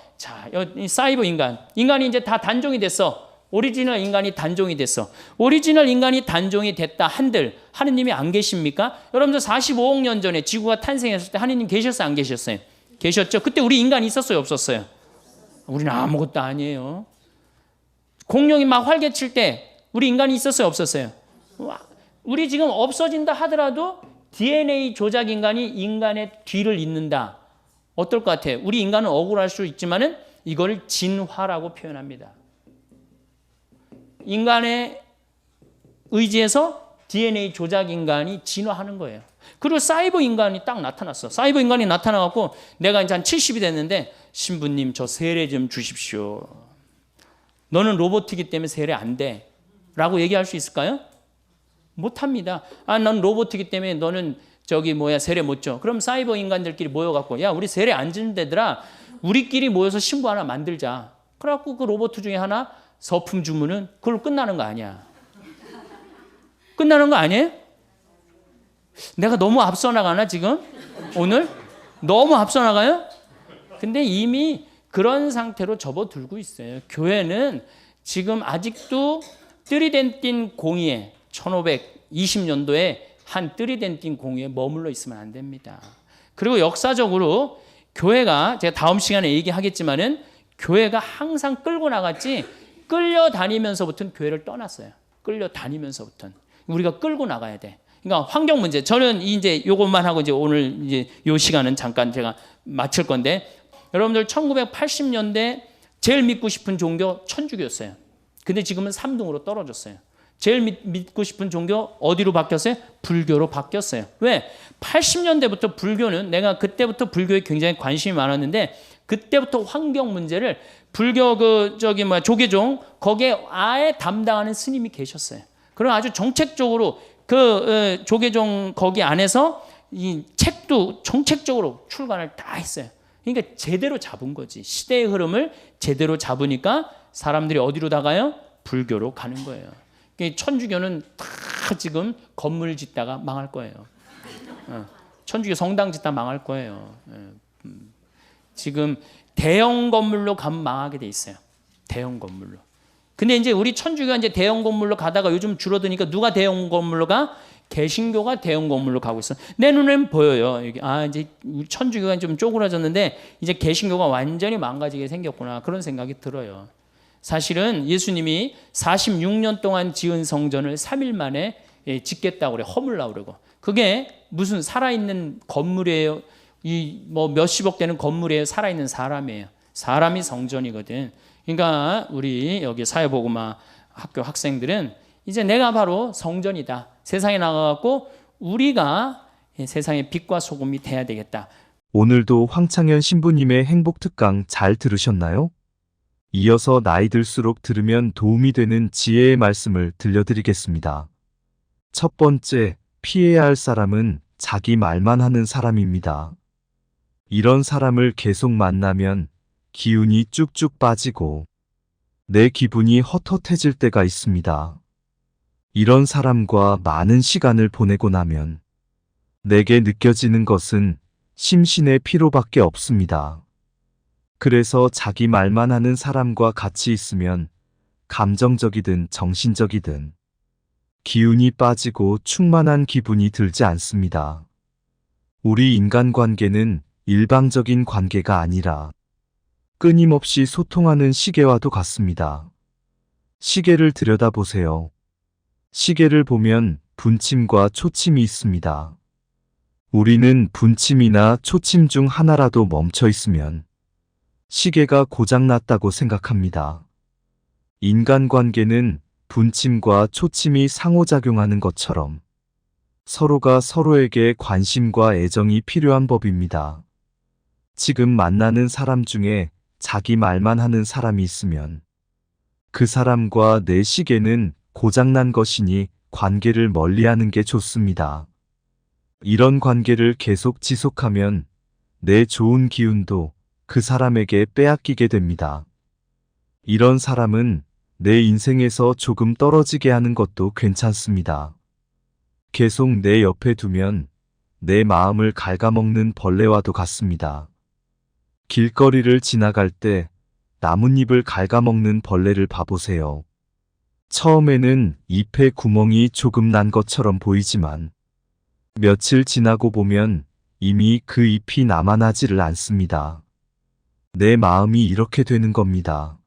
이 사이버 인간이 이제 다 단종이 됐어. 오리지널 인간이 단종이 됐어. 오리지널 인간이 단종이 됐다 한들 하느님이 안 계십니까? 여러분들 45억 년 전에 지구가 탄생했을 때 하느님 계셨어요? 안 계셨어요? 계셨죠? 그때 우리 인간이 있었어요? 없었어요? 우리는 아무것도 아니에요. 공룡이 막 활개칠 때 우리 인간이 있었어요? 없었어요? 우리 지금 없어진다 하더라도 DNA 조작 인간이 인간의 뒤를 잇는다. 어떨 것 같아요? 우리 인간은 억울할 수 있지만은 이걸 진화라고 표현합니다. 인간의 의지에서 DNA 조작 인간이 진화하는 거예요. 그리고 사이버 인간이 딱 나타났어. 사이버 인간이 나타나갖고 내가 이제 한 70이 됐는데 신부님 저 세례 좀 주십시오. 너는 로봇이기 때문에 세례 안 돼. 라고 얘기할 수 있을까요? 못합니다. 넌 로봇이기 때문에 너는 세례 못 줘. 그럼 사이버 인간들끼리 모여갖고 야 우리 세례 안 주는 데들아 우리끼리 모여서 신부 하나 만들자. 그래갖고 그 로봇 중에 하나 서품 주문은 그걸로 끝나는 거 아니야. 끝나는 거 아니에요? 내가 너무 앞서 나가나 지금? 오늘? 너무 앞서 나가요? 근데 이미 그런 상태로 접어들고 있어요. 교회는 지금 아직도 뜨리덴틴 공의에 1520년도에 한 뜨리덴틴 공의에 머물러 있으면 안 됩니다. 그리고 역사적으로 교회가 제가 다음 시간에 얘기하겠지만은 교회가 항상 끌고 나갔지 끌려다니면서부터는 교회를 떠났어요. 끌려다니면서부터는. 우리가 끌고 나가야 돼. 그러니까 환경 문제. 저는 이제 요것만 하고 이제 오늘 이제 요 시간은 잠깐 제가 마칠 건데, 여러분들 1980년대 제일 믿고 싶은 종교 천주교였어요. 근데 지금은 3등으로 떨어졌어요. 제일 믿고 싶은 종교 어디로 바뀌었어요? 불교로 바뀌었어요. 왜? 80년대부터 불교는, 내가 그때부터 불교에 굉장히 관심이 많았는데, 그때부터 환경 문제를 불교 조계종 거기에 아예 담당하는 스님이 계셨어요. 그럼 아주 정책적으로 그 조계종 거기 안에서 이 책도 정책적으로 출간을 다 했어요. 그러니까 제대로 잡은 거지. 시대의 흐름을 제대로 잡으니까 사람들이 어디로 나가요? 불교로 가는 거예요. 천주교는 다 지금 건물 짓다가 망할 거예요. 천주교 성당 짓다 망할 거예요. 지금 대형 건물로 가면 망하게 돼 있어요. 대형 건물로. 근데 이제 우리 천주교가 이제 대형 건물로 가다가 요즘 줄어드니까 누가 대형 건물로 가? 개신교가 대형 건물로 가고 있어. 내 눈에는 보여요. 이제 천주교가 좀 쪼그라졌는데 이제 개신교가 완전히 망가지게 생겼구나. 그런 생각이 들어요. 사실은 예수님이 46년 동안 지은 성전을 3일 만에 짓겠다고 그래. 허물라고 그러고. 그게 무슨 살아있는 건물이에요. 뭐 몇십억 되는 건물이에요. 살아있는 사람이에요. 사람이 성전이거든. 그러니까 우리 여기 사회복음화 학교 학생들은 이제 내가 바로 성전이다. 세상에 나가갖고 우리가 세상의 빛과 소금이 돼야 되겠다. 오늘도 황창현 신부님의 행복특강 잘 들으셨나요? 이어서 나이 들수록 들으면 도움이 되는 지혜의 말씀을 들려드리겠습니다. 첫 번째, 피해야 할 사람은 자기 말만 하는 사람입니다. 이런 사람을 계속 만나면 기운이 쭉쭉 빠지고 내 기분이 헛헛해질 때가 있습니다. 이런 사람과 많은 시간을 보내고 나면 내게 느껴지는 것은 심신의 피로밖에 없습니다. 그래서 자기 말만 하는 사람과 같이 있으면 감정적이든 정신적이든 기운이 빠지고 충만한 기분이 들지 않습니다. 우리 인간관계는 일방적인 관계가 아니라 끊임없이 소통하는 시계와도 같습니다. 시계를 들여다보세요. 시계를 보면 분침과 초침이 있습니다. 우리는 분침이나 초침 중 하나라도 멈춰 있으면 시계가 고장났다고 생각합니다. 인간관계는 분침과 초침이 상호작용하는 것처럼 서로가 서로에게 관심과 애정이 필요한 법입니다. 지금 만나는 사람 중에 자기 말만 하는 사람이 있으면 그 사람과 내 시계는 고장난 것이니 관계를 멀리하는 게 좋습니다. 이런 관계를 계속 지속하면 내 좋은 기운도 그 사람에게 빼앗기게 됩니다. 이런 사람은 내 인생에서 조금 떨어지게 하는 것도 괜찮습니다. 계속 내 옆에 두면 내 마음을 갉아먹는 벌레와도 같습니다. 길거리를 지나갈 때 나뭇잎을 갉아먹는 벌레를 봐보세요. 처음에는 잎에 구멍이 조금 난 것처럼 보이지만 며칠 지나고 보면 이미 그 잎이 남아나지를 않습니다. 내 마음이 이렇게 되는 겁니다.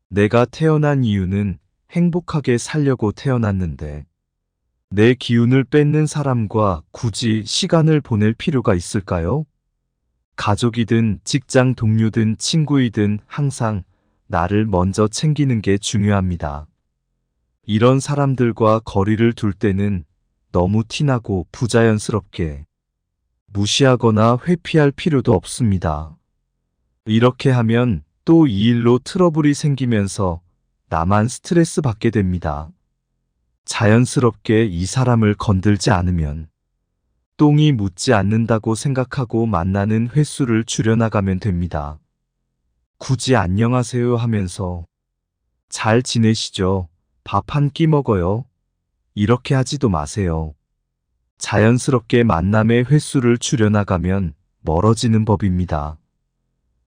내가 태어난 이유는 행복하게 살려고 태어났는데 내 기운을 뺏는 사람과 굳이 시간을 보낼 필요가 있을까요? 가족이든 직장 동료든 친구이든 항상 나를 먼저 챙기는 게 중요합니다. 이런 사람들과 거리를 둘 때는 너무 티나고 부자연스럽게 무시하거나 회피할 필요도 없습니다. 이렇게 하면 또 이 일로 트러블이 생기면서 나만 스트레스 받게 됩니다. 자연스럽게 이 사람을 건들지 않으면 똥이 묻지 않는다고 생각하고 만나는 횟수를 줄여나가면 됩니다. 굳이 안녕하세요 하면서 잘 지내시죠? 밥 한 끼 먹어요? 이렇게 하지도 마세요. 자연스럽게 만남의 횟수를 줄여나가면 멀어지는 법입니다.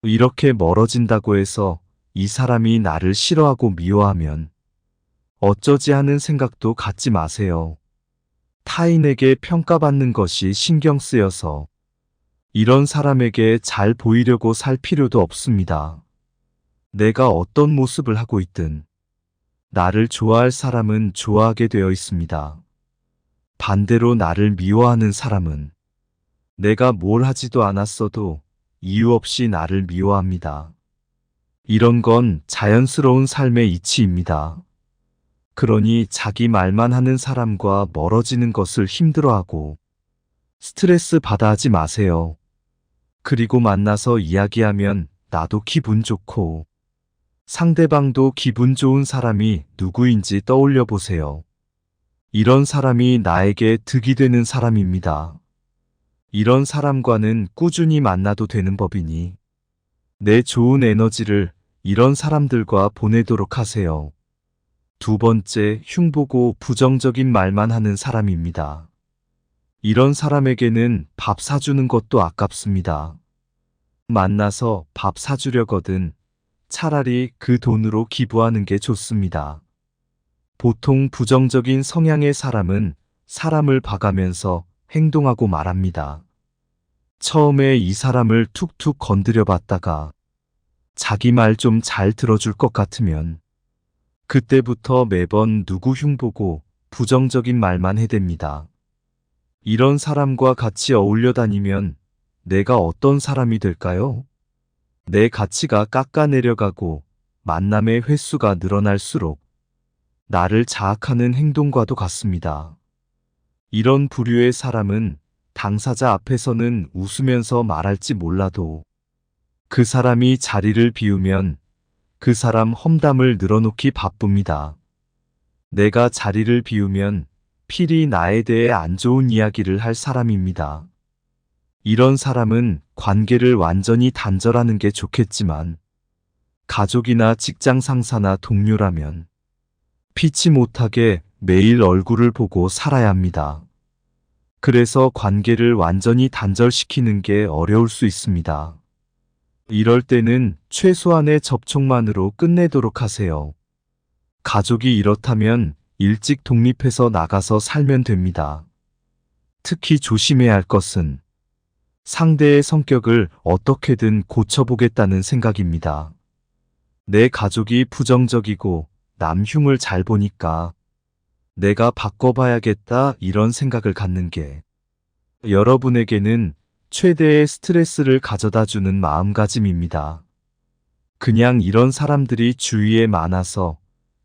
이렇게 멀어진다고 해서 이 사람이 나를 싫어하고 미워하면 어쩌지 하는 생각도 갖지 마세요. 타인에게 평가받는 것이 신경 쓰여서 이런 사람에게 잘 보이려고 살 필요도 없습니다. 내가 어떤 모습을 하고 있든 나를 좋아할 사람은 좋아하게 되어 있습니다. 반대로 나를 미워하는 사람은 내가 뭘 하지도 않았어도 이유 없이 나를 미워합니다. 이런 건 자연스러운 삶의 이치입니다. 그러니 자기 말만 하는 사람과 멀어지는 것을 힘들어하고 스트레스 받아 하지 마세요. 그리고 만나서 이야기하면 나도 기분 좋고 상대방도 기분 좋은 사람이 누구인지 떠올려 보세요. 이런 사람이 나에게 득이 되는 사람입니다. 이런 사람과는 꾸준히 만나도 되는 법이니 내 좋은 에너지를 이런 사람들과 보내도록 하세요. 두 번째, 흉보고 부정적인 말만 하는 사람입니다. 이런 사람에게는 밥 사주는 것도 아깝습니다. 만나서 밥 사주려거든 차라리 그 돈으로 기부하는 게 좋습니다. 보통 부정적인 성향의 사람은 사람을 봐가면서 행동하고 말합니다. 처음에 이 사람을 툭툭 건드려 봤다가 자기 말 좀 잘 들어줄 것 같으면 그때부터 매번 누구 흉보고 부정적인 말만 해댑니다. 이런 사람과 같이 어울려 다니면 내가 어떤 사람이 될까요? 내 가치가 깎아내려가고 만남의 횟수가 늘어날수록 나를 자학하는 행동과도 같습니다. 이런 부류의 사람은 당사자 앞에서는 웃으면서 말할지 몰라도 그 사람이 자리를 비우면 그 사람 험담을 늘어놓기 바쁩니다. 내가 자리를 비우면 필히 나에 대해 안 좋은 이야기를 할 사람입니다. 이런 사람은 관계를 완전히 단절하는 게 좋겠지만 가족이나 직장 상사나 동료라면 피치 못하게 매일 얼굴을 보고 살아야 합니다. 그래서 관계를 완전히 단절시키는 게 어려울 수 있습니다. 이럴 때는 최소한의 접촉만으로 끝내도록 하세요. 가족이 이렇다면 일찍 독립해서 나가서 살면 됩니다. 특히 조심해야 할 것은 상대의 성격을 어떻게든 고쳐보겠다는 생각입니다. 내 가족이 부정적이고 남 흉을 잘 보니까 내가 바꿔봐야겠다 이런 생각을 갖는 게 여러분에게는 최대의 스트레스를 가져다 주는 마음가짐입니다. 그냥 이런 사람들이 주위에 많아서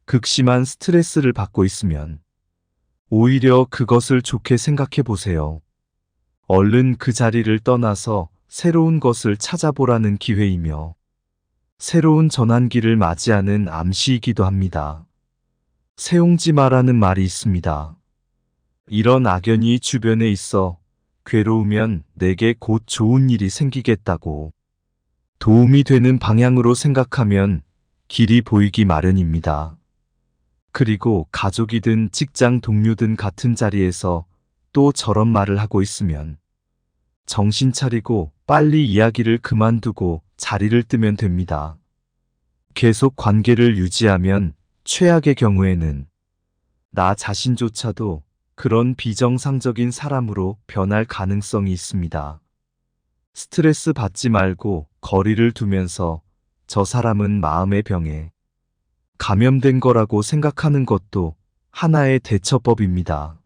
극심한 스트레스를 받고 있으면 오히려 그것을 좋게 생각해 보세요. 얼른 그 자리를 떠나서 새로운 것을 찾아보라는 기회이며 새로운 전환기를 맞이하는 암시이기도 합니다. 세옹지마라는 말이 있습니다. 이런 악연이 주변에 있어 괴로우면 내게 곧 좋은 일이 생기겠다고 도움이 되는 방향으로 생각하면 길이 보이기 마련입니다. 그리고 가족이든 직장 동료든 같은 자리에서 또 저런 말을 하고 있으면 정신 차리고 빨리 이야기를 그만두고 자리를 뜨면 됩니다. 계속 관계를 유지하면 최악의 경우에는 나 자신조차도 그런 비정상적인 사람으로 변할 가능성이 있습니다. 스트레스 받지 말고 거리를 두면서 저 사람은 마음의 병에 감염된 거라고 생각하는 것도 하나의 대처법입니다.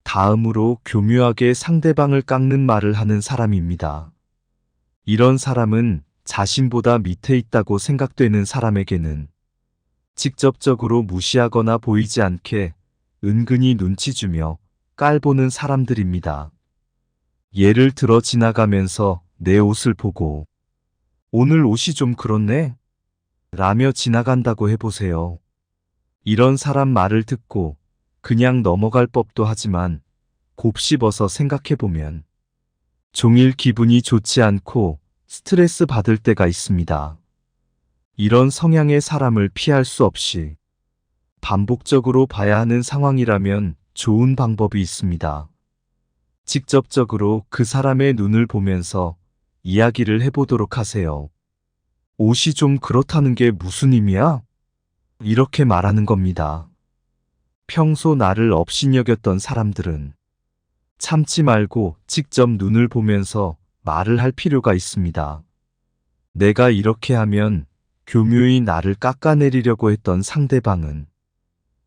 다음으로 교묘하게 상대방을 깎는 말을 하는 사람입니다. 이런 사람은 자신보다 밑에 있다고 생각되는 사람에게는 직접적으로 무시하거나 보이지 않게 은근히 눈치 주며 깔보는 사람들입니다. 예를 들어 지나가면서 내 옷을 보고 오늘 옷이 좀 그렇네? 라며 지나간다고 해보세요. 이런 사람 말을 듣고 그냥 넘어갈 법도 하지만 곱씹어서 생각해보면 종일 기분이 좋지 않고 스트레스 받을 때가 있습니다. 이런 성향의 사람을 피할 수 없이 반복적으로 봐야 하는 상황이라면 좋은 방법이 있습니다. 직접적으로 그 사람의 눈을 보면서 이야기를 해보도록 하세요. 옷이 좀 그렇다는 게 무슨 의미야? 이렇게 말하는 겁니다. 평소 나를 업신여겼던 사람들은 참지 말고 직접 눈을 보면서 말을 할 필요가 있습니다. 내가 이렇게 하면 교묘히 나를 깎아내리려고 했던 상대방은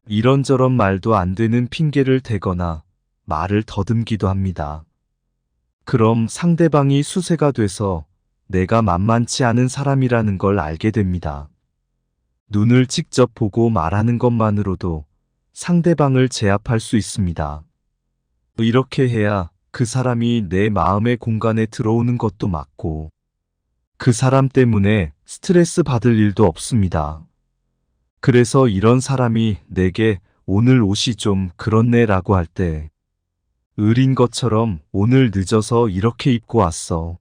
이런저런 말도 안 되는 핑계를 대거나 말을 더듬기도 합니다. 그럼 상대방이 수세가 돼서 내가 만만치 않은 사람이라는 걸 알게 됩니다. 눈을 직접 보고 말하는 것만으로도 상대방을 제압할 수 있습니다. 이렇게 해야 그 사람이 내 마음의 공간에 들어오는 것도 맞고, 그 사람 때문에 스트레스 받을 일도 없습니다. 그래서 이런 사람이 내게 오늘 옷이 좀 그렇네 라고 할 때, 을인 것처럼 오늘 늦어서 이렇게 입고 왔어.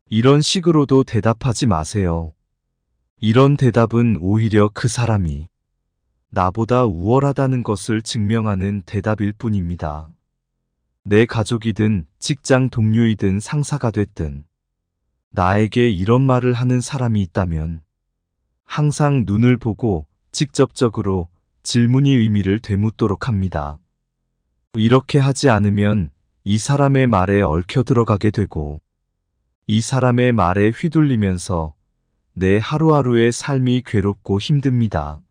이런 식으로도 대답하지 마세요. 이런 대답은 오히려 그 사람이 나보다 우월하다는 것을 증명하는 대답일 뿐입니다. 내 가족이든 직장 동료이든 상사가 됐든 나에게 이런 말을 하는 사람이 있다면 항상 눈을 보고 직접적으로 질문이 의미를 되묻도록 합니다. 이렇게 하지 않으면 이 사람의 말에 얽혀 들어가게 되고 이 사람의 말에 휘둘리면서 내 하루하루의 삶이 괴롭고 힘듭니다.